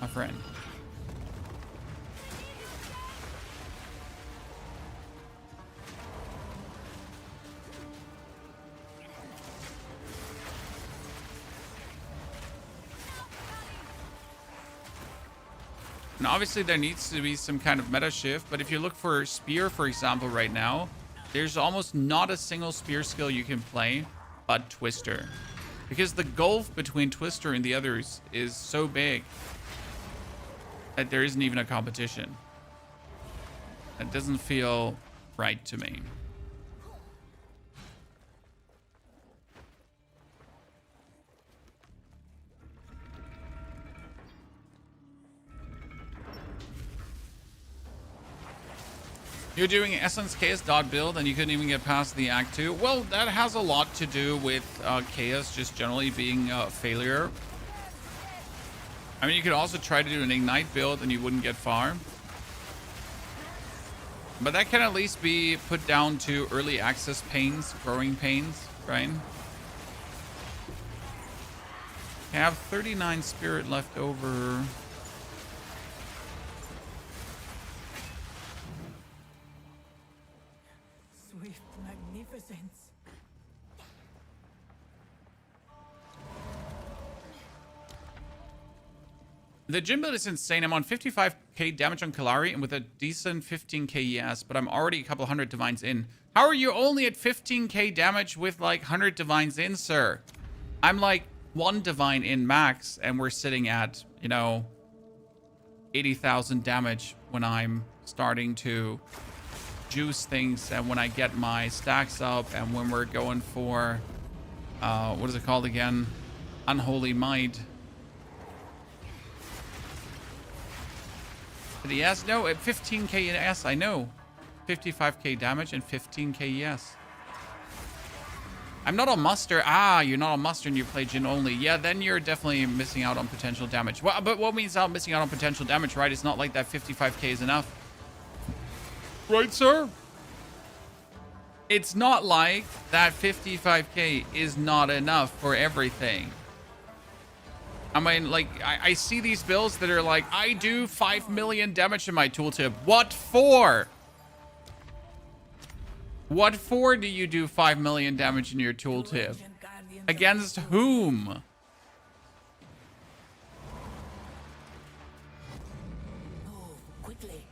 my friend. And obviously there needs to be some kind of meta shift, but if you look for Spear, for example, right now, there's almost not a single Spear skill you can play but Twister. Because the gulf between Twister and the others is so big that there isn't even a competition. That doesn't feel right to me. You're doing Essence Chaos dot build and you couldn't even get past the Act 2. Well, that has a lot to do with Chaos just generally being a failure. I mean, you could also try to do an Ignite build and you wouldn't get far. But that can at least be put down to early access pains, growing pains, right? I have 39 spirit left over. Swift magnificence. The Djinn build is insane. I'm on 55k damage on Kalari and with a decent 15k ES, but I'm already a couple hundred divines in. How are you only at 15k damage with like 100 divines in, sir? I'm like 1 divine in max and we're sitting at, you know, 80,000 damage when I'm starting to juice things and when I get my stacks up and when we're going for, what is it called again? Unholy Might. The ES? No, at 15k ES, I know. 55k damage and 15k ES. I'm not a muster. Ah, you're not a muster and you play Djinn only. Yeah, then you're definitely missing out on potential damage. Well, but what means out missing out on potential damage, right? It's not like that 55k is enough. Right, sir? It's not like that 55k is not enough for everything. I mean, like, I see these builds that are like, I do 5 million damage in my tooltip. What for? What for do you do 5 million damage in your tooltip? Against whom? Move quickly.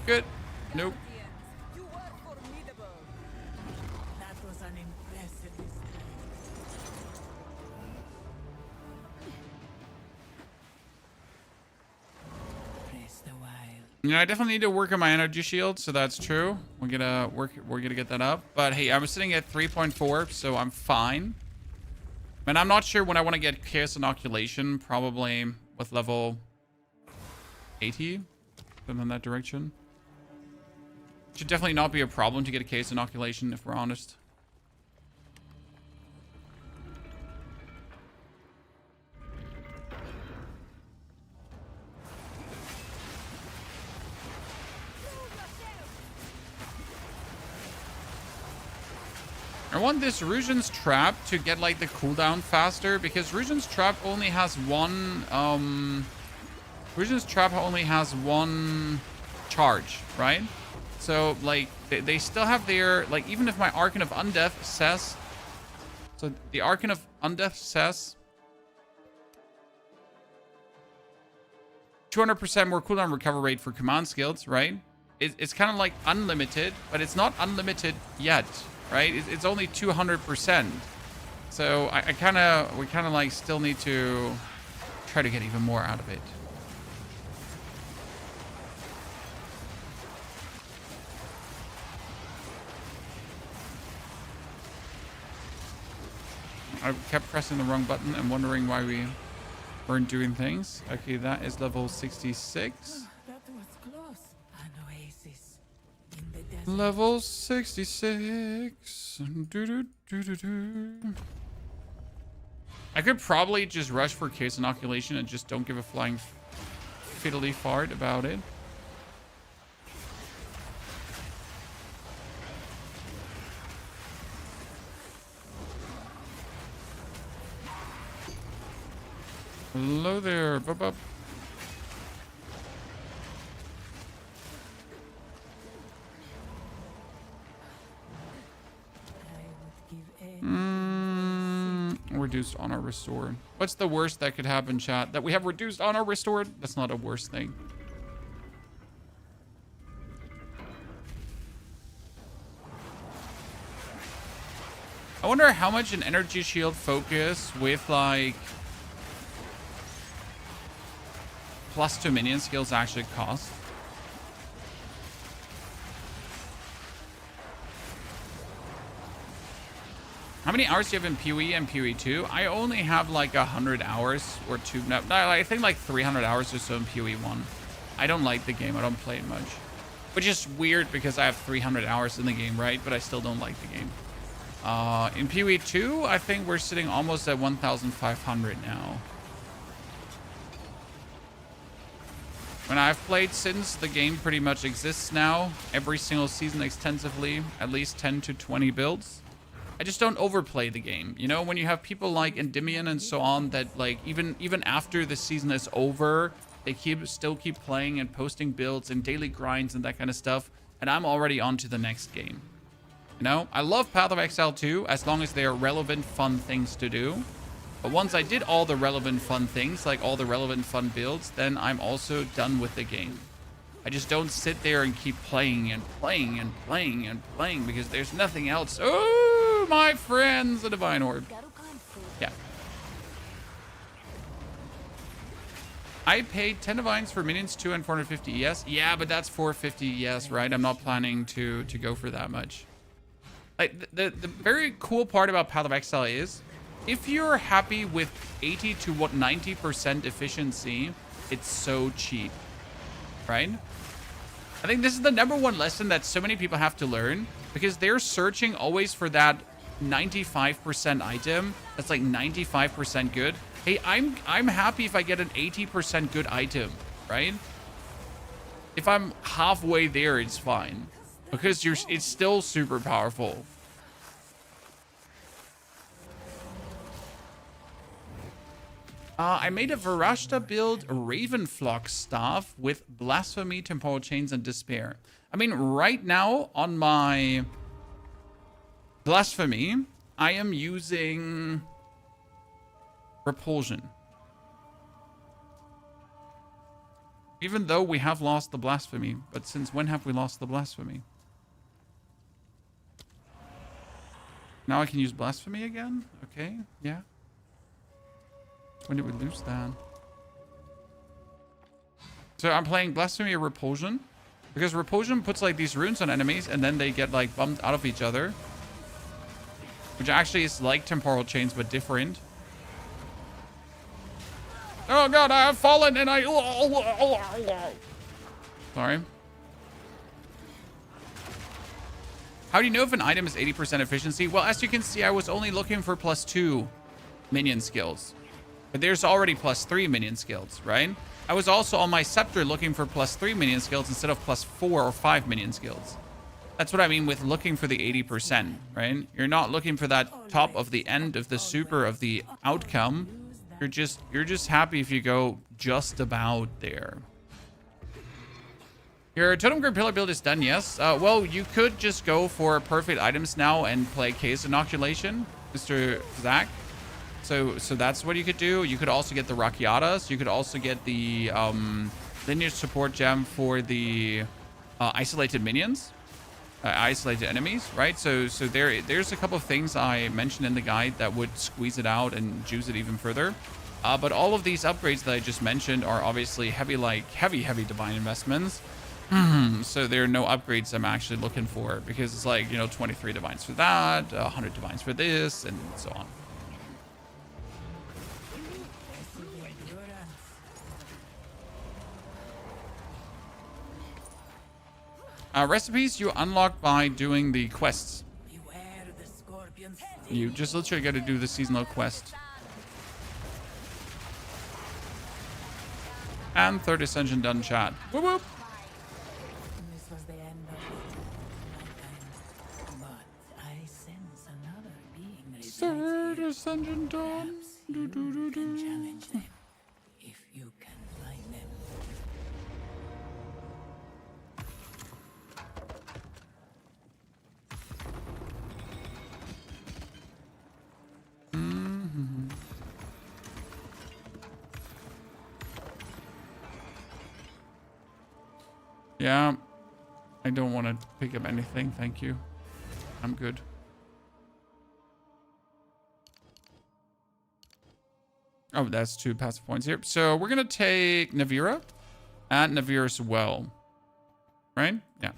Good. Nope. You were formidable. That was an impressive display. Press the wild. Yeah, I definitely need to work on my energy shield, so that's true. We're gonna get that up. But hey, I was sitting at 3.4, so I'm fine. And I'm not sure when I want to get Chaos Inoculation, probably with level 80, something in that direction. Should definitely not be a problem to get a Chaos Inoculation, if we're honest. I want this Rusian's Trap to get like the cooldown faster because Rusian's Trap only has one Rusian's Trap only has one charge, right? So like they still have their, like, even if my Archon of Undeath says, so the Archon of Undeath says 200% more cooldown recover rate for command skills, right? It's kind of like unlimited, but it's not unlimited yet, right? It's only 200%. So we kind of like still need to try to get even more out of it. I kept pressing the wrong button and wondering why we weren't doing things. Okay, that is level 66. That was close. An oasis in the desert. Level 66. I could probably just rush for case inoculation and just don't give a flying fiddly fart about it. Hello there, bub. Reduced honor restored. What's the worst that could happen, chat? That we have reduced honor restored? That's not a worst thing. I wonder how much an energy shield focus with like +2 minion skills actually cost. How many hours do you have in PoE and PoE 2? I only have like 100 hours or two. No, I think like 300 hours or so in PoE 1. I don't like the game. I don't play it much. Which is weird because I have 300 hours in the game, right? But I still don't like the game. In PoE 2, I think we're sitting almost at 1,500 now. When I've played since the game pretty much exists now, every single season extensively, at least 10 to 20 builds. I just don't overplay the game. You know, when you have people like Endymion and so on that like even after the season is over, they still keep playing and posting builds and daily grinds and that kind of stuff. And I'm already on to the next game. You know, I love Path of Exile 2 as long as they are relevant, fun things to do. But once I did all the relevant, fun things, like all the relevant, fun builds, then I'm also done with the game. I just don't sit there and keep playing and playing and playing and playing because there's nothing else. Oh, my friends, a Divine Orb. Yeah. I paid 10 Divines for minions 2 and 450 ES. Yeah, but that's 450 ES, right? I'm not planning to go for that much. Like the very cool part about Path of Exile is if you're happy with 80 to 90% efficiency, it's so cheap, right? I think this is the #1 lesson that so many people have to learn because they're searching always for that 95% item that's like 95% good. Hey, I'm happy if I get an 80% good item, right? If I'm halfway there, it's fine because it's still super powerful. I made a Varashta build Ravenflock staff with Blasphemy, Temporal Chains, and Despair. I mean, right now on my Blasphemy, I am using Repulsion. Even though we have lost the Blasphemy. But since when have we lost the Blasphemy? Now I can use Blasphemy again? Okay, yeah. When did we lose that? So I'm playing Blasphemy or Repulsion. Because Repulsion puts like these runes on enemies and then they get like bumped out of each other. Which actually is like Temporal Chains but different. Oh god, I have fallen and I... Sorry. How do you know if an item is 80% efficiency? Well, as you can see, I was only looking for +2 minion skills. But there's already +3 minion skills, right? I was also on my Scepter looking for +3 minion skills instead of +4 or 5 minion skills. That's what I mean with looking for the 80%, right? You're not looking for that top of the end of the super of the outcome. You're just happy if you go just about there. Your Totem Grid Pillar build is done, yes. Well, you could just go for perfect items now and play Case Inoculation, Mr. Zach. So that's what you could do. You could also get the Rakiatas. You could also get the lineage support gem for the isolated minions, isolated enemies, right? So there's a couple of things I mentioned in the guide that would squeeze it out and juice it even further. But all of these upgrades that I just mentioned are obviously heavy divine investments. So there are no upgrades I'm actually looking for because it's like, you know, 23 divines for that, 100 divines for this, and so on. Recipes you unlock by doing the quests. Beware the scorpion's You just literally got to do the seasonal quest. And third ascension done, chat. Whoop whoop. This was the end of mankind. But I sense another being resides Third here. ascension done. Perhaps you can challenge them if you can find them. Yeah. I don't want to pick up anything. Thank you. I'm good. Oh, that's 2 passive points here. So we're going to take Navira and Navira's Well. Right? Yeah.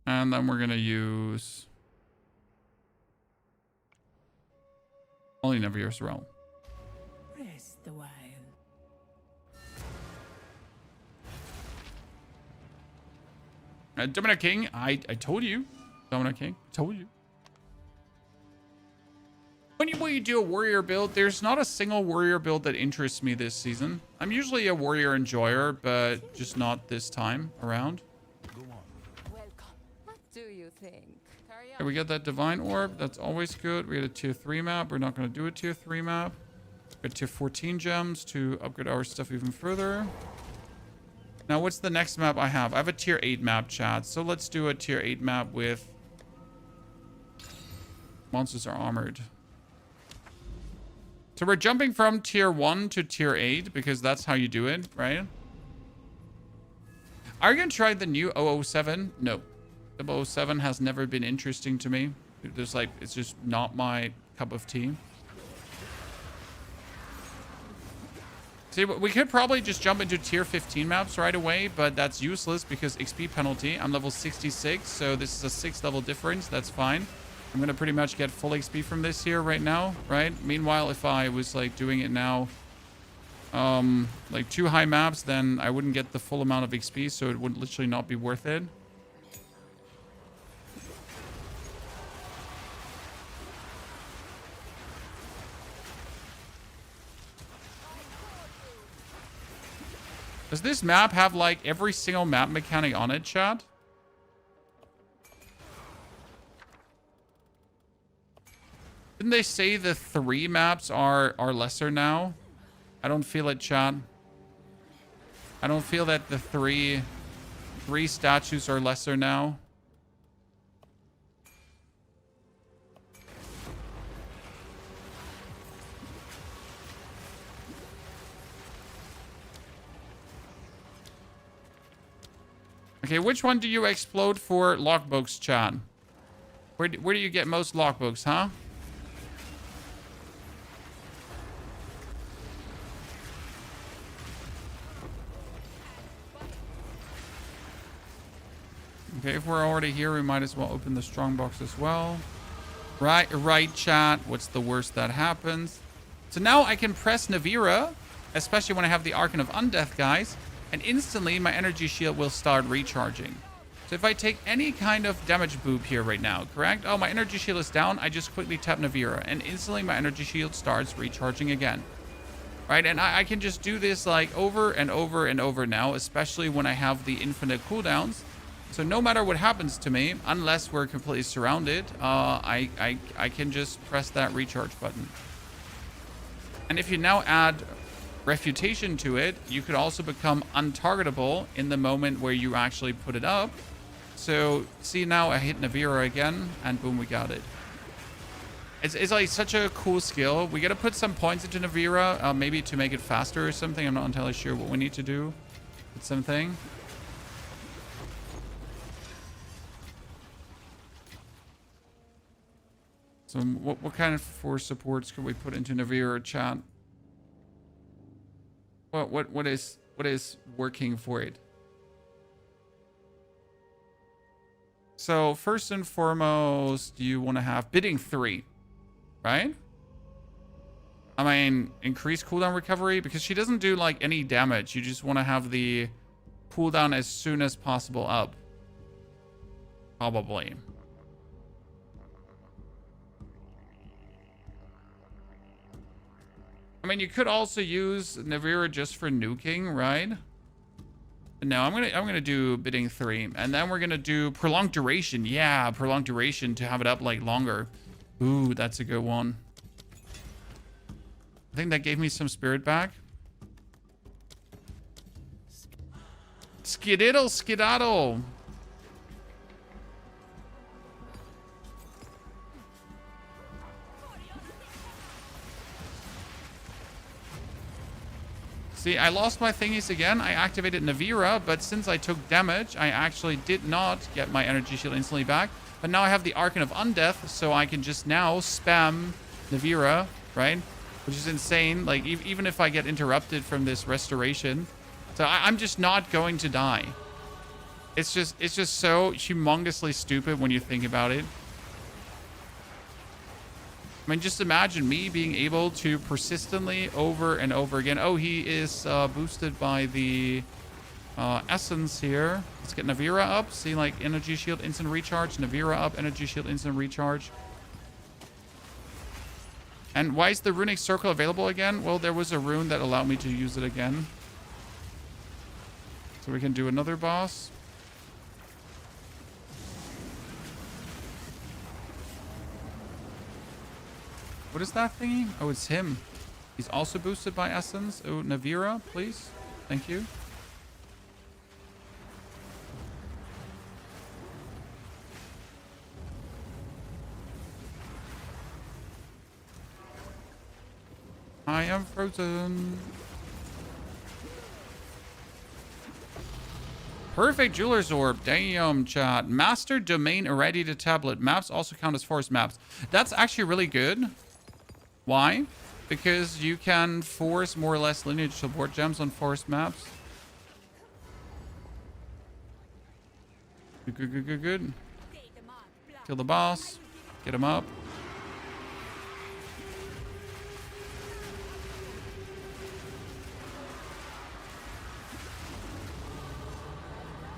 And then we're going to use only Navira's Realm. Rest a while. Domino King, I told you. Domino King, told you. When you do a warrior build, there's not a single warrior build that interests me this season. I'm usually a warrior enjoyer, but just not this time around. Welcome. What do you think? Hurry Okay, we got that Divine Orb. That's always good. We got a tier 3 map. We're not going to do a tier 3 map. We got tier 14 gems to upgrade our stuff even further. Now, what's the next map I have? I have a tier 8 map, chat. So let's do a tier 8 map with monsters are armored. So we're jumping from tier 1 to tier 8 because that's how you do it, right? Are you going to try the new 007? No. The 007 has never been interesting to me. There's like, it's just not my cup of tea. See, we could probably just jump into tier 15 maps right away, but that's useless because XP penalty. I'm level 66, so this is a 6 level difference. That's fine. I'm going to pretty much get full XP from this here right now, right? Meanwhile, if I was like doing it now, like 2 high maps, then I wouldn't get the full amount of XP, so it would literally not be worth it. Does this map have like every single map mechanic on it, chat? Didn't they say the 3 maps are lesser now? I don't feel it, chat. I don't feel that the three statues are lesser now. Okay, which one do you explode for logbooks, chat? Where do you get most logbooks, huh? Okay, if we're already here, we might as well open the strongbox as well. Right, chat. What's the worst that happens? So now I can press Navira, especially when I have the Archon of Undeath, guys, and instantly my energy shield will start recharging. So if I take any kind of damage boop here right now, correct? Oh, my energy shield is down. I just quickly tap Navira, and instantly my energy shield starts recharging again. Right, and I can just do this like over and over and over now, especially when I have the infinite cooldowns. So no matter what happens to me, unless we're completely surrounded, I can just press that recharge button. And if you now add refutation to it, you could also become untargetable in the moment where you actually put it up. So see, now I hit Navira again, and boom, we got it. It's like such a cool skill. We got to put some points into Navira, maybe to make it faster or something. I'm not entirely sure what we need to do. It's something. So what kind of force supports could we put into Navira, chat? What is working for it? So first and foremost, you want to have bidding 3. right? I mean, increase cooldown recovery, because she doesn't do like any damage. You just want to have the cooldown as soon as possible up. Probably. I mean, you could also use Navira just for nuking, right? No, I'm gonna do bidding 3, and then we're gonna do prolonged duration. Yeah, prolonged duration to have it up like longer. Ooh, that's a good one. I think that gave me some spirit back. Skididdle, skedaddle. See, I lost my thingies again. I activated Navira, but since I took damage, I actually did not get my energy shield instantly back. But now I have the Archon of Undeath, so I can just now spam Navira, right? Which is insane. Like, even if I get interrupted from this restoration. So I'm just not going to die. It's just so humongously stupid when you think about it. I mean, just imagine me being able to persistently over and over again. Oh, he is boosted by the essence here. Let's get Navira up. See, like, energy shield, instant recharge. Navira up, energy shield, instant recharge. And why is the runic circle available again? Well, there was a rune that allowed me to use it again. So we can do another boss. What is that thingy? Oh, it's him. He's also boosted by essence. Oh, Navira, please. Thank you. I am frozen. Perfect Jeweler's Orb. Damn, chat. Master Domain Irradiated Tablet. Maps also count as forest maps. That's actually really good. Why? Because you can force more or less lineage support gems on forest maps. Good. Kill the boss. Get him up.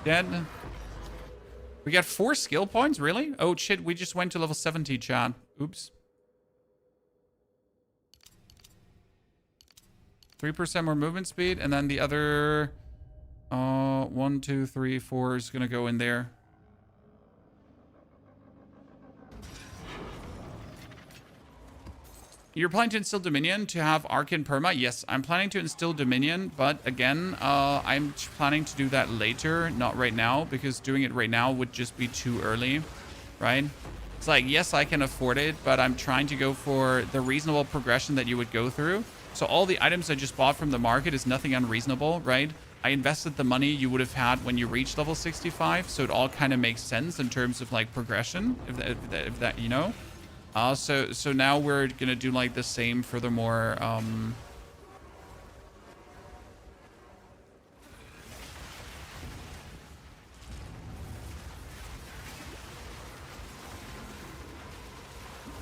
Dead. We got 4 skill points? Really? Oh, shit. We just went to level 70, chat. Oops. 3% more movement speed, and then the other 1, 2, 3, 4 is gonna go in there. You're planning to instill Dominion to have Arcane Perma? Yes, I'm planning to instill Dominion, but again, I'm planning to do that later, not right now, because doing it right now would just be too early, right? It's like, yes, I can afford it, but I'm trying to go for the reasonable progression that you would go through. So all the items I just bought from the market is nothing unreasonable, right? I invested the money you would have had when you reached level 65, so it all kind of makes sense in terms of like progression, if that you know. So now we're gonna do like the same furthermore.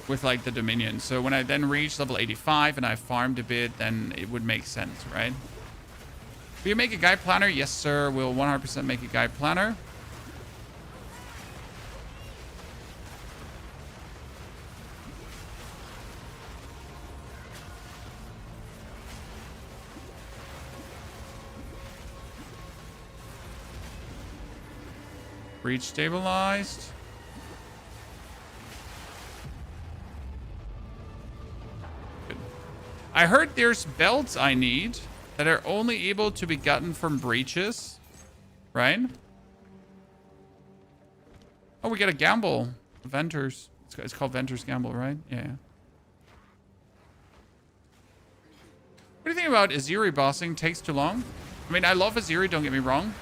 With like the Dominion. So when I then reach level 85 and I farmed a bit, then it would make sense, right? Will you make a guide planner? Yes, sir. We'll 100% make a guide planner. Breach stabilized. I heard there's belts I need that are only able to be gotten from breaches, right? Oh, we got a gamble. Venters. It's called Venter's Gamble, right? Yeah. What do you think about Aziri bossing? Takes too long? I mean, I love Aziri, don't get me wrong.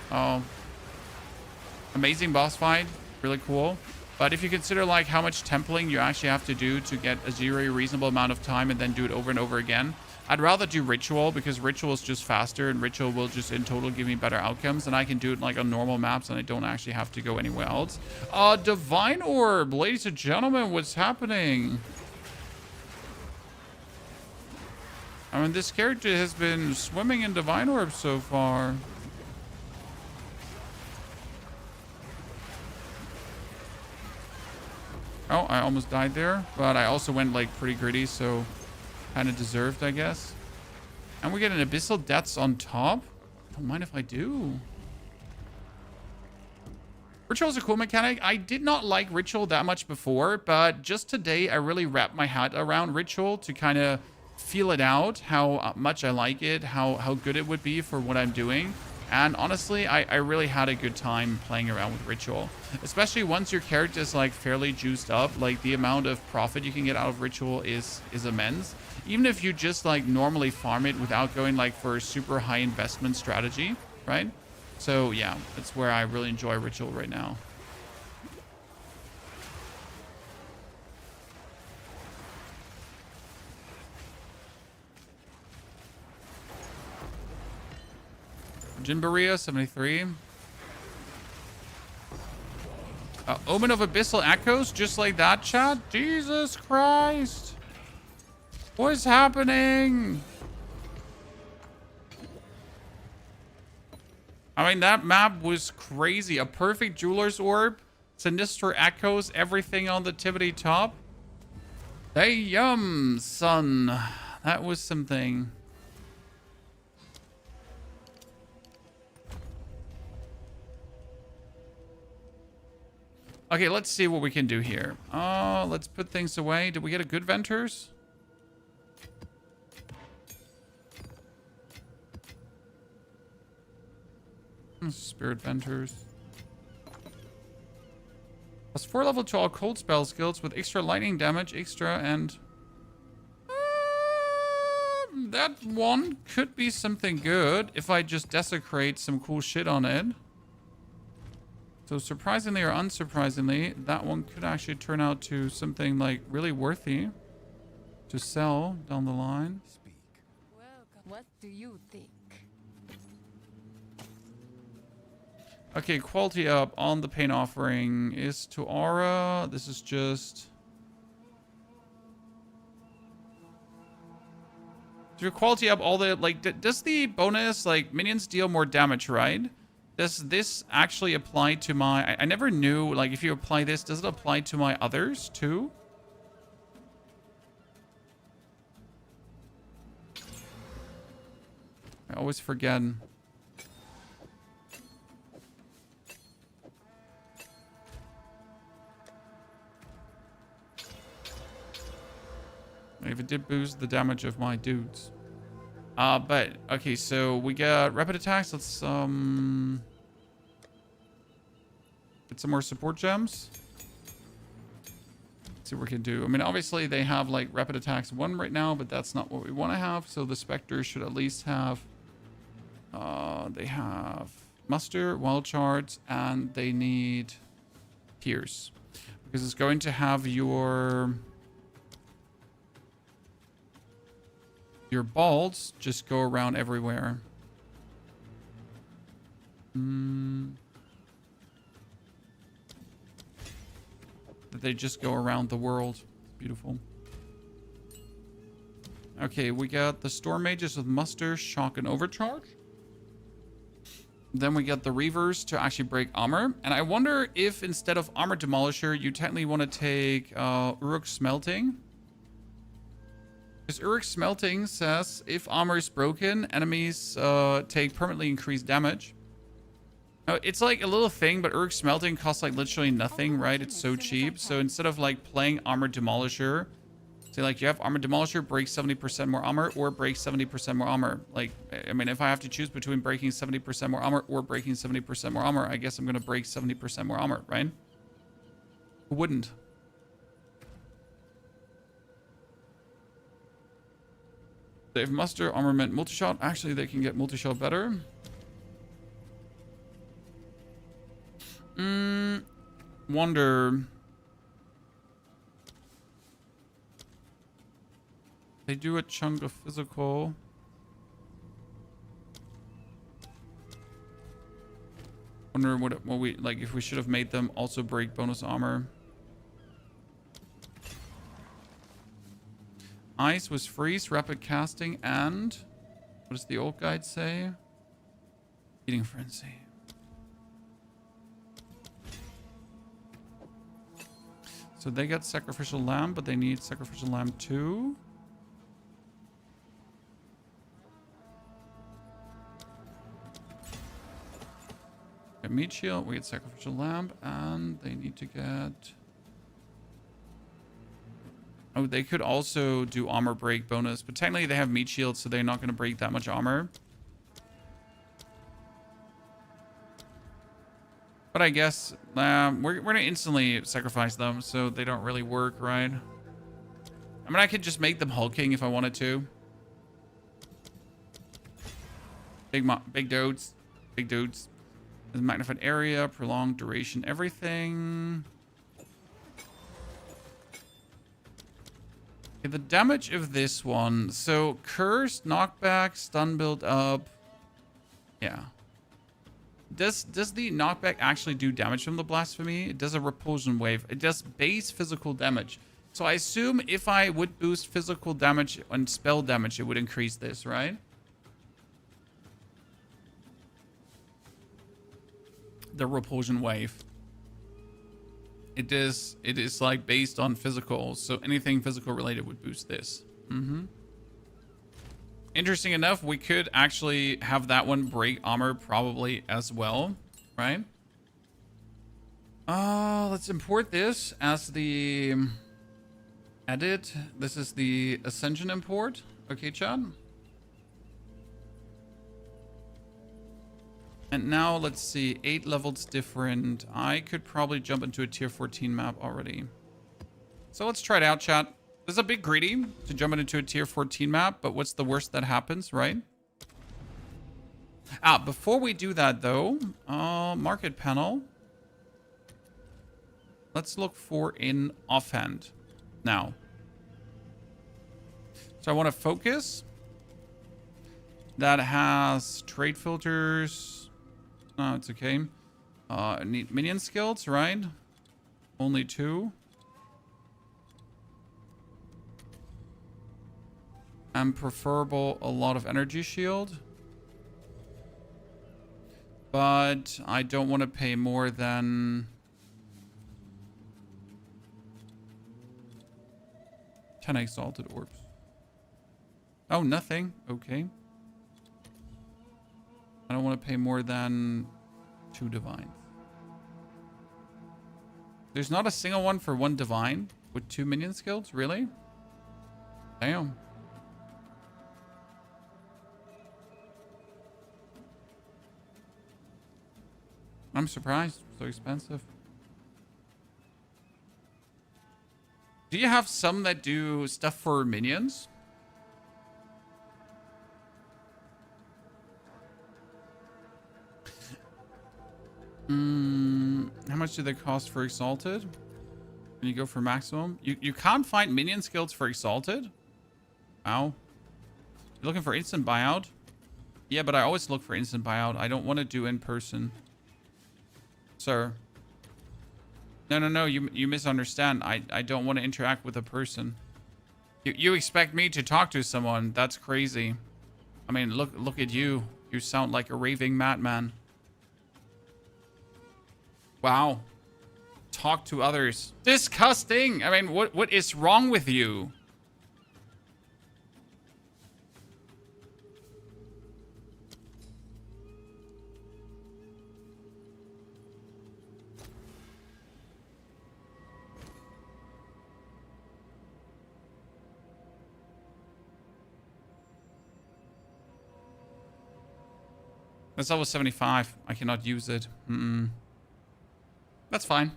Amazing boss fight. Really cool. But if you consider like how much templing you actually have to do to get Aziri a reasonable amount of time and then do it over and over again, I'd rather do Ritual, because Ritual is just faster and Ritual will just in total give me better outcomes, and I can do it like on normal maps and I don't actually have to go anywhere else. Divine Orb, ladies and gentlemen, what's happening? I mean, this character has been swimming in divine orbs so far. Oh, I almost died there, but I also went like pretty gritty, so kind of deserved, I guess. And we get an Abyssal Depths on top. Don't mind if I do. Ritual is a cool mechanic. I did not like Ritual that much before, but just today I really wrapped my head around Ritual to kind of feel it out, how much I like it, how good it would be for what I'm doing. And honestly, I really had a good time playing around with Ritual. Especially once your character is like fairly juiced up, like the amount of profit you can get out of Ritual is immense. Even if you just like normally farm it without going like for a super high investment strategy, right? So yeah, that's where I really enjoy Ritual right now. Djinn Berea, 73. Omen of Abyssal Echoes, just like that, chat? Jesus Christ. What is happening? I mean, that map was crazy. A perfect Jeweler's Orb, Sinister Echoes, everything on the tippity top. Damn, son. That was something. Okay, let's see what we can do here. Oh, let's put things away. Did we get a good Venters? Spirit Venters. +4 level to all cold spell skills with extra lightning damage, extra, and... that one could be something good if I just desecrate some cool shit on it. So surprisingly or unsurprisingly, that one could actually turn out to something like really worthy to sell down the line. Speak. What do you think? Okay, quality up on the pain offering is to aura. This is just... Do you quality up all the, like, does the bonus, like, minions deal more damage, right? Does this actually apply to my... I never knew, like, if you apply this, does it apply to my others, too? I always forget. If it did boost the damage of my dudes. But, okay, so we got rapid attacks. Let's, get some more support gems. Let's see what we can do. I mean, obviously they have, like, rapid attacks 1 right now, but that's not what we want to have. So the Spectre should at least have, they have muster, wild shards, and they need pierce. Because it's going to have your balls just go around everywhere. They just go around the world. Beautiful. Okay, we got the Storm Mages with Muster, Shock, and Overcharge. Then we got the Reavers to actually break armor. And I wonder if instead of Armor Demolisher, you technically want to take Uruk Smelting. Because Uruk Smelting says if armor is broken, enemies take permanently increased damage. Now, it's like a little thing, but Uruk Smelting costs like literally nothing, right? It's so cheap. So instead of like playing Armor Demolisher, say like you have Armor Demolisher, break 70% more armor, or break 70% more armor. Like, I mean, if I have to choose between breaking 70% more armor or breaking 70% more armor, I guess I'm going to break 70% more armor, right? Who wouldn't? They have muster, armament, multi-shot. Actually, they can get multi-shot better. Wonder. They do a chunk of physical. Wonder what we like if we should have made them also break bonus armor. Ice was freeze, rapid casting, and what does the old guide say? Eating frenzy. So they got sacrificial lamb, but they need sacrificial lamb too. Get meat shield, we get sacrificial lamb, and they need to get... Oh, they could also do armor break bonus, but technically they have meat shield, so they're not going to break that much armor. But I guess we're going to instantly sacrifice them, so they don't really work, right? I mean, I could just make them hulking if I wanted to. Big dudes. Big dudes. There's magnified area, prolonged duration, everything. Okay, the damage of this one. So, cursed, knockback, stun build up. Yeah. Does the knockback actually do damage from the blasphemy? It does a repulsion wave. It does base physical damage. So I assume if I would boost physical damage and spell damage, it would increase this, right? The repulsion wave. It is like based on physical, so anything physical related would boost this. Interesting enough, we could actually have that one break armor probably as well, right? Let's import this as the edit. This is the Ascension import. Okay, chat. And now let's see, 8 levels different. I could probably jump into a tier 14 map already. So let's try it out, chat. This is a bit greedy to jump into a tier 14 map, but what's the worst that happens, right? Before we do that though, market panel. Let's look for an offhand now. So I want to focus. That has trade filters. No, it's okay. Need minion skills, right? Only 2. And preferable a lot of energy shield. But I don't want to pay more than 10 exalted orbs. Oh, nothing. Okay. I don't want to pay more than 2 divines. There's not a single one for 1 divine with 2 minion skills? Really? Damn. I'm surprised. So expensive. Do you have some that do stuff for minions? How much do they cost for Exalted? When you go for maximum? You can't find minion skills for Exalted? Wow. You're looking for instant buyout? Yeah, but I always look for instant buyout. I don't want to do in person. Sir. No. You misunderstand. I don't want to interact with a person. You expect me to talk to someone. That's crazy. I mean, look at you. You sound like a raving madman. Wow. Talk to others. Disgusting. I mean, what is wrong with you? That's level 75. I cannot use it. That's fine.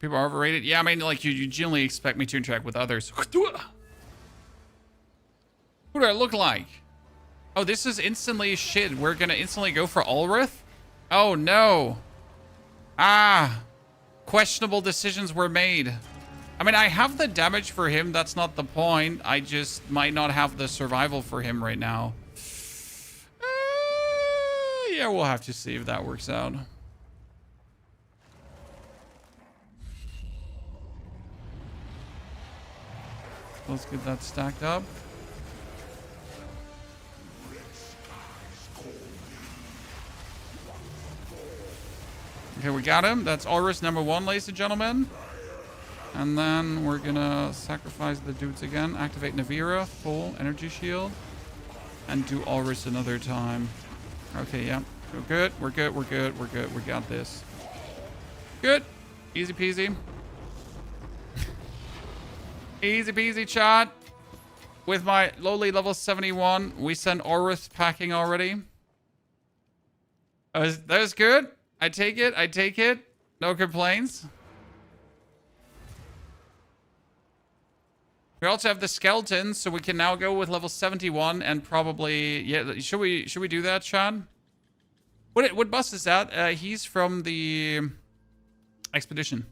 People are overrated. Yeah, I mean, like, you generally expect me to interact with others. Who do I look like? Oh, this is instantly shit. We're gonna instantly go for Ulrith? Oh, no. Questionable decisions were made. I mean, I have the damage for him. That's not the point. I just might not have the survival for him right now. Yeah, we'll have to see if that works out. Let's get that stacked up. Okay, we got him. That's Ulrich number 1, ladies and gentlemen. And then we're gonna sacrifice the dudes again. Activate Navira, full energy shield. And do Ulrich another time. Okay, yeah. We're good. We're good. We're good. We're good. We got this. Good. Easy peasy. Easy peasy, chat. With my lowly level 71, we sent Ulrich packing already. That was good. I take it. I take it. No complaints. We also have the skeletons, so we can now go with level 71 and probably... Yeah, should we do that, Sean? What bus is that? He's from the expedition.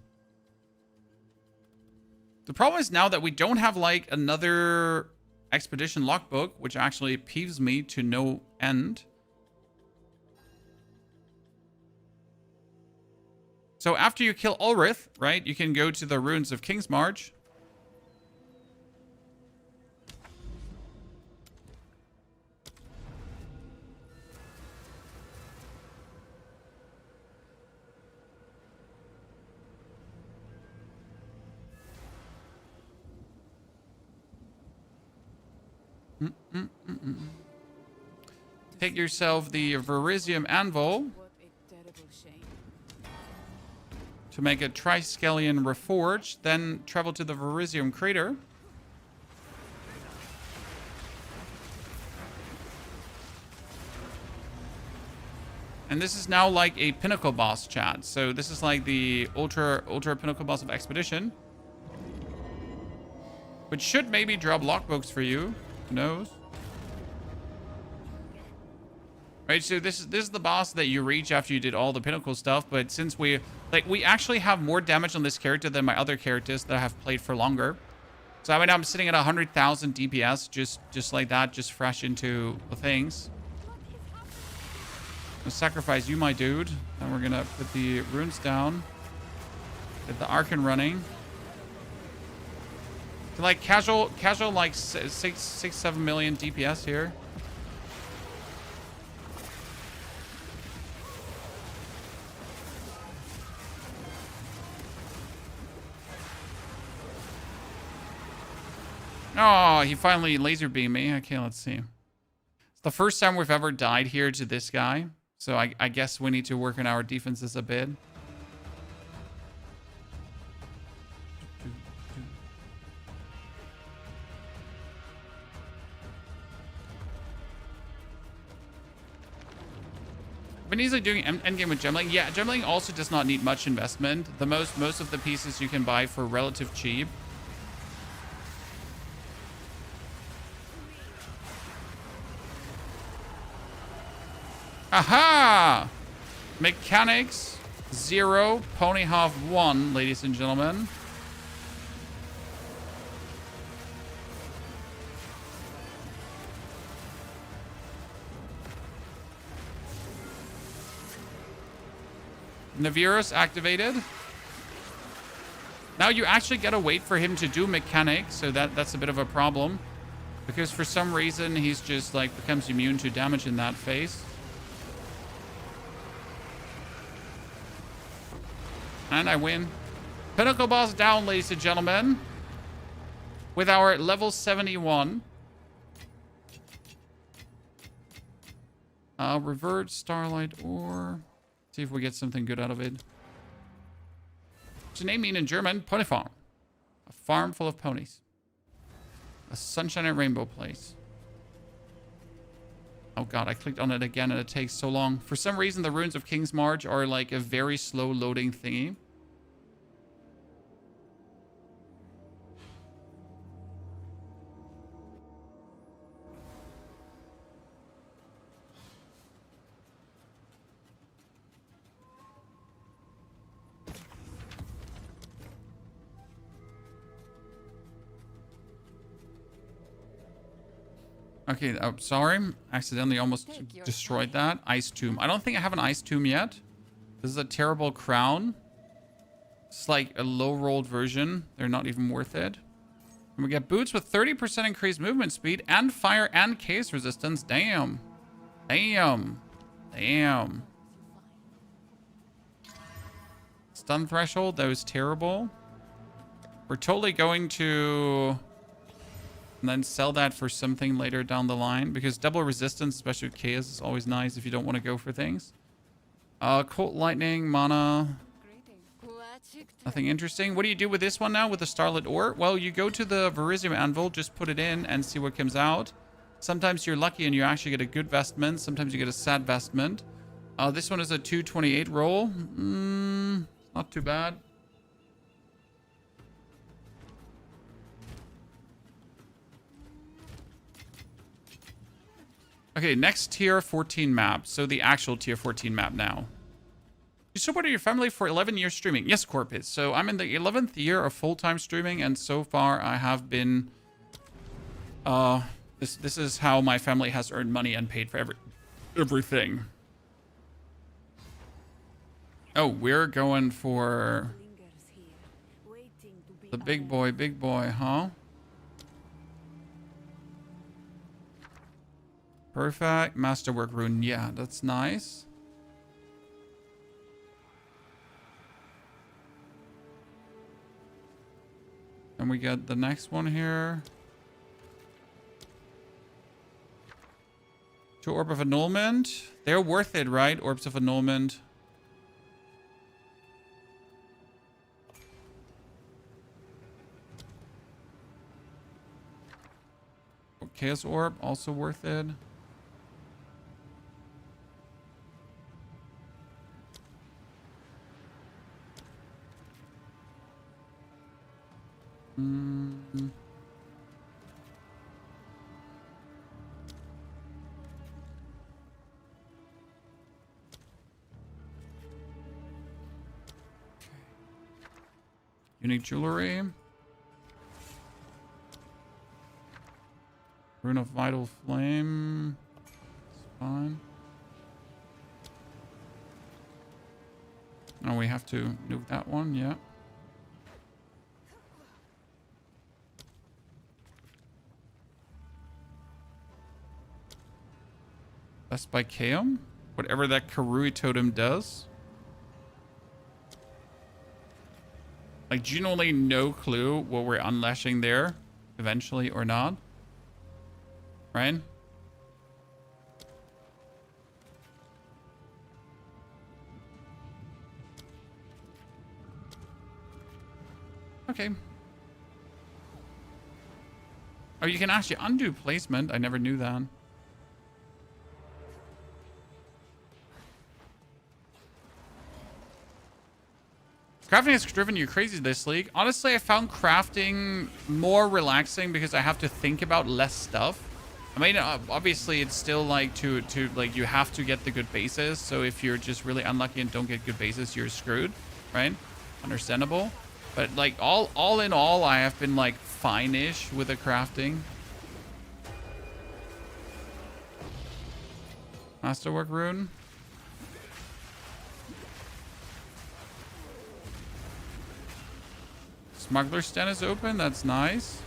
The problem is now that we don't have, like, another expedition logbook, which actually peeves me to no end. So after you kill Ulrich, right, you can go to the ruins of King's March. Take yourself the Verisium Anvil What a terrible shame. to make a Triskelion Reforged, then travel to the Verisium Crater. And this is now like a pinnacle boss, chat. So this is like the ultra pinnacle boss of Expedition. Which should maybe drop logbooks for you. Who knows? Right, so this is the boss that you reach after you did all the pinnacle stuff, but since we actually have more damage on this character than my other characters that I have played for longer. So I mean I'm sitting at 100,000 DPS just like that, just fresh into the things. I'll sacrifice you, my dude. Then we're gonna put the runes down. Get the Archon running. Like casual like 6-7 million DPS here. Oh, he finally laser beamed me. Okay, let's see. It's the first time we've ever died here to this guy. So I guess we need to work on our defenses a bit. I've been easily doing endgame with Gemling. Yeah, Gemling also does not need much investment. Most of the pieces you can buy for relative cheap. Aha! Mechanics 0, Pony Half 1, ladies and gentlemen. Navirus activated. Now you actually gotta wait for him to do mechanics, so that's a bit of a problem. Because for some reason he's just like becomes immune to damage in that phase. And I win. Pinnacle boss down, ladies and gentlemen. With our level 71. Revert Starlight Ore. See if we get something good out of it. What's the name mean in German? Pony farm. A farm full of ponies. A sunshine and rainbow place. Oh god, I clicked on it again and it takes so long. For some reason, the ruins of King's March are like a very slow loading thingy. Okay, I'm sorry. Accidentally almost destroyed that. Ice Tomb. I don't think I have an Ice Tomb yet. This is a terrible crown. It's like a low-rolled version. They're not even worth it. And we get boots with 30% increased movement speed and fire and case resistance. Damn. Damn. Damn. Stun threshold, that was terrible. We're totally going to and then sell that for something later down the line, because double resistance, especially with chaos, is always nice if you don't want to go for things. Cold lightning, mana. Nothing interesting. What do you do with this one now with the Starlit Ore? Well, you go to the Verisium Anvil, just put it in and see what comes out. Sometimes you're lucky and you actually get a good vestment. Sometimes you get a sad vestment. This one is a 228 roll. Not too bad. Okay, next tier 14 map. So the actual tier 14 map now. You supported your family for 11 years streaming. Yes, Corpus. So I'm in the 11th year of full-time streaming, and so far I have been... This is how my family has earned money and paid for everything. Oh, we're going for the big boy, huh? Perfect. Masterwork rune. Yeah, that's nice. And we got the next one here. 2 Orb of Annulment. They're worth it, right? Orbs of Annulment. Chaos Orb, also worth it. Unique jewelry. Rune of Vital Flame. It's fine. Oh, we have to nuke that one, yeah. Best by Kaom? Whatever that Karui totem does. Like, genuinely no clue what we're unlashing there eventually or not. Right? Okay. Oh, you can actually undo placement. I never knew that. Crafting has driven you crazy this league. Honestly, I found crafting more relaxing because I have to think about less stuff. I mean, obviously, it's still like like you have to get the good bases. So if you're just really unlucky and don't get good bases, you're screwed, right? Understandable. But like all in all, I have been like fine-ish with the crafting. Masterwork rune. Smuggler's Den is open. That's nice.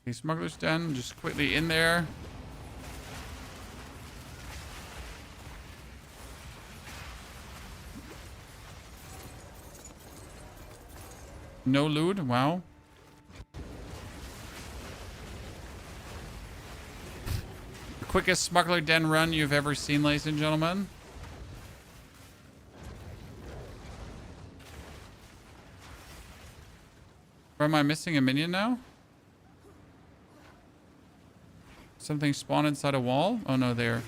Okay, Smuggler's Den, just quickly in there. No loot, wow. The quickest Smuggler Den run you've ever seen, ladies and gentlemen. Or am I missing a minion now? Something spawned inside a wall? Oh no, there.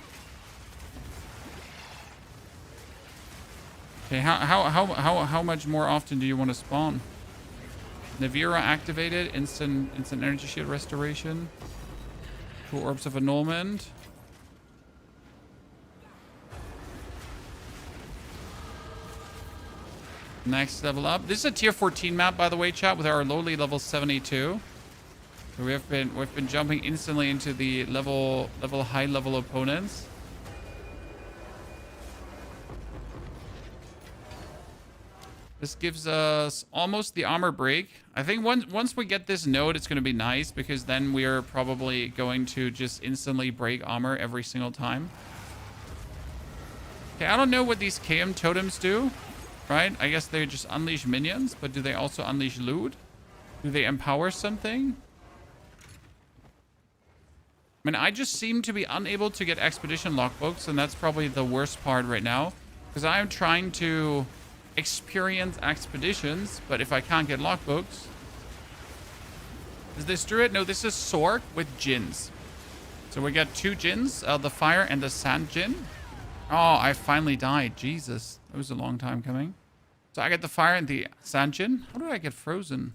Okay, how much more often do you want to spawn? Navira activated, instant energy shield restoration. 2 Orbs of Annulment. Next level up. This is a tier 14 map, by the way, chat, with our lowly level 72. So we've been jumping instantly into the high level opponents. This gives us almost the armor break. I think once we get this node, it's going to be nice, because then we are probably going to just instantly break armor every single time. Okay, I don't know what these KM totems do, right? I guess they just unleash minions, but do they also unleash loot? Do they empower something? I mean, I just seem to be unable to get expedition logbooks, and that's probably the worst part right now, because I am trying to experience expeditions, but if I can't get logbooks. Is this druid? No, this is Sork with Djinns. So we got 2 Djinns, the fire and the sand Djinn. Oh, I finally died. Jesus, that was a long time coming. So I get the fire and the sand Djinn. How did I get frozen?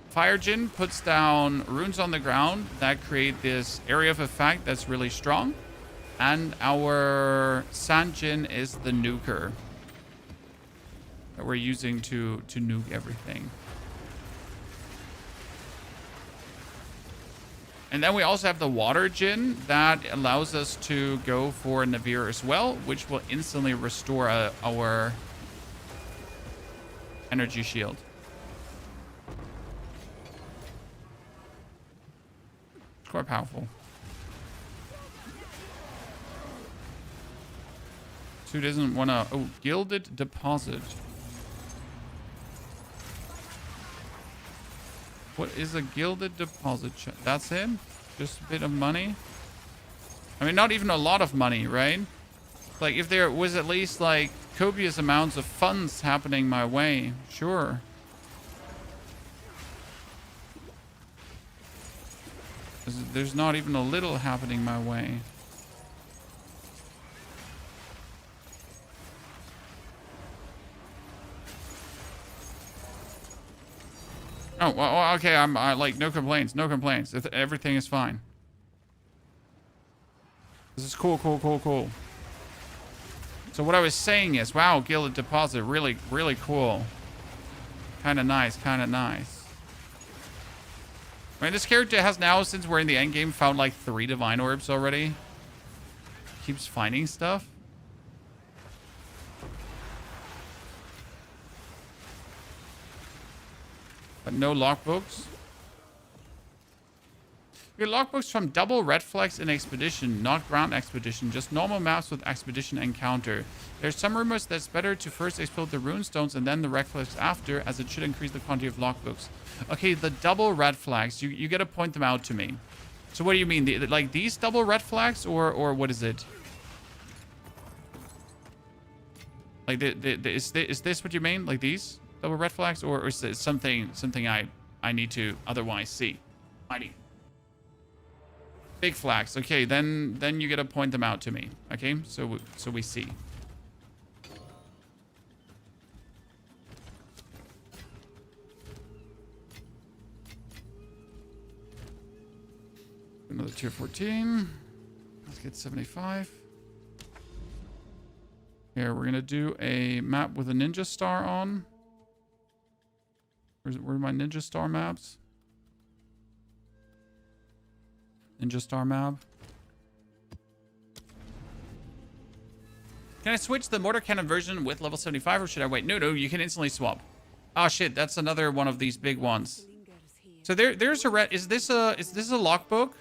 Fire Djinn puts down runes on the ground that create this area of effect that's really strong. And our Sand Djinn is the nuker that we're using to nuke everything. And then we also have the Water Djinn that allows us to go for Navir as well, which will instantly restore our energy shield. It's quite powerful. Who doesn't want to... Oh, Gilded Deposit. What is a Gilded Deposit? That's it? Just a bit of money? I mean, not even a lot of money, right? Like, if there was at least, like, copious amounts of funds happening my way, sure. There's not even a little happening my way. Oh, well, okay, I'm like, no complaints, no complaints. Everything is fine. This is cool, cool, cool, cool. So what I was saying is, wow, Gilded Deposit, really, really cool. Kind of nice, kind of nice. I mean, this character has now, since we're in the endgame, found like 3 divine orbs already. Keeps finding stuff. But no logbooks. We get logbooks from double red flags in Expedition, not ground Expedition, just normal maps with Expedition encounter. There's some rumors that it's better to first explode the runestones and then the red flags after, as it should increase the quantity of logbooks. Okay, the double red flags, you gotta point them out to me. So what do you mean? Like these double red flags, or what is it? Like, is this what you mean? Like these double red flags, or is it something I need to otherwise see? Mighty. Big flags. Okay, then you gotta point them out to me. Okay, so we see. Another tier 14. Let's get 75. Here, we're gonna do a map with a ninja star on. Where are my ninja star maps? Ninja star map. Can I switch the mortar cannon version with level 75, or should I wait? No, you can instantly swap. Oh shit, that's another one of these big ones. So there's a red. Is this a lockbook,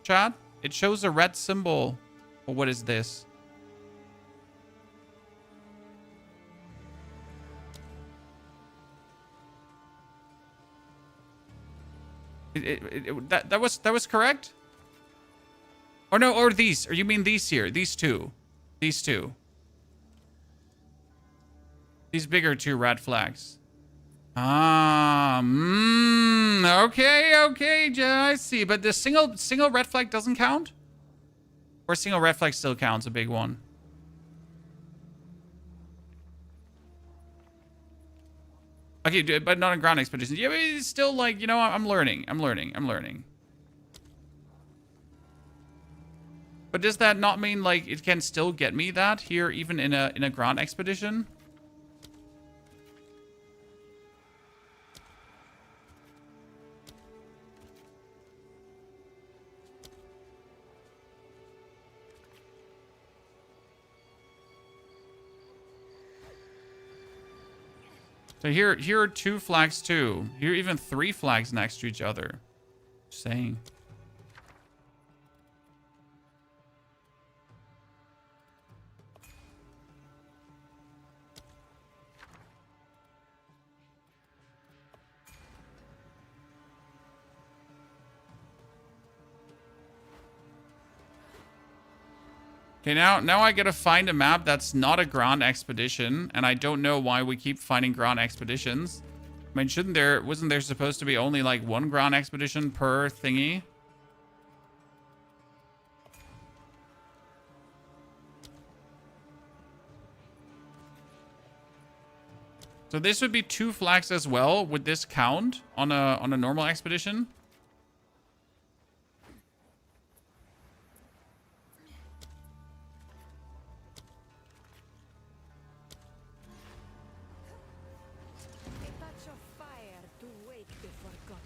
chat? It shows a red symbol. Or what is this? That was correct? Or no, or these. Or you mean these here? These two. These two. These bigger 2 red flags. Ah, okay, yeah, I see. But the single red flag doesn't count? Or single red flag still counts, a big one? Okay, but not in ground expeditions. Yeah, but it's still like, you know, I'm learning. But does that not mean like it can still get me that here even in a Grand Expedition? So here are 2 flags too. Here are even 3 flags next to each other. Just saying. Okay, now I gotta find a map that's not a Grand Expedition, and I don't know why we keep finding Grand Expeditions. I mean, wasn't there supposed to be only like 1 Grand Expedition per thingy? So this would be 2 flags as well. Would this count on a normal expedition? A touch of fire to wake the forgotten.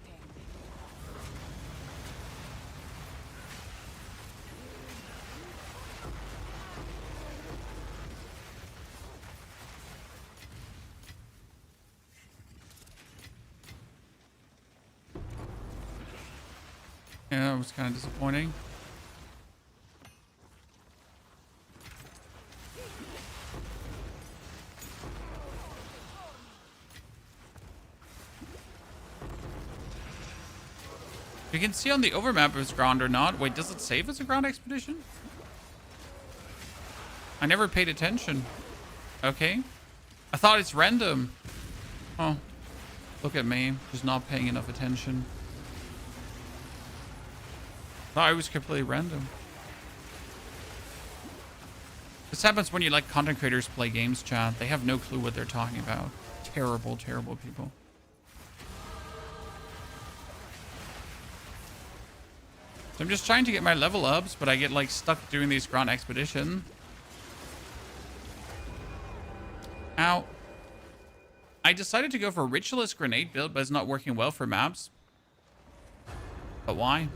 Yeah, that was kind of disappointing. You can see on the overmap if it's ground or not. Wait, does it save as a ground expedition? I never paid attention. Okay. I thought it's random. Oh. Look at me. Just not paying enough attention. Thought it was completely random. This happens when you let content creators play games, chat. They have no clue what they're talking about. Terrible, terrible people. So I'm just trying to get my level ups, but I get like stuck doing these Grand Expedition. Ow. I decided to go for Ritualist Grenade build, but it's not working well for maps. But why?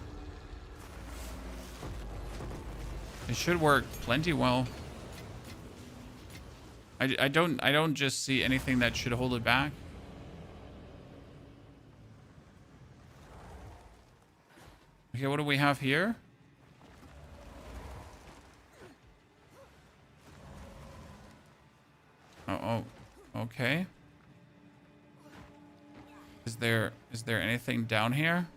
It should work plenty well. I don't just see anything that should hold it back. Okay, what do we have here? Oh, okay. Is there anything down here?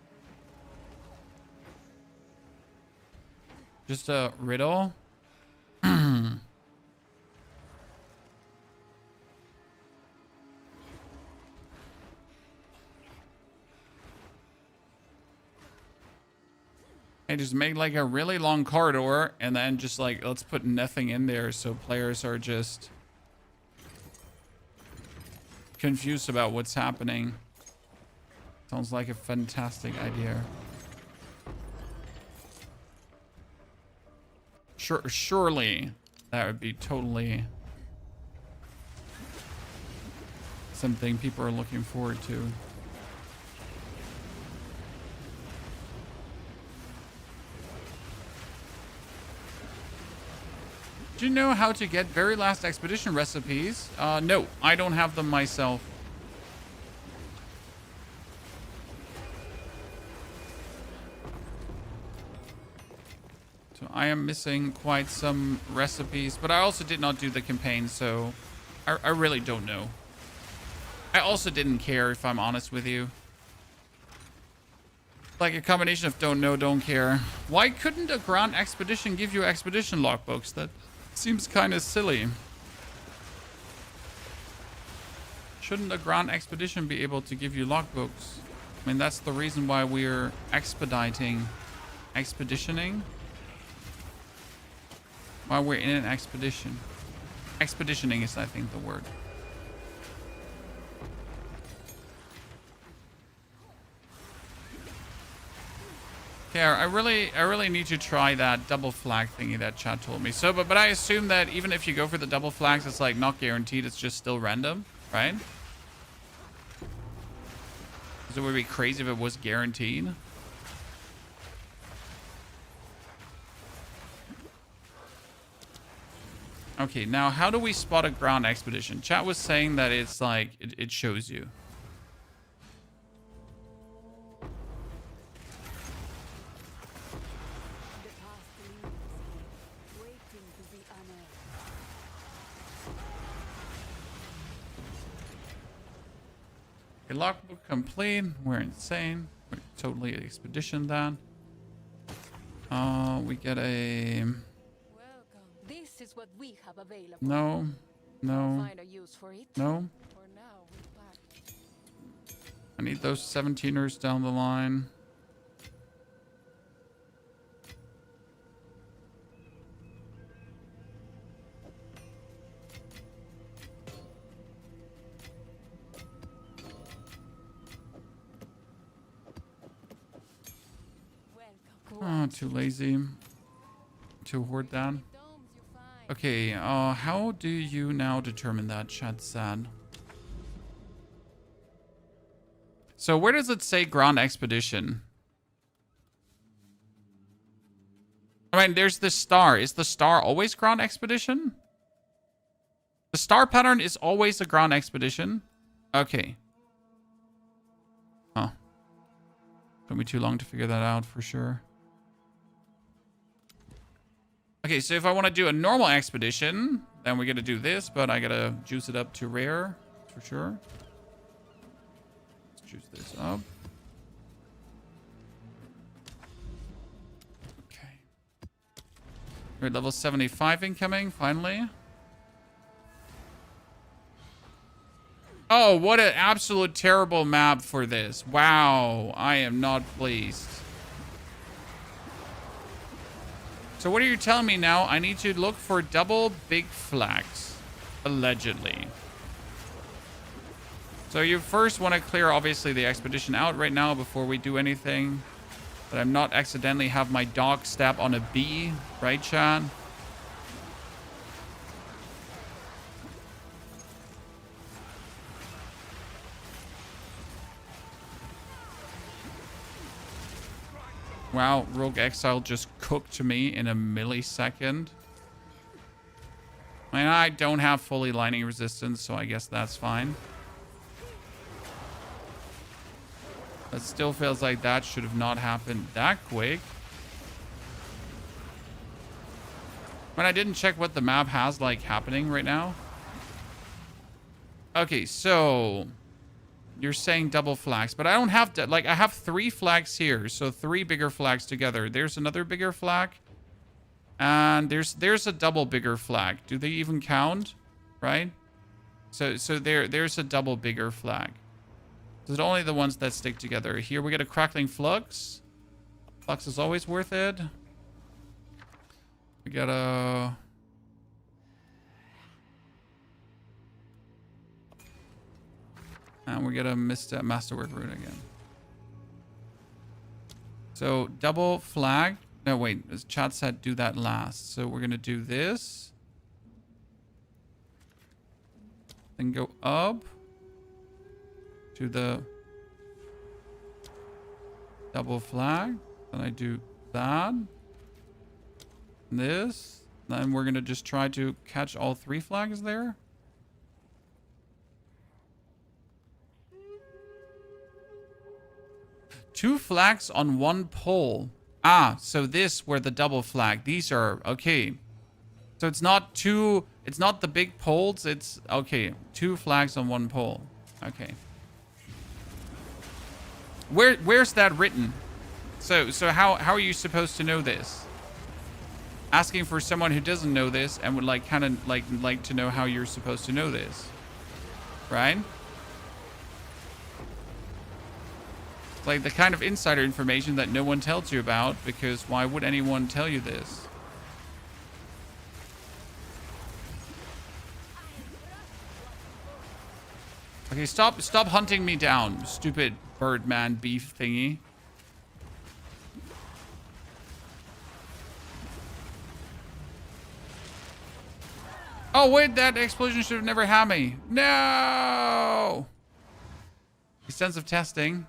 Just a riddle? Hey, just make like a really long corridor and then just like, let's put nothing in there so players are just confused about what's happening. Sounds like a fantastic idea. Surely that would be totally something people are looking forward to. Do you know how to get very last expedition recipes? No, I don't have them myself. So I am missing quite some recipes, but I also did not do the campaign, so I really don't know. I also didn't care, if I'm honest with you. Like a combination of don't know, don't care. Why couldn't a Grand Expedition give you expedition logbooks? That seems kind of silly. Shouldn't a Grand Expedition be able to give you logbooks? I mean, that's the reason why we're expediting. Expeditioning? Why we're in an expedition. Expeditioning is, I think, the word. Yeah, I really need to try that double flag thingy that chat told me. So, but I assume that even if you go for the double flags, it's like not guaranteed. It's just still random, right? Because it would be crazy if it was guaranteed. Okay, now how do we spot a ground expedition? Chat was saying that it's like it shows you. Okay, logbook complete. We're insane. We're totally expedition then. We get a Welcome. This is what we have available. no. Find a use for it. No. For now, we're back. I need those 17ers down the line. Oh, too lazy to hoard that. Okay, how do you now determine that, chat sad? So where does it say ground expedition? I mean, there's the star. Is the star always ground expedition? The star pattern is always a ground expedition? Okay. Huh. Took me too long to figure that out for sure. Okay, so if I want to do a normal expedition, then we got to do this, but I got to juice it up to rare for sure. Let's juice this up. Okay. We're at level 75 incoming, finally. Oh, what an absolute terrible map for this. Wow, I am not pleased. So what are you telling me now? I need to look for double big flags, allegedly. So you first want to clear, obviously, the expedition out right now before we do anything. But I'm not accidentally have my dog stab on a bee, right, chat? Wow, Rogue Exile just cooked me in a millisecond. I mean, I don't have fully lightning resistance, so I guess that's fine. But still feels like that should have not happened that quick. But I didn't check what the map has, like, happening right now. Okay, so... You're saying double flags, but I don't have to, like, I have 3 flags here, so 3 bigger flags together. There's another bigger flag, and there's a double bigger flag. Do they even count? Right? So there's a double bigger flag. So it's only the ones that stick together. Here we get a crackling flux. Flux is always worth it. We got a... And we get a masterwork rune again. So double flag. No, wait. As chat said, do that last. So we're going to do this. Then go up to the double flag. Then I do that. This. Then we're going to just try to catch all 3 flags there. Two flags on one pole. Ah, so this were the double flag. These are okay. So it's not the big poles, it's okay. 2 flags on one pole. Okay. Where's that written? So how are you supposed to know this? Asking for someone who doesn't know this and would like kind of like to know how you're supposed to know this. Right? Like the kind of insider information that no one tells you about, because why would anyone tell you this? Okay, stop hunting me down, stupid birdman beef thingy. Oh, wait, that explosion should have never had me. No! Extensive testing.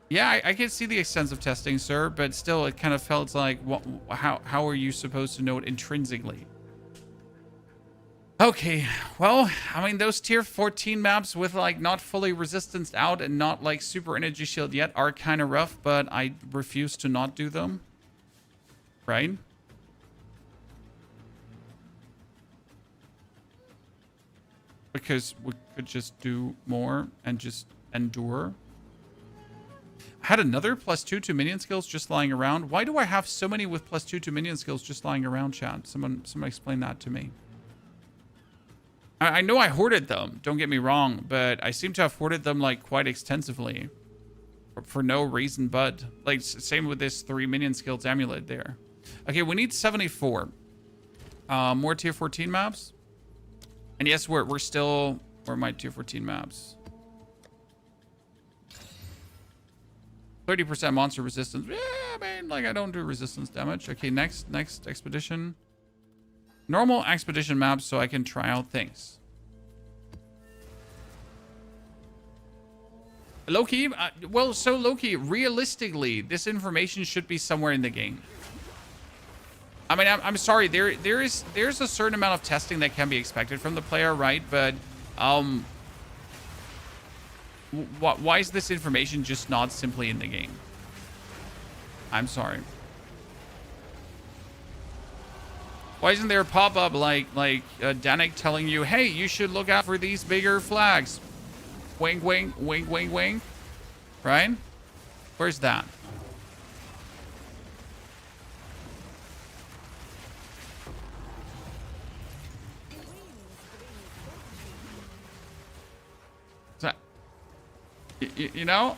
Yeah, I can see the extensive testing, sir, but still, it kind of felt like, how are you supposed to know it intrinsically? Okay, well, I mean, those tier 14 maps with, like, not fully resistanced out and not, like, super energy shield yet are kind of rough, but I refuse to not do them. Right? Because we could just do more and just endure. I had another +2 to minion skills just lying around. Why do I have so many with +2 to minion skills just lying around, chat? Someone explain that to me. I know I hoarded them, don't get me wrong, but I seem to have hoarded them like quite extensively. For no reason but. Like, same with this 3 minion skills amulet there. Okay, we need 74. More tier 14 maps. And yes, we're still... Where are my tier 14 maps? 30% monster resistance. Yeah, I mean, like, I don't do resistance damage. Okay, next expedition. Normal expedition maps so I can try out things. Loki, well, so Loki, realistically, this information should be somewhere in the game. I mean, I'm sorry, there's a certain amount of testing that can be expected from the player, right? But why is this information just not simply in the game? I'm sorry. Why isn't there a pop-up like Danik telling you, hey, you should look out for these bigger flags? Wink, wink, wink, wink, wink. Right? Where's that? So, you know?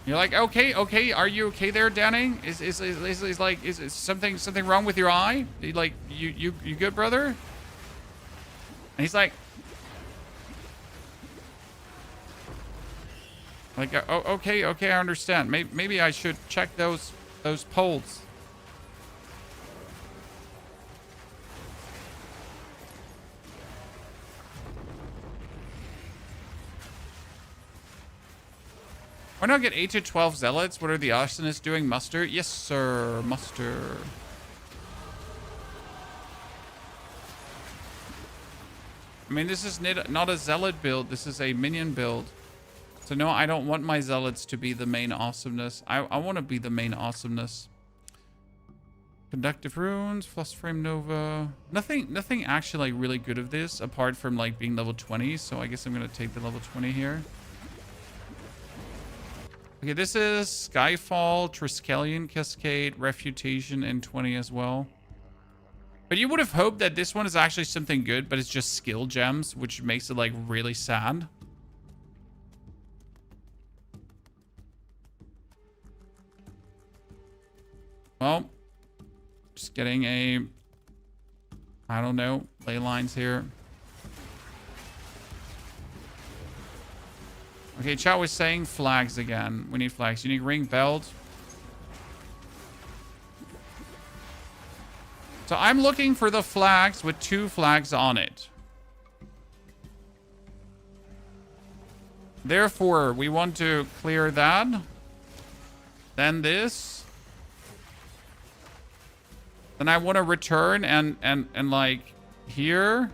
You're like, okay, are you okay there, Danny? Is something wrong with your eye? Like, you good, brother? And he's like, oh, okay, I understand. Maybe I should check those poles. Why not get 8 to 12 zealots? What are the arsonists doing? Muster? Yes, sir. Muster. I mean, this is not a zealot build. This is a minion build. So no, I don't want my zealots to be the main awesomeness. I want to be the main awesomeness. Conductive runes, Flush Frame Nova. Nothing actually like really good of this apart from like being level 20. So I guess I'm going to take the level 20 here. Okay, this is Skyfall, Triskelion Cascade, Refutation, and 20 as well. But you would have hoped that this one is actually something good, but it's just skill gems, which makes it like really sad. Well, just getting a, I don't know, ley lines here. Okay, chat was saying flags again. We need flags. You need ring belt. So I'm looking for the flags with 2 flags on it. Therefore, we want to clear that. Then this. Then I want to return and like here.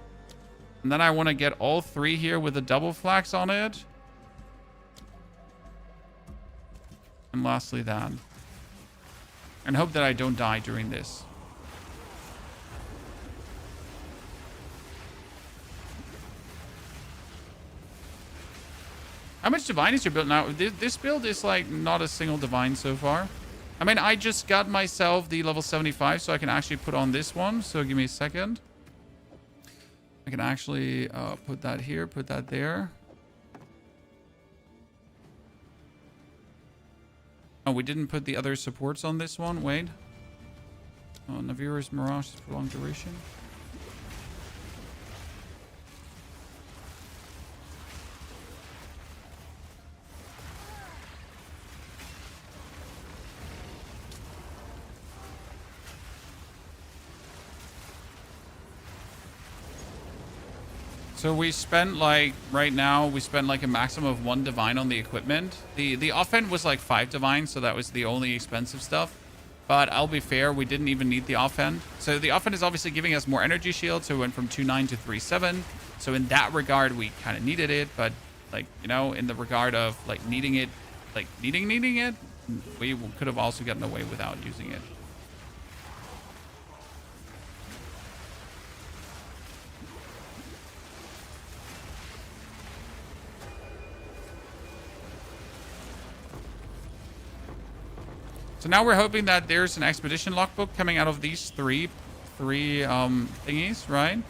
And then I want to get all 3 here with the double flags on it. And lastly that. And hope that I don't die during this. How much divine is your build now? This build is like not a single divine so far. I mean, I just got myself the level 75 so I can actually put on this one. So give me a second. I can actually put that here, put that there. Oh, we didn't put the other supports on this one. Wait. Oh, Navira's Mirage is prolonged duration. So we spent like, right now, we spent like a maximum of 1 divine on the equipment. The offhand was like 5 divine, so that was the only expensive stuff. But I'll be fair, we didn't even need the offhand. So the offhand is obviously giving us more energy shield, so we went from 2.9 to 3.7. So in that regard, we kind of needed it, but like, you know, in the regard of like needing it, like needing it, we could have also gotten away without using it. So now we're hoping that there's an expedition logbook coming out of these three thingies, right?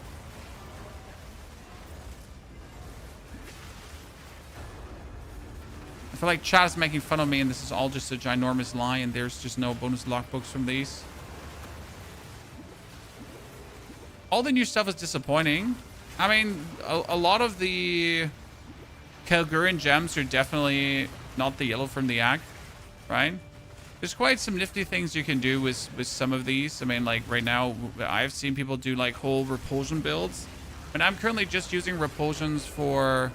I feel like chat is making fun of me and this is all just a ginormous lie and there's just no bonus logbooks from these. All the new stuff is disappointing. I mean, a lot of the Kalguran gems are definitely not the yellow from the Act, right? There's quite some nifty things you can do with some of these. I mean, like right now, I've seen people do like whole repulsion builds. And I'm currently just using repulsions for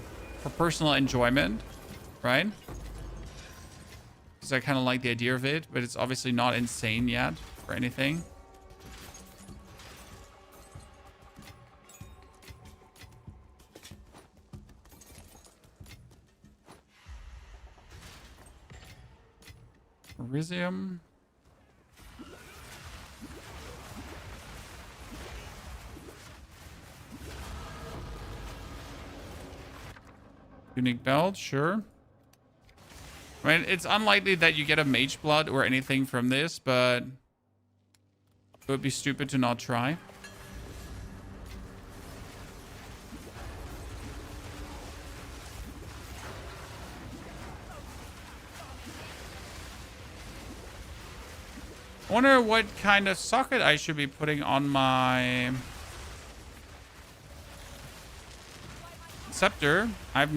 personal enjoyment, right? Because I kind of like the idea of it, but it's obviously not insane yet for anything. Elysium. Unique belt, sure. I mean, it's unlikely that you get a mage blood or anything from this, but it would be stupid to not try. I wonder what kind of socket I should be putting on my scepter. I have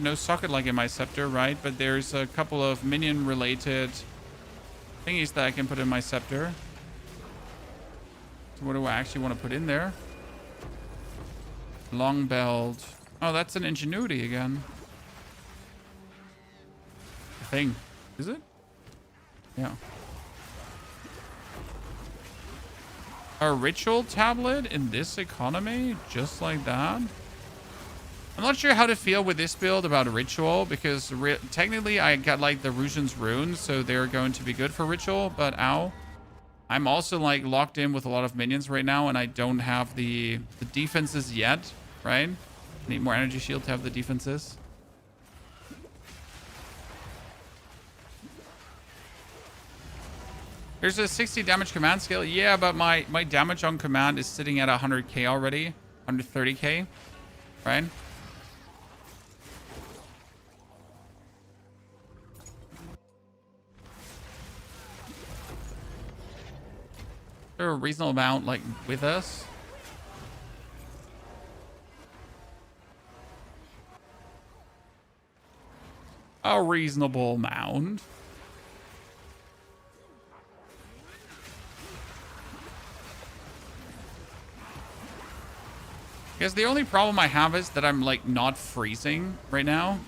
no socket like in my scepter, right? But there's a couple of minion related thingies that I can put in my scepter. So what do I actually want to put in there? Long belt. Oh, that's an ingenuity again. Thing. Is it? Yeah. A ritual tablet in this economy? Just like that? I'm not sure how to feel with this build about a ritual, because technically I got like the Rusian's runes, so they're going to be good for ritual, but ow. I'm also like locked in with a lot of minions right now, and I don't have the defenses yet, right? I need more energy shield to have the defenses. There's a 60 damage command skill. Yeah, but my damage on command is sitting at 100k already. 130k, right? Is there a reasonable amount, like, with us? A reasonable amount. I guess the only problem I have is that I'm like not freezing right now.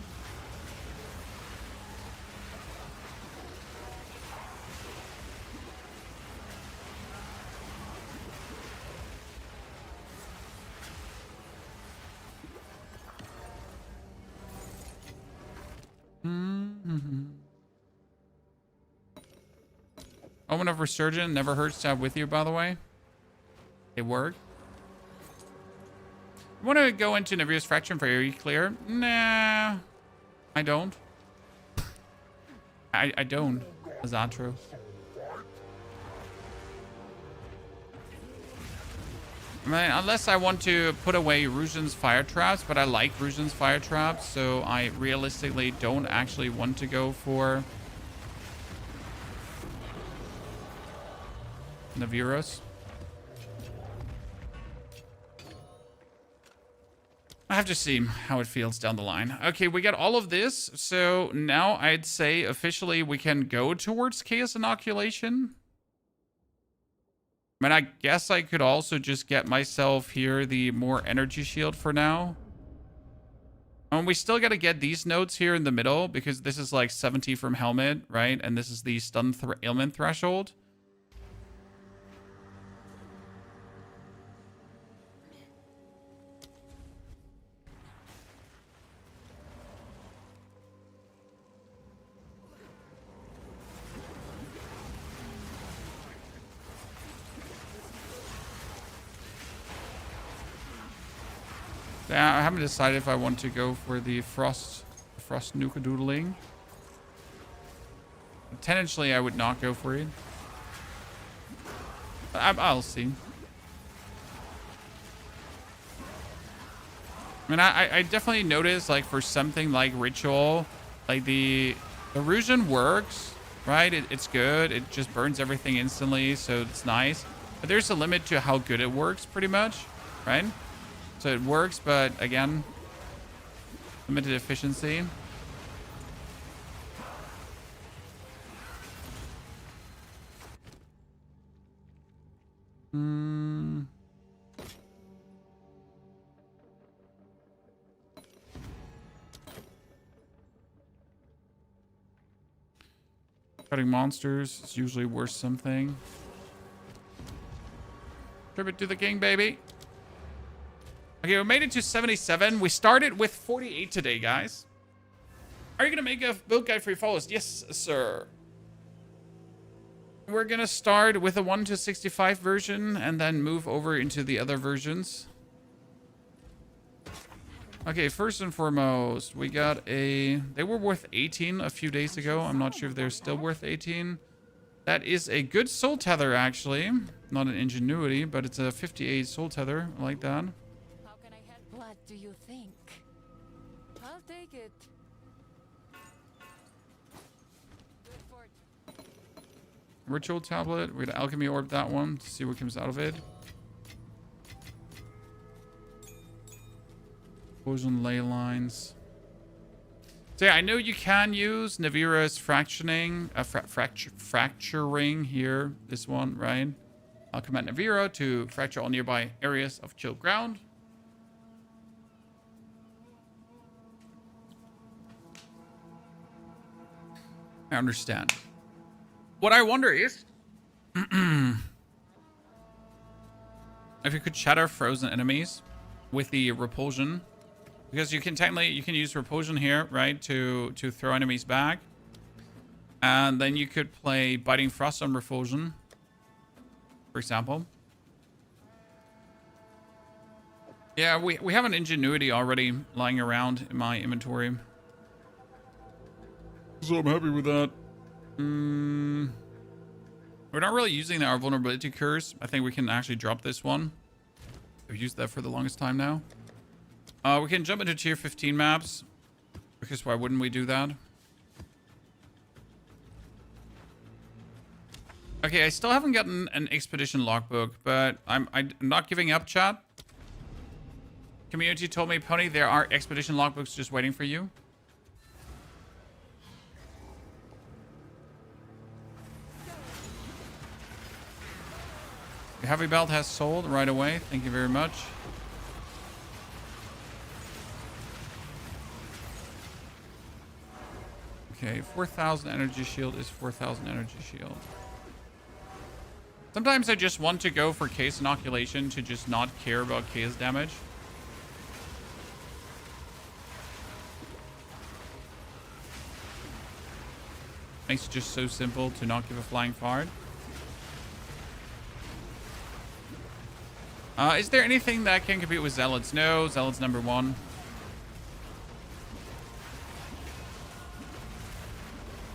Omen of Resurgent never hurts to have with you, by the way. It worked. I want to go into Navir's Fraction for area clear. Nah, I don't. I don't. Is that true? I mean, unless I want to put away Rusian's fire traps, but I like Rusian's fire traps, so I realistically don't actually want to go for Naviros. I have to see how it feels down the line. Okay, we got all of this. So now I'd say officially we can go towards Chaos Inoculation. I mean, I guess I could also just get myself here the more energy shield for now. We still got to get these nodes here in the middle because this is like 70 from Helmet, right? And this is the stun ailment threshold. Yeah, I haven't decided if I want to go for the frost nuka-doodling. Potentially, I would not go for it. I'll see. I mean, I definitely noticed, like, for something like Ritual, like, the Erosion works, right? It's good. It just burns everything instantly, so it's nice. But there's a limit to how good it works, pretty much, right? So it works, but again, limited efficiency. Cutting monsters is usually worth something. Tribute to the king, baby. Okay, we made it to 77. We started with 48 today, guys. Are you going to make a build guide for your followers? Yes, sir. We're going to start with a 1 to 65 version and then move over into the other versions. Okay, first and foremost, we got a... They were worth 18 a few days ago. I'm not sure if they're still worth 18. That is a good soul tether, actually. Not an ingenuity, but it's a 58 soul tether. I like that. What do you think? I'll take it. Good for it. Ritual tablet. We're gonna alchemy orb that one to see what comes out of it. Poison ley lines. So yeah, I know you can use Navira's fracturing here. This one, right? I'll command Navira to fracture all nearby areas of chilled ground. I understand. What I wonder is if you could shatter frozen enemies with the repulsion, because you can use repulsion here, right, to throw enemies back, and then you could play biting frost on repulsion, for example. Yeah, we have an ingenuity already lying around in my inventory. So I'm happy with that. We're not really using our vulnerability curse. I think we can actually drop this one. I've used that for the longest time now. We can jump into tier 15 maps, because why wouldn't we do that? Okay, I still haven't gotten an expedition logbook, but I'm not giving up, chat. Community told me, Pony, there are expedition logbooks just waiting for you. The heavy belt has sold right away. Thank you very much. Okay, 4,000 energy shield is 4,000 energy shield. Sometimes I just want to go for case inoculation to just not care about case damage. Makes it just so simple to not give a flying fart. Is there anything that can compete with Zealots? No, Zealots number 1.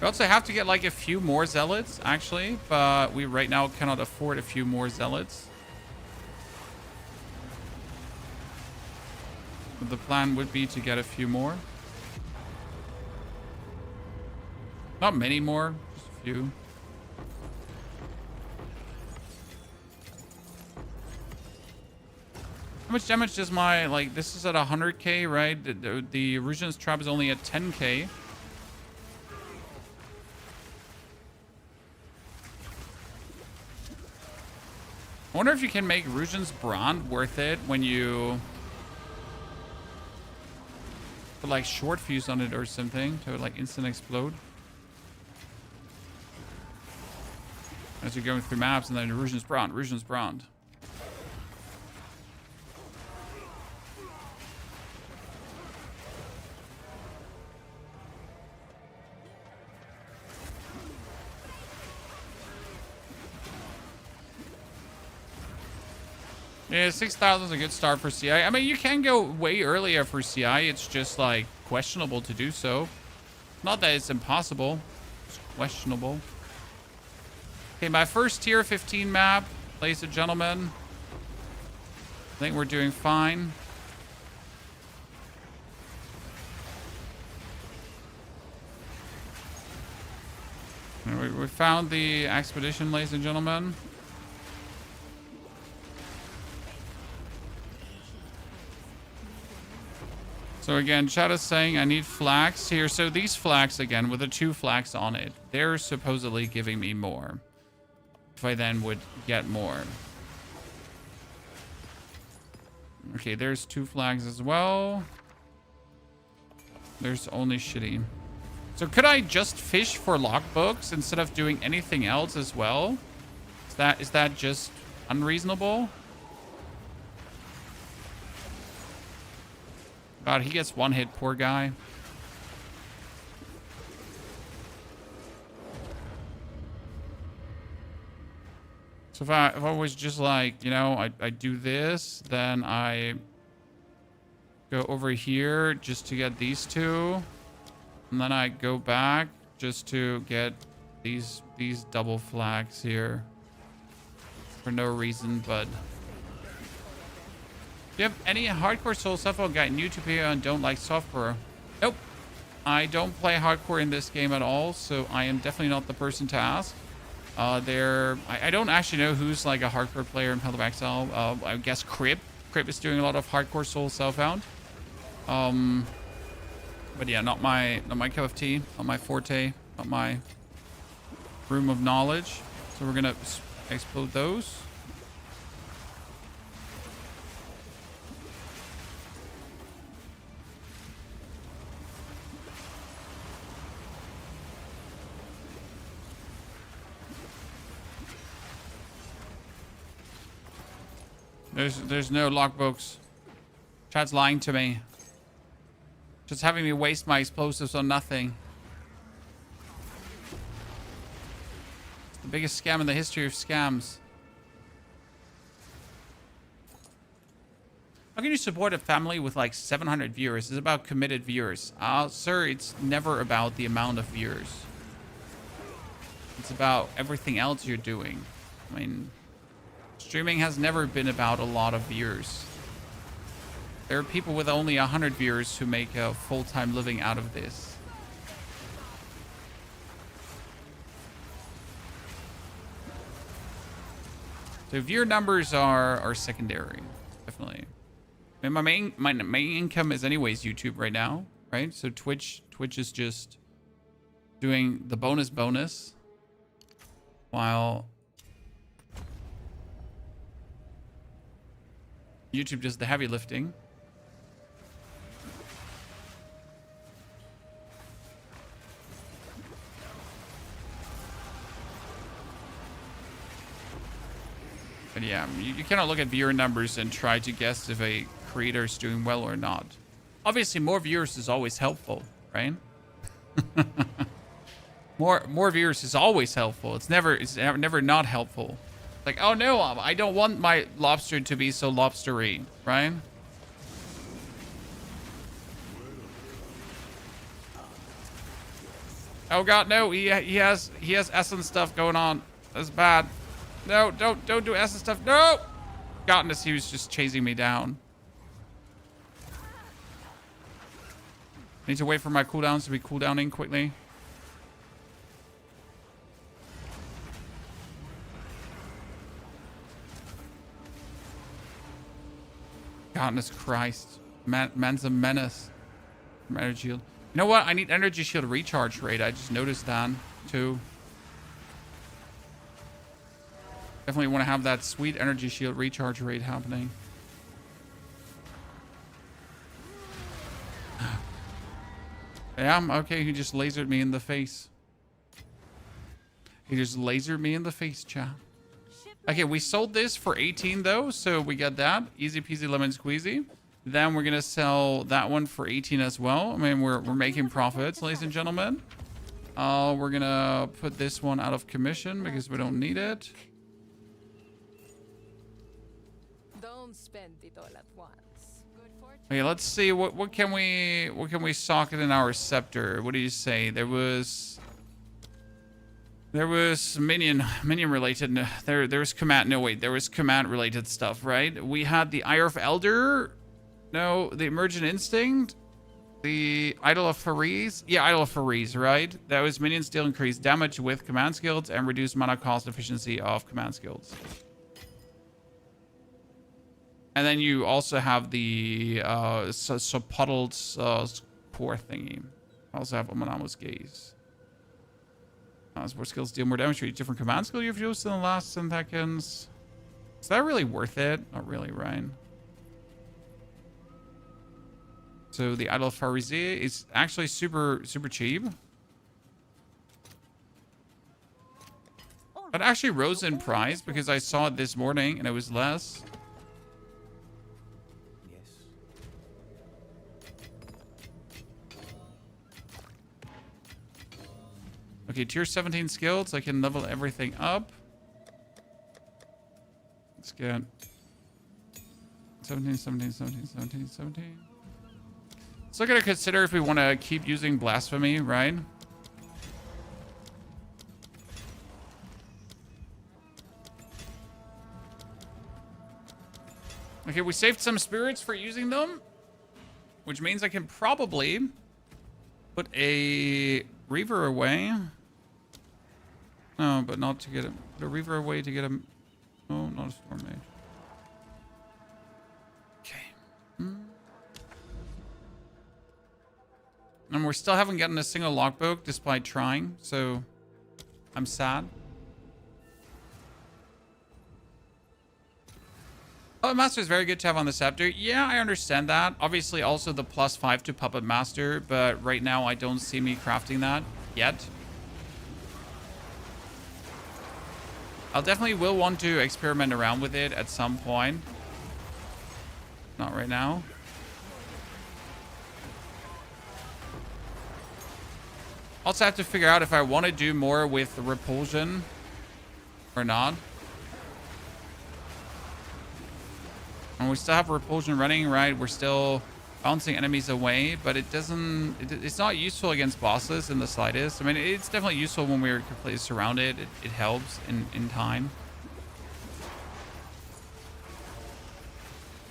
We also have to get like a few more Zealots, actually, but we right now cannot afford a few more Zealots. But the plan would be to get a few more. Not many more, just a few. How much damage does my, like, this is at 100k, right? The Erosion's trap is only at 10k. I wonder if you can make Erosion's Brand worth it when you Put like short fuse on it or something to like instant explode. As you're going through maps, and then Erosion's Brand, Erosion's Brand. Yeah, 6,000 is a good start for CI. I mean, you can go way earlier for CI. It's just like questionable to do so. Not that it's impossible. It's questionable. Okay, my first tier 15 map, ladies and gentlemen. I think we're doing fine. We found the expedition, ladies and gentlemen. So again, chat is saying I need flags here. So these flags, again, with the 2 flags on it, they're supposedly giving me more. If I then would get more. Okay, there's 2 flags as well. There's only shitty. So could I just fish for logbooks instead of doing anything else as well? Is that just unreasonable? God, he gets 1 hit, poor guy. So if I was just like, you know, I do this, then I go over here just to get these 2. And then I go back just to get these double flags here. For no reason, but... Do you have any hardcore soul suffo guy new to PO and don't like software? Nope. I don't play hardcore in this game at all, so I am definitely not the person to ask. I don't actually know who's like a hardcore player in Path of Exile. I guess Crib. Crib is doing a lot of hardcore soul self-found. But yeah, not my cup of tea, not my forte, not my room of knowledge. So we're gonna explode those. There's no logbooks. Chat's lying to me. Just having me waste my explosives on nothing. It's the biggest scam in the history of scams. How can you support a family with like 700 viewers? It's about committed viewers. Sir, it's never about the amount of viewers. It's about everything else you're doing. I mean... Streaming has never been about a lot of viewers. There are people with only 100 viewers who make a full-time living out of this. So viewer numbers are secondary, definitely. And my main income is anyways YouTube right now, right? So Twitch is just doing the bonus while YouTube does the heavy lifting. But yeah, you cannot look at viewer numbers and try to guess if a creator is doing well or not. Obviously, more viewers is always helpful, right? more viewers is always helpful. It's never not helpful. Like, oh no, I don't want my lobster to be so lobstery, right? Oh god, no, he has essence stuff going on. That's bad. No, don't do essence stuff. No! Goodness, he was just chasing me down. I need to wait for my cooldowns to be cooldowning quickly. Goodness Christ. Man's a menace. From energy shield. You know what? I need energy shield recharge rate. I just noticed that too. Definitely want to have that sweet energy shield recharge rate happening. Yeah, okay, he just lasered me in the face. He just lasered me in the face, chat. Okay, we sold this for 18 though, so we got that. Easy peasy lemon squeezy. Then we're gonna sell that one for 18 as well. I mean, we're making profits, ladies and gentlemen. We're gonna put this one out of commission because we don't need it. Don't spend it all at once. Good fortune. Okay, let's see what can we socket in our scepter? What do you say? There was minion related. There was command. No wait, there was command related stuff, right? We had the Ire of Elder. No, the Emergent Instinct. The Idol of Faris. Yeah, Idol of Faris, right? That was minions deal increased damage with command skills and reduced mana cost efficiency of command skills. And then you also have the puddled poor thingy. I also have Omanama's Gaze. Support skills deal more damage to each different command skill you've used in the last 10 seconds. Is that really worth it? Not really, Ryan. So the Idol of Pharisee is actually super cheap. It actually rose in price because I saw it this morning and it was less. Yes. Okay, tier 17 skills. I can level everything up. Let's get 17. Still gotta consider if we want to keep using blasphemy, right? Okay, we saved some spirits for using them, which means I can probably put a Reaver away. No, but not to get him. Put a Reaver away to get him. Oh, not a Storm Mage. Okay. And we still haven't gotten a single logbook despite trying, so I'm sad. Puppet Master is very good to have on the Scepter. Yeah, I understand that. Obviously, also the +5 to Puppet Master, but right now I don't see me crafting that yet. I'll definitely will want to experiment around with it at some point. Not right now. Also have to figure out if I want to do more with repulsion or not. And we still have repulsion running, right? We're still bouncing enemies away, but it's not useful against bosses in the slightest. I mean, it's definitely useful when we're completely surrounded. It helps in time.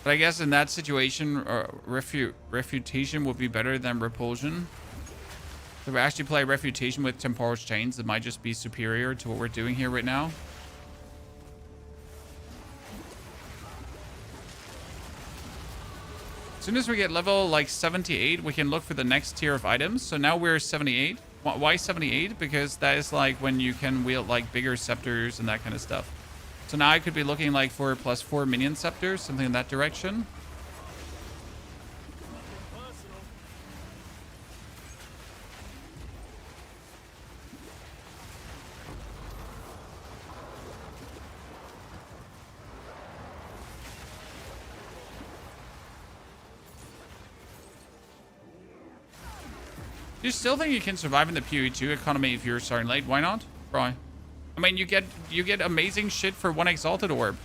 But I guess in that situation, refutation would be better than repulsion. If we actually play Refutation with Temporal Chains, it might just be superior to what we're doing here right now. As soon as we get level like 78, we can look for the next tier of items. So now we're 78. Why 78? Because that is like when you can wield like bigger scepters and that kind of stuff. So now I could be looking like for +4 minion scepters, something in that direction. Do you still think you can survive in the PoE2 economy if you're starting late? Why not? Bro. I mean, you get amazing shit for one Exalted Orb.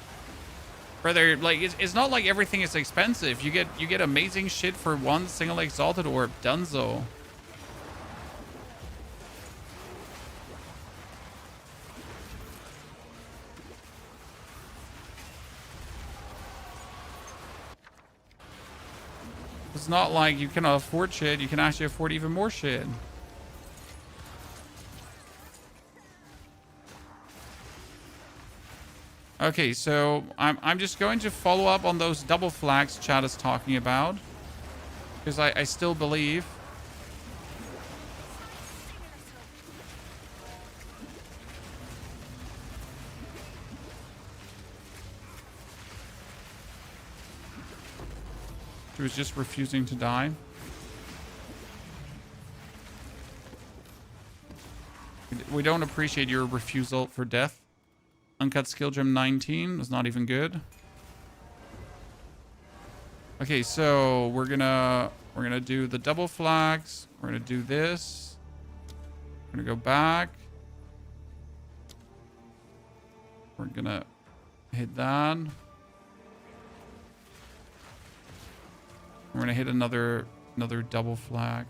Brother, like it's not like everything is expensive. You get amazing shit for one single Exalted Orb. Dunzo. It's not like you can afford shit. You can actually afford even more shit. Okay, so I'm just going to follow up on those double flags chat is talking about. Because I still believe. She was just refusing to die. We don't appreciate your refusal for death. Uncut skill gem 19 is not even good. Okay, so we're gonna do the double flags. We're gonna do this. We're gonna go back. We're gonna hit that. We're gonna hit another double flag.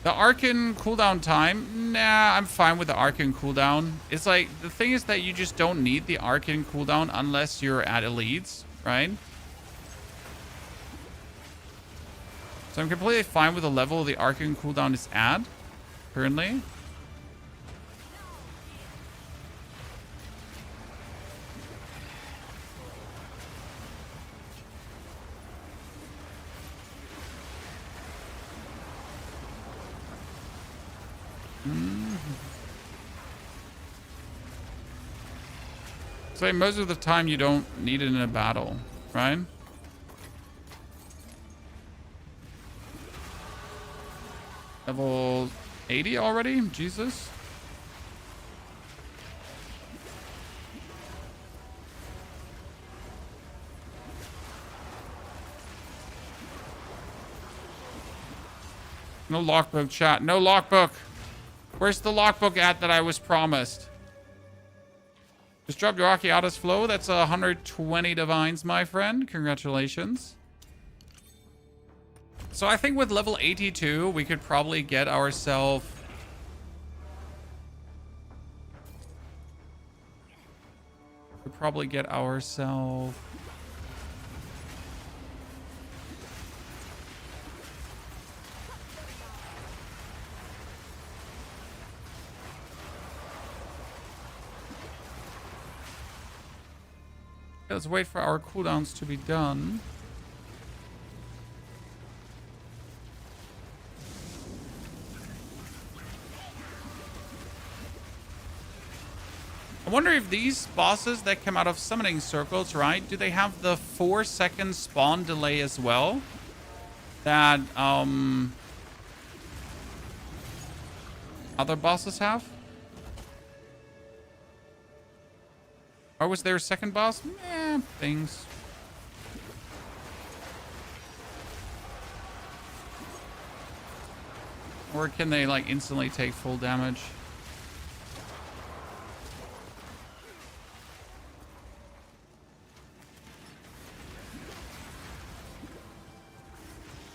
The Archon cooldown time, nah, I'm fine with the Archon cooldown. It's like, the thing is that you just don't need the Archon cooldown unless you're at elites, right? So I'm completely fine with the level the Archon cooldown is at, currently. So most of the time you don't need it in a battle, right? Level 80 already? Jesus. No lockbook, chat. No lockbook. Where's the lockbook at that I was promised? Just dropped your Archeatus flow. That's 120 divines, my friend. Congratulations. So I think with level 82, we could probably get ourselves... Let's wait for our cooldowns to be done. I wonder if these bosses that come out of summoning circles, right? Do they have the 4-second spawn delay as well? That other bosses have? Or was there a second boss? Eh, things. Or can they like instantly take full damage?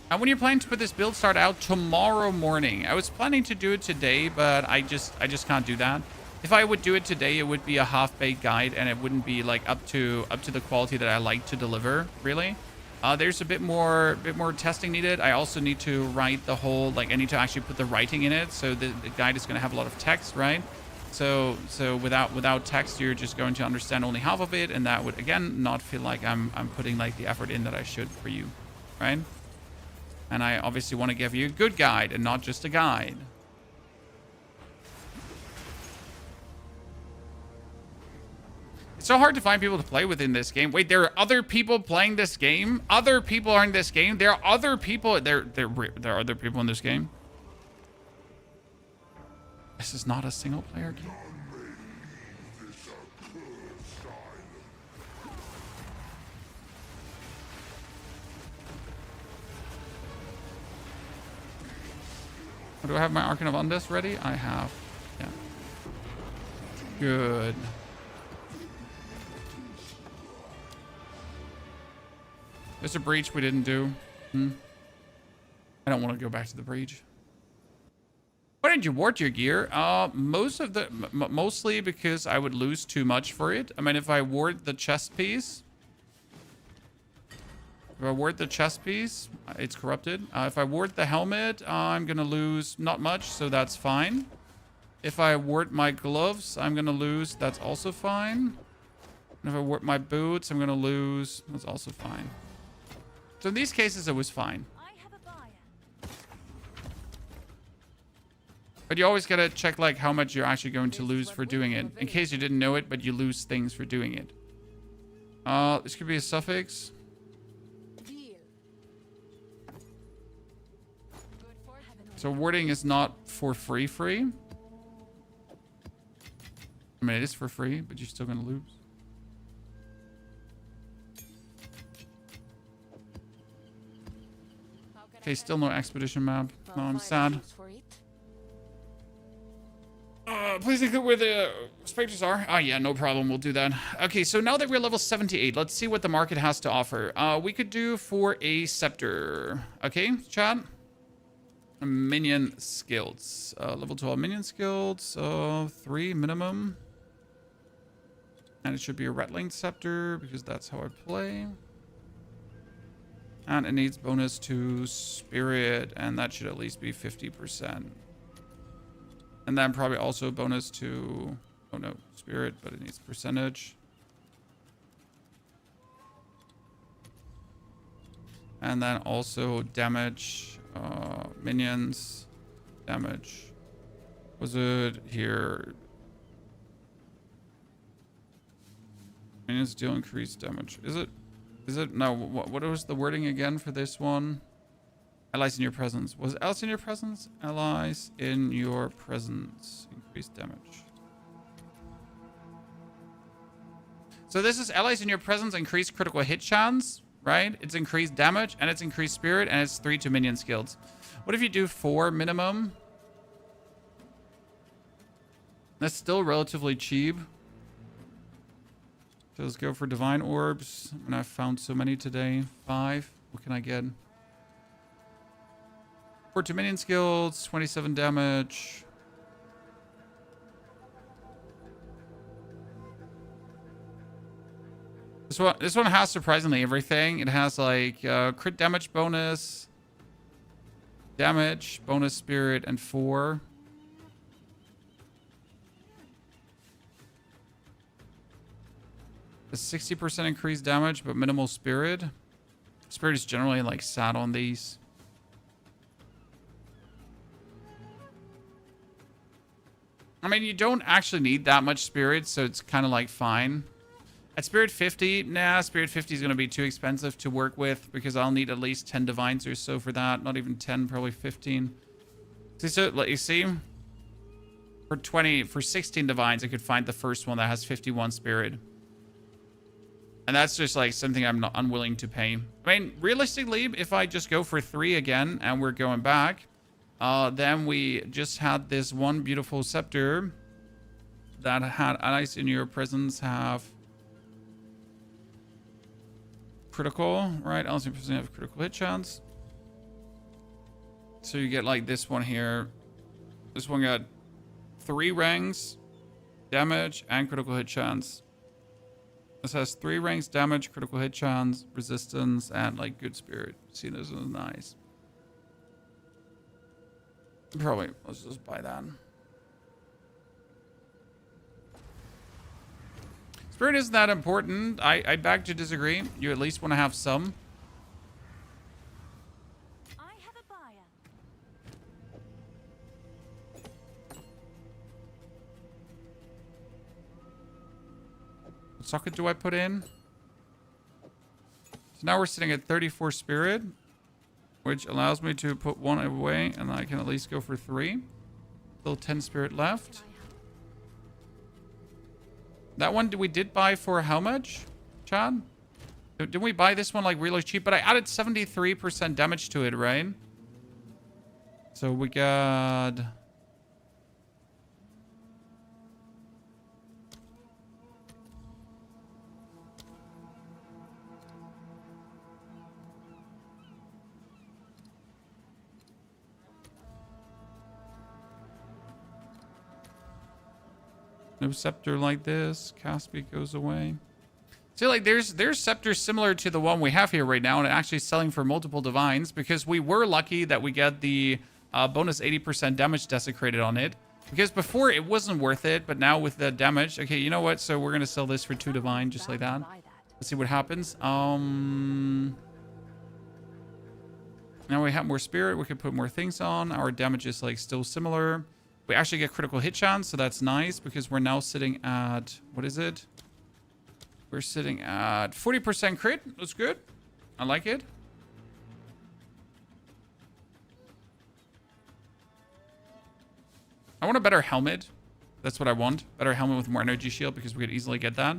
And when you're planning to put this build start out tomorrow morning, I was planning to do it today, but I just can't do that. If I would do it today, it would be a half-baked guide, and it wouldn't be like up to the quality that I like to deliver. Really, there's a bit more testing needed. I also need to write the whole, like I need to actually put the writing in it, so the guide is going to have a lot of text, right? So without text, you're just going to understand only half of it, and that would again not feel like I'm putting like the effort in that I should for you, right? And I obviously want to give you a good guide and not just a guide. It's so hard to find people to play with in this game. Wait, there are other people playing this game? Other people are in this game? There are other people. There are other people in this game? This is not a single player game. Do I have my Archon of Undeath ready? I have. Yeah. Good. There's a breach we didn't do. I don't want to go back to the breach. Why didn't you ward your gear? Mostly because I would lose too much for it. I mean, if I ward the chest piece, it's corrupted. If I ward the helmet, I'm gonna lose not much, so that's fine. If I ward my gloves, I'm gonna lose. That's also fine. And if I ward my boots, I'm gonna lose. That's also fine. So in these cases, it was fine. But you always gotta check like how much you're actually going to lose for doing it. In case you didn't know it, but you lose things for doing it. This could be a suffix. So warding is not for free. I mean, it is for free, but you're still gonna lose. Okay, still no expedition map. No, I'm sad. Please include where the specters are. Oh yeah, no problem. We'll do that. Okay, so now that we're level 78, let's see what the market has to offer. We could do for a scepter. Okay, chat. Minion skills. Level 12 minion skills. 3 minimum. And it should be a rattling scepter because that's how I play. And it needs bonus to spirit, and that should at least be 50%. And then probably also bonus to, oh no, spirit, but it needs percentage. And then also damage, minions, damage. Was it here? Minions deal increased damage. Is it? No, what was the wording again for this one? Allies in your presence. Was it allies in your presence? Allies in your presence. Increased damage. So this is allies in your presence, increased critical hit chance, right? It's increased damage, and it's increased spirit, and it's 3 to minion skills. What if you do 4 minimum? That's still relatively cheap. So let's go for divine orbs. And I've found so many today. 5. What can I get? 4 to minion skills, 27 damage. This one has surprisingly everything. It has like crit damage bonus, damage, bonus spirit, and 4. A 60% increased damage, but minimal spirit. Spirit is generally like sat on these. I mean, you don't actually need that much spirit, so it's kind of like fine. At spirit 50, nah, spirit 50 is going to be too expensive to work with because I'll need at least 10 divines or so for that. Not even 10, probably 15. See, so let you see. For 16 divines, I could find the first one that has 51 spirit. And that's just like something I'm not unwilling to pay. I mean, realistically, if I just go for 3 again and we're going back, then we just had this one beautiful scepter that had allies in your presence have critical, right? Allies in your presence have critical hit chance. So you get like this one here. This one got 3 ranks, damage, and critical hit chance. This has 3 ranks, damage, critical hit chance, resistance, and like good spirit. See, this is nice. Probably, let's just buy that. Spirit isn't that important. I beg to disagree. You at least want to have some. I have a buyer. What socket do I put in? So now we're sitting at 34 spirit, which allows me to put 1 away, and I can at least go for 3. Still 10 spirit left. That one we did buy for how much, Chad? Didn't we buy this one like really cheap? But I added 73% damage to it, right? So we got... No scepter like this. Caspi goes away. See, like, there's scepters similar to the one we have here right now, and actually selling for multiple divines, because we were lucky that we get the bonus 80% damage desecrated on it. Because before, it wasn't worth it, but now with the damage... Okay, you know what? So we're going to sell this for 2 divine, just like that. Let's see what happens. Now we have more spirit. We can put more things on. Our damage is, like, still similar. We actually get critical hit chance, so that's nice because we're now sitting at... What is it? We're sitting at 40% crit. That's good. I like it. I want a better helmet. That's what I want. Better helmet with more energy shield because we could easily get that.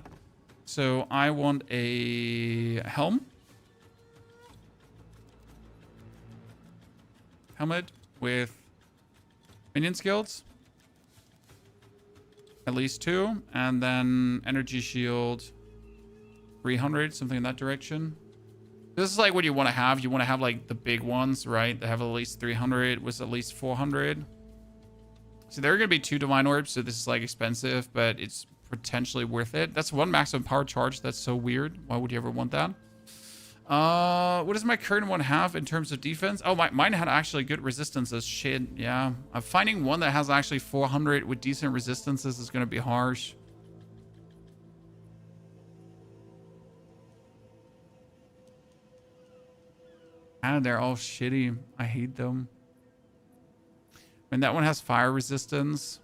So I want a helm. Helmet with minion skills. At least 2. And then energy shield 300, something in that direction. This is like what you want to have. You want to have like the big ones, right? That have at least 300 with at least 400. So there are going to be 2 divine orbs. So this is like expensive, but it's potentially worth it. That's 1 maximum power charge. That's so weird. Why would you ever want that? What does my current one have in terms of defense? Oh, mine had actually good resistances. Shit, yeah. Finding one that has actually 400 with decent resistances is going to be harsh. And they're all shitty. I hate them. And that one has fire resistance.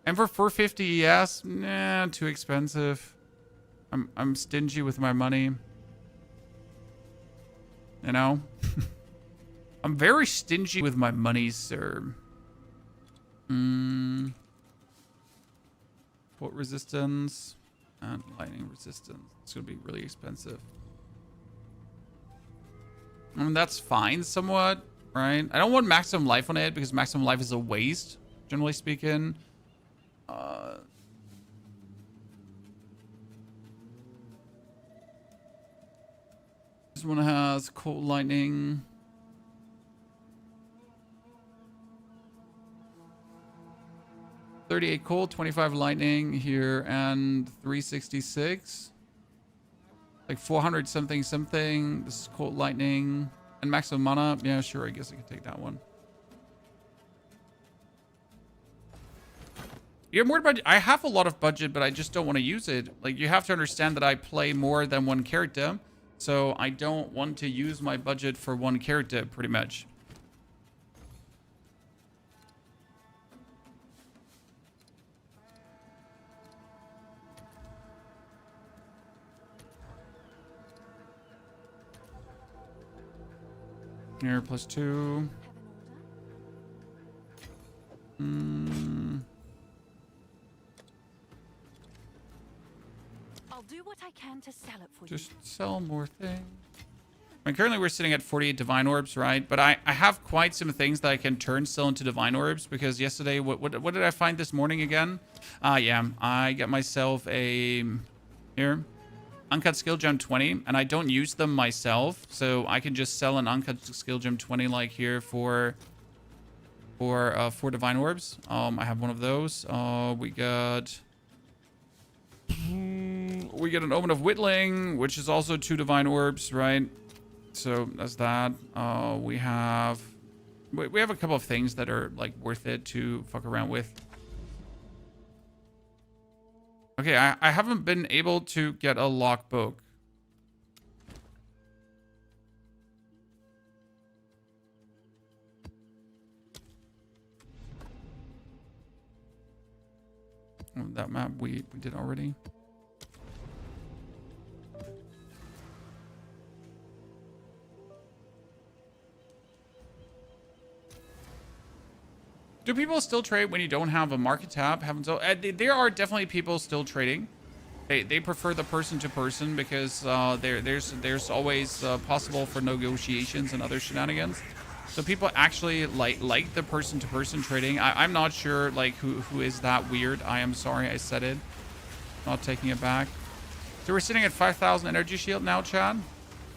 And for 450 ES, nah, too expensive. I'm stingy with my money. You know? I'm very stingy with my money, sir. Port resistance and lightning resistance. It's gonna be really expensive. I mean, that's fine somewhat, right? I don't want maximum life on it because maximum life is a waste, generally speaking. This one has cold lightning. $38 cold, 25 lightning here, and 366. Like 400 something something. This is cold lightning and maximum mana. Yeah, sure. I guess I can take that one. You have more budget. I have a lot of budget, but I just don't want to use it. Like, you have to understand that I play more than one character, so I don't want to use my budget for one character, pretty much. Here, +2. I'll do what I can to sell it for Just sell more things. I mean, currently we're sitting at 48 divine orbs, right? But I have quite some things that I can turn still into divine orbs, because yesterday, what did I find this morning again? Yeah, I got myself a here uncut skill gem 20, and I don't use them myself, so I can just sell an uncut skill gem 20 like here for 4 divine orbs. I have one of those. We got an Omen of Whittling, which is also 2 divine orbs, right? So that's that. We have a couple of things that are like worth it to fuck around with. Okay, I haven't been able to get a logbook. Oh, that map we did already. Do people still trade when you don't have a market tab? There are definitely people still trading. They prefer the person to person because there's always possible for negotiations and other shenanigans. So people actually like the person to person trading. I'm not sure like who is that weird. I am sorry I said it. Not taking it back. So we're sitting at 5,000 energy shield now, Chad.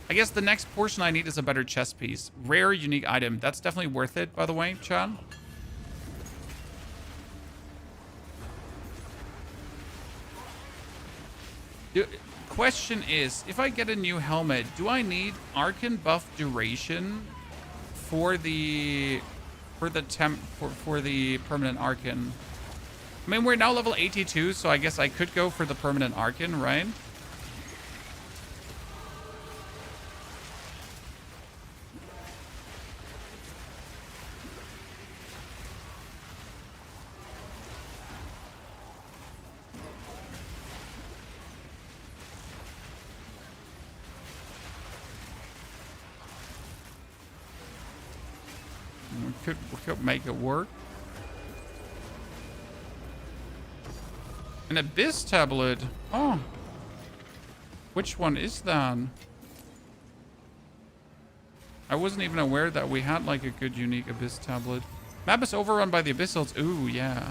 I guess the next portion I need is a better chest piece. Rare unique item. That's definitely worth it, by the way, Chad. The question is, if I get a new helmet, do I need Archon buff duration for the permanent Archon? I mean, we're now level 82, so I guess I could go for the permanent Archon, right? could make it work. An Abyss tablet. Oh. Which one is that? I wasn't even aware that we had like a good unique Abyss tablet. Map is overrun by the Abyssals. Ooh, yeah.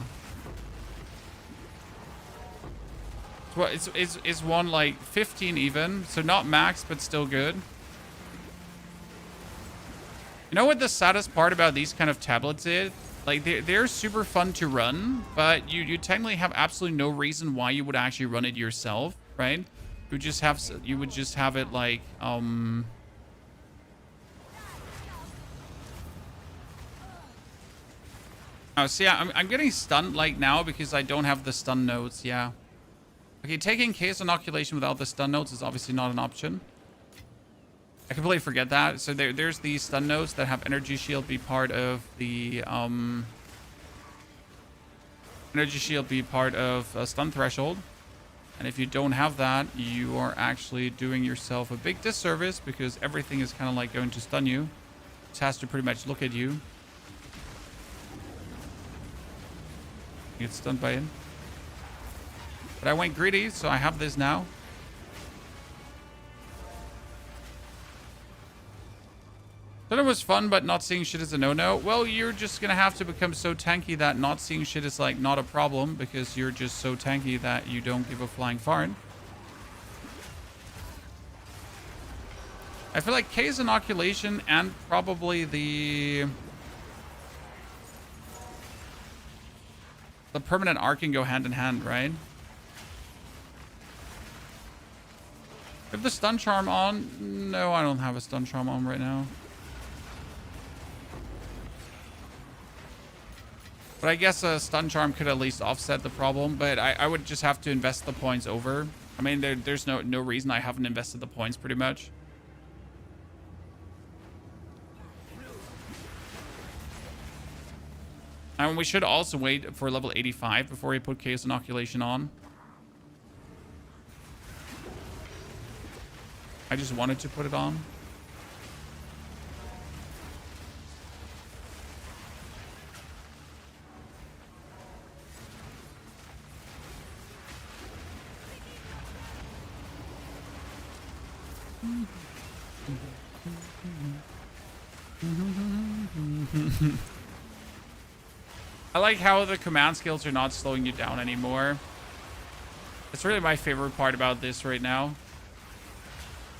Well, it's one like 15 even, so not max, but still good. You know what the saddest part about these kind of tablets is? Like they're super fun to run, but you technically have absolutely no reason why you would actually run it yourself, right? You would just have it like Oh, see, I'm getting stunned like now because I don't have the stun nodes. Yeah. Okay, taking case inoculation without the stun nodes is obviously not an option. I completely forget that. So there's the stun nodes that have energy shield be part of the energy shield be part of a stun threshold. And if you don't have that, you are actually doing yourself a big disservice because everything is kind of like going to stun you. It has to pretty much look at you. You get stunned by it. But I went greedy, so I have this now. Thought it was fun, but not seeing shit is a no-no. Well, you're just gonna have to become so tanky that not seeing shit is like not a problem because you're just so tanky that you don't give a flying fart. I feel like case inoculation and probably the permanent Archon go hand in hand, right? Have the stun charm on? No, I don't have a stun charm on right now. But I guess a stun charm could at least offset the problem, but I would just have to invest the points over. I mean, there's no reason I haven't invested the points pretty much. And we should also wait for level 85 before we put Chaos Inoculation on. I just wanted to put it on. I like how the command skills are not slowing you down anymore. It's really my favorite part about this right now.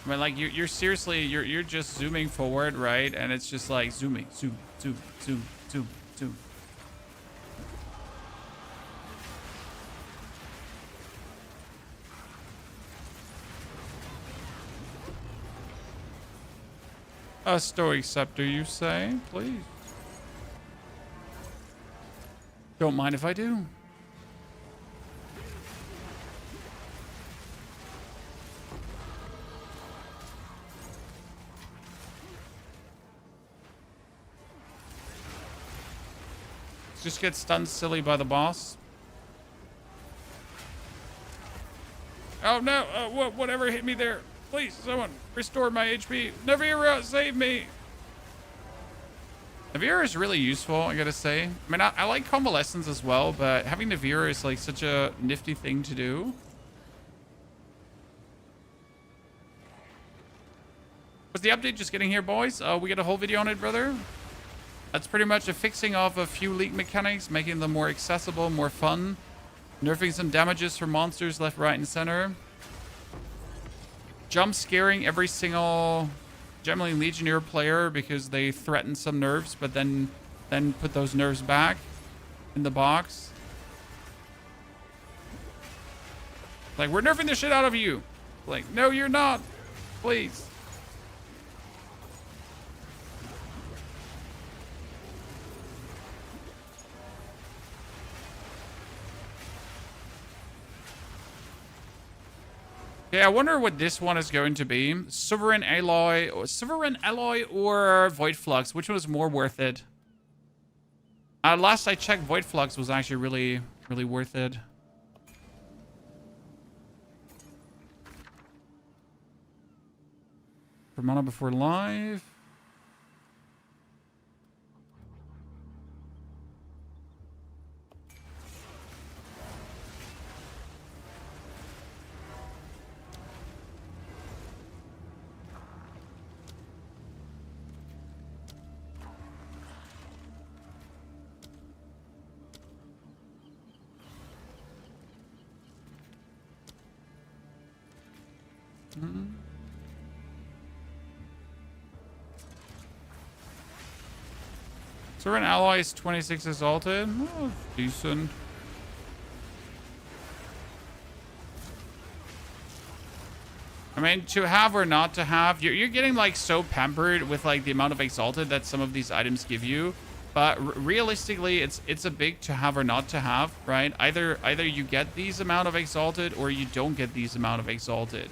I mean, like you're seriously, you're just zooming forward, right? And it's just like zooming, zoom, zoom, zoom, zoom, zoom. A Stoic Scepter, you say? Please. Don't mind if I do. Just get stunned silly by the boss. Oh no, whatever hit me there. Please, someone restore my HP. Navira, save me. Navira is really useful, I gotta say. I mean, I like Convalescence as well, but having Navira is like such a nifty thing to do. Was the update just getting here, boys? We get a whole video on it, brother. That's pretty much a fixing of a few league mechanics, making them more accessible, more fun. Nerfing some damages for monsters left, right, and center. Jump scaring every single generally Legionnaire player because they threaten some nerfs, but then put those nerfs back in the box. Like, we're nerfing the shit out of you. Like, no, you're not. Please. Okay, I wonder what this one is going to be. Sovereign Alloy or Void Flux. Which one is more worth it? Last I checked, Void Flux was actually really, really worth it. For mana before live. Certain allies 26 exalted. Oh, decent. I mean, to have or not to have, you're getting like so pampered with like the amount of exalted that some of these items give you. But realistically, it's a big to have or not to have, right? Either you get these amount of exalted or you don't get these amount of exalted.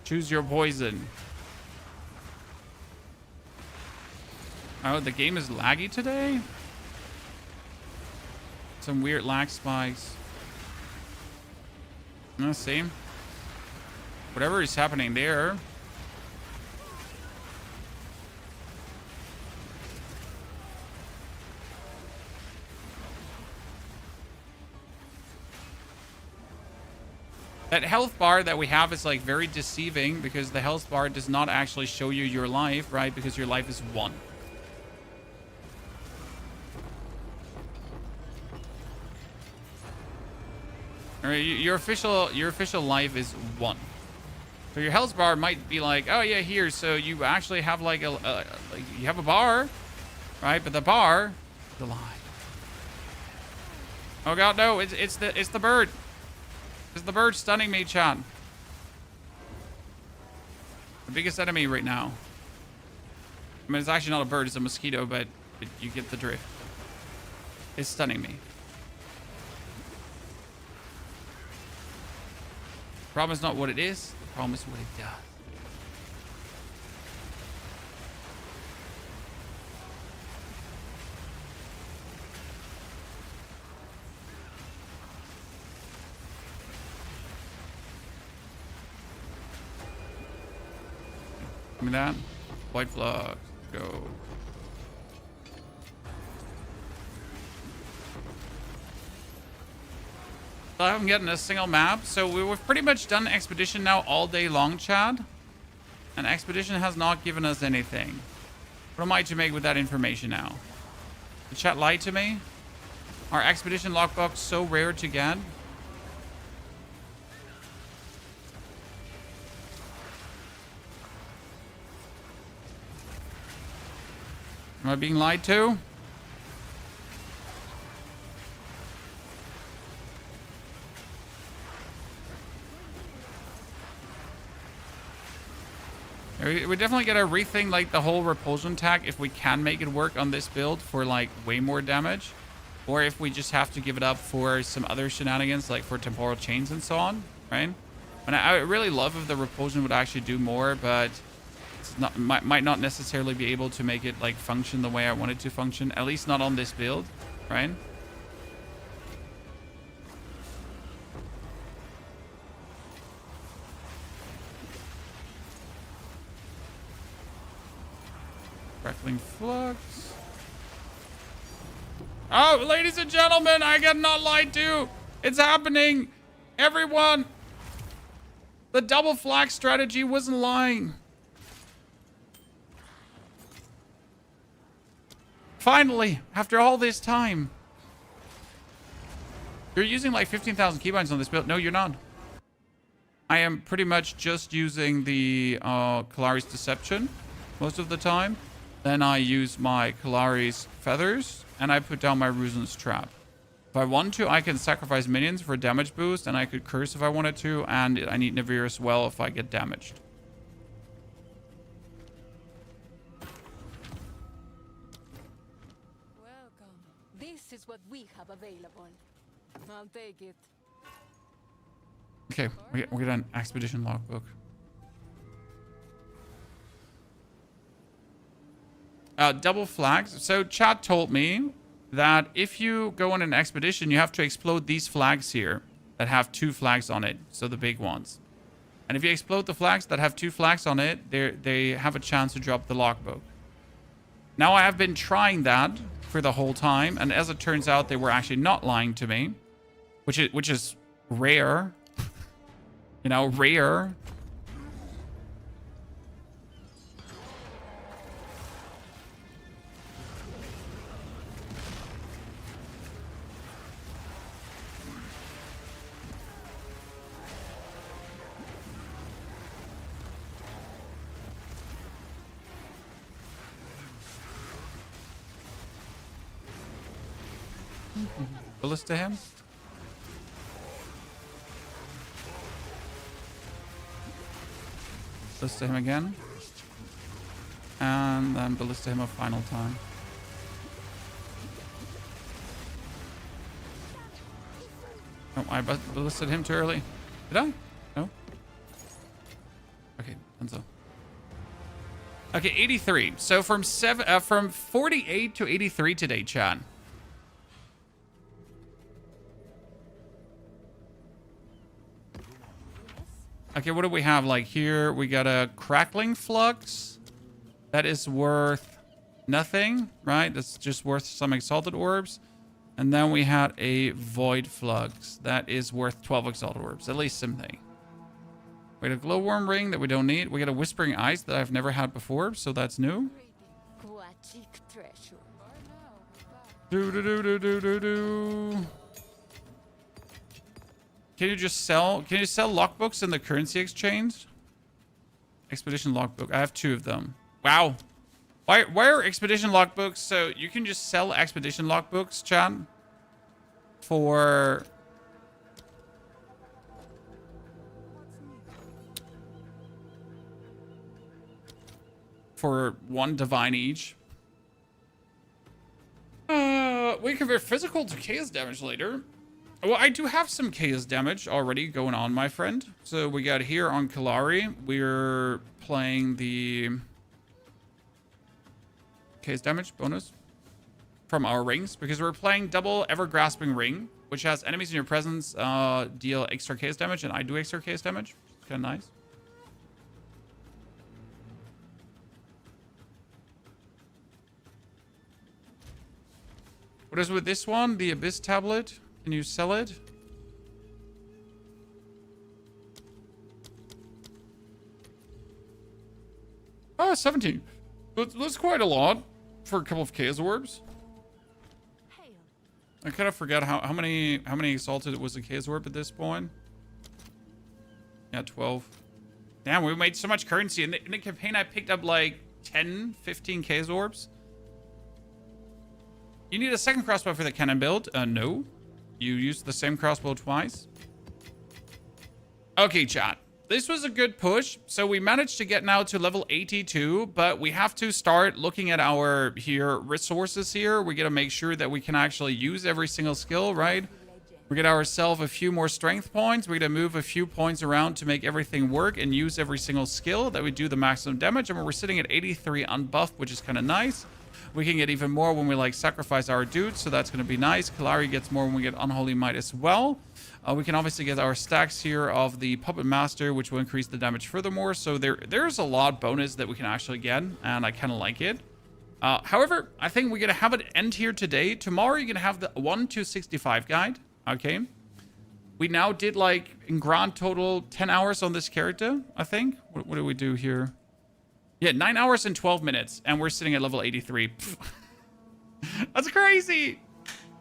Choose your poison. Oh, the game is laggy today? Some weird lag spikes. Let's see. Whatever is happening there. That health bar that we have is like very deceiving because the health bar does not actually show you your life, right? Because your life is 1. All right, your official life is 1. So your health bar might be like, oh yeah, here. So you actually have like like you have a bar, right? But the bar, the lie. Oh god, no! It's the bird. It's the bird stunning me, chat. The biggest enemy right now. I mean, it's actually not a bird; it's a mosquito, but you get the drift. It's stunning me. Problem is not what it is. The problem is what it does. Give me that. White flux. Go. I haven't gotten a single map, so we've pretty much done Expedition now all day long, Chad. And Expedition has not given us anything. What am I to make with that information now? The chat lied to me? Are Expedition lockbox so rare to get? Am I being lied to? We definitely gotta rethink like the whole repulsion tag if we can make it work on this build for like way more damage, or if we just have to give it up for some other shenanigans like for temporal chains and so on, right? And I really love if the repulsion would actually do more, but it's not, might not necessarily be able to make it like function the way I want it to function, at least not on this build, right? Crackling flux. Oh, ladies and gentlemen, I get not lied to. It's happening. Everyone. The double flag strategy wasn't lying. Finally, after all this time. You're using like 15,000 keybinds on this build. No, you're not. I am pretty much just using the Kalari's Deception most of the time. Then I use my Kalari's Feathers, and I put down my Ruzin's Trap. If I want to, I can sacrifice minions for damage boost, and I could curse if I wanted to, and I need Navir as well if I get damaged. Welcome. This is what we have available. I'll take it. Okay, we get an expedition logbook. Double flags. So chat told me that if you go on an expedition, you have to explode these flags here that have 2 flags on it. So the big ones. And if you explode the flags that have 2 flags on it, they have a chance to drop the logbook. Now I have been trying that for the whole time, and as it turns out, they were actually not lying to me, which is rare. You know, rare. Ballista him. Ballista him again. And then ballista him a final time. Oh, I ballisted him too early. Did I? No? Okay, Enzo. Okay, 83. So from 48 to 83 today, chat. Okay, what do we have? Like here, we got a crackling flux. That is worth nothing, right? That's just worth some exalted orbs. And then we had a void flux. That is worth 12 exalted orbs, at least something. We got a glowworm ring that we don't need. We got a whispering ice that I've never had before, so that's new. Do. Can you sell logbooks in the currency exchange? Expedition logbook. I have 2 of them. Wow. Why are expedition logbooks? So you can just sell expedition logbooks, chat, for one divine each. We convert physical to chaos damage later. Well, I do have some chaos damage already going on, my friend. So we got here on Kalari, we're playing the chaos damage bonus from our rings, because we're playing double ever grasping ring, which has enemies in your presence deal extra chaos damage, and I do extra chaos damage. It's kind of nice. What is with this one? The Abyss tablet. Can you sell it? Oh, 17. That's quite a lot for a couple of chaos orbs. I kind of forgot how many exalted was a chaos orb at this point. Yeah, 12. Damn, we made so much currency. In the campaign, I picked up like 10, 15 chaos orbs. You need a second crossbow for the cannon build? No. You used the same crossbow twice. Okay, chat. This was a good push. So we managed to get now to level 82, but we have to start looking at our resources here. We got to make sure that we can actually use every single skill, right? We get ourselves a few more strength points. We got to move a few points around to make everything work and use every single skill that we do the maximum damage. And we're sitting at 83 unbuffed, which is kind of nice. We can get even more when we like sacrifice our dudes, so that's going to be nice. Kalari gets more when we get Unholy Might as well. We can obviously get our stacks here of the Puppet Master, which will increase the damage furthermore. So there's a lot bonus that we can actually get, and I kind of like it. However, I think we're going to have it end here today. Tomorrow, you're going to have the 1 to 65 guide. Okay. We now did like in grand total 10 hours on this character, I think. What do we do here? Yeah, 9 hours and 12 minutes, and we're sitting at level 83. That's crazy.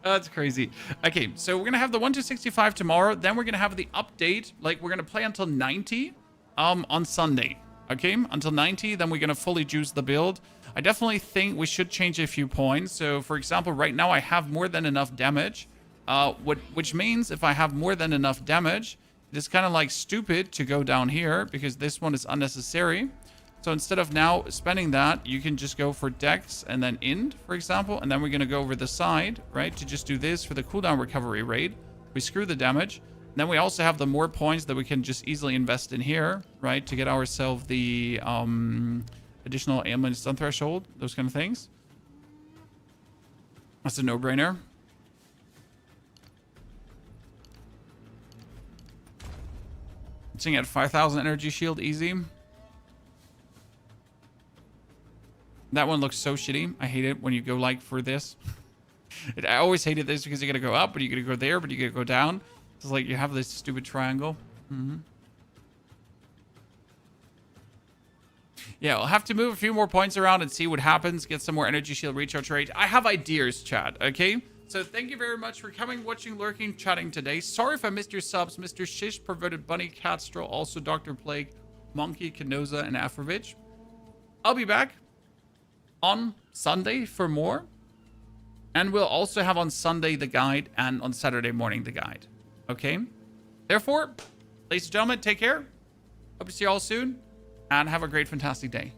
That's crazy. Okay, so we're going to have the 1 to 65 tomorrow. Then we're going to have the update. Like, we're going to play until 90 on Sunday. Okay, until 90. Then we're going to fully juice the build. I definitely think we should change a few points. So, for example, right now I have more than enough damage. Which means if I have more than enough damage, it's kind of like stupid to go down here because this one is unnecessary. So instead of now spending that, you can just go for Dex and then Ind, for example. And then we're going to go over the side, right, to just do this for the cooldown recovery rate. We screw the damage. And then we also have the more points that we can just easily invest in here, right, to get ourselves the additional ailment stun threshold, those kind of things. That's a no-brainer. Sitting at 5,000 energy shield, easy. That one looks so shitty. I hate it when you go like for this. I always hated this because you gotta go up, but you gotta go there, but you gotta go down. It's like you have this stupid triangle. Yeah, we'll have to move a few more points around and see what happens. Get some more energy shield recharge rate. I have ideas, chat, okay? So thank you very much for coming, watching, lurking, chatting today. Sorry if I missed your subs. Mr. Shish, Perverted Bunny, Catstraw, also Dr. Plague, Monkey, Kenoza, and Afrovich. I'll be back on Sunday for more. And we'll also have on Sunday the guide and on Saturday morning the guide. Okay? Therefore, ladies and gentlemen, take care. Hope to see you all soon. And have a great, fantastic day.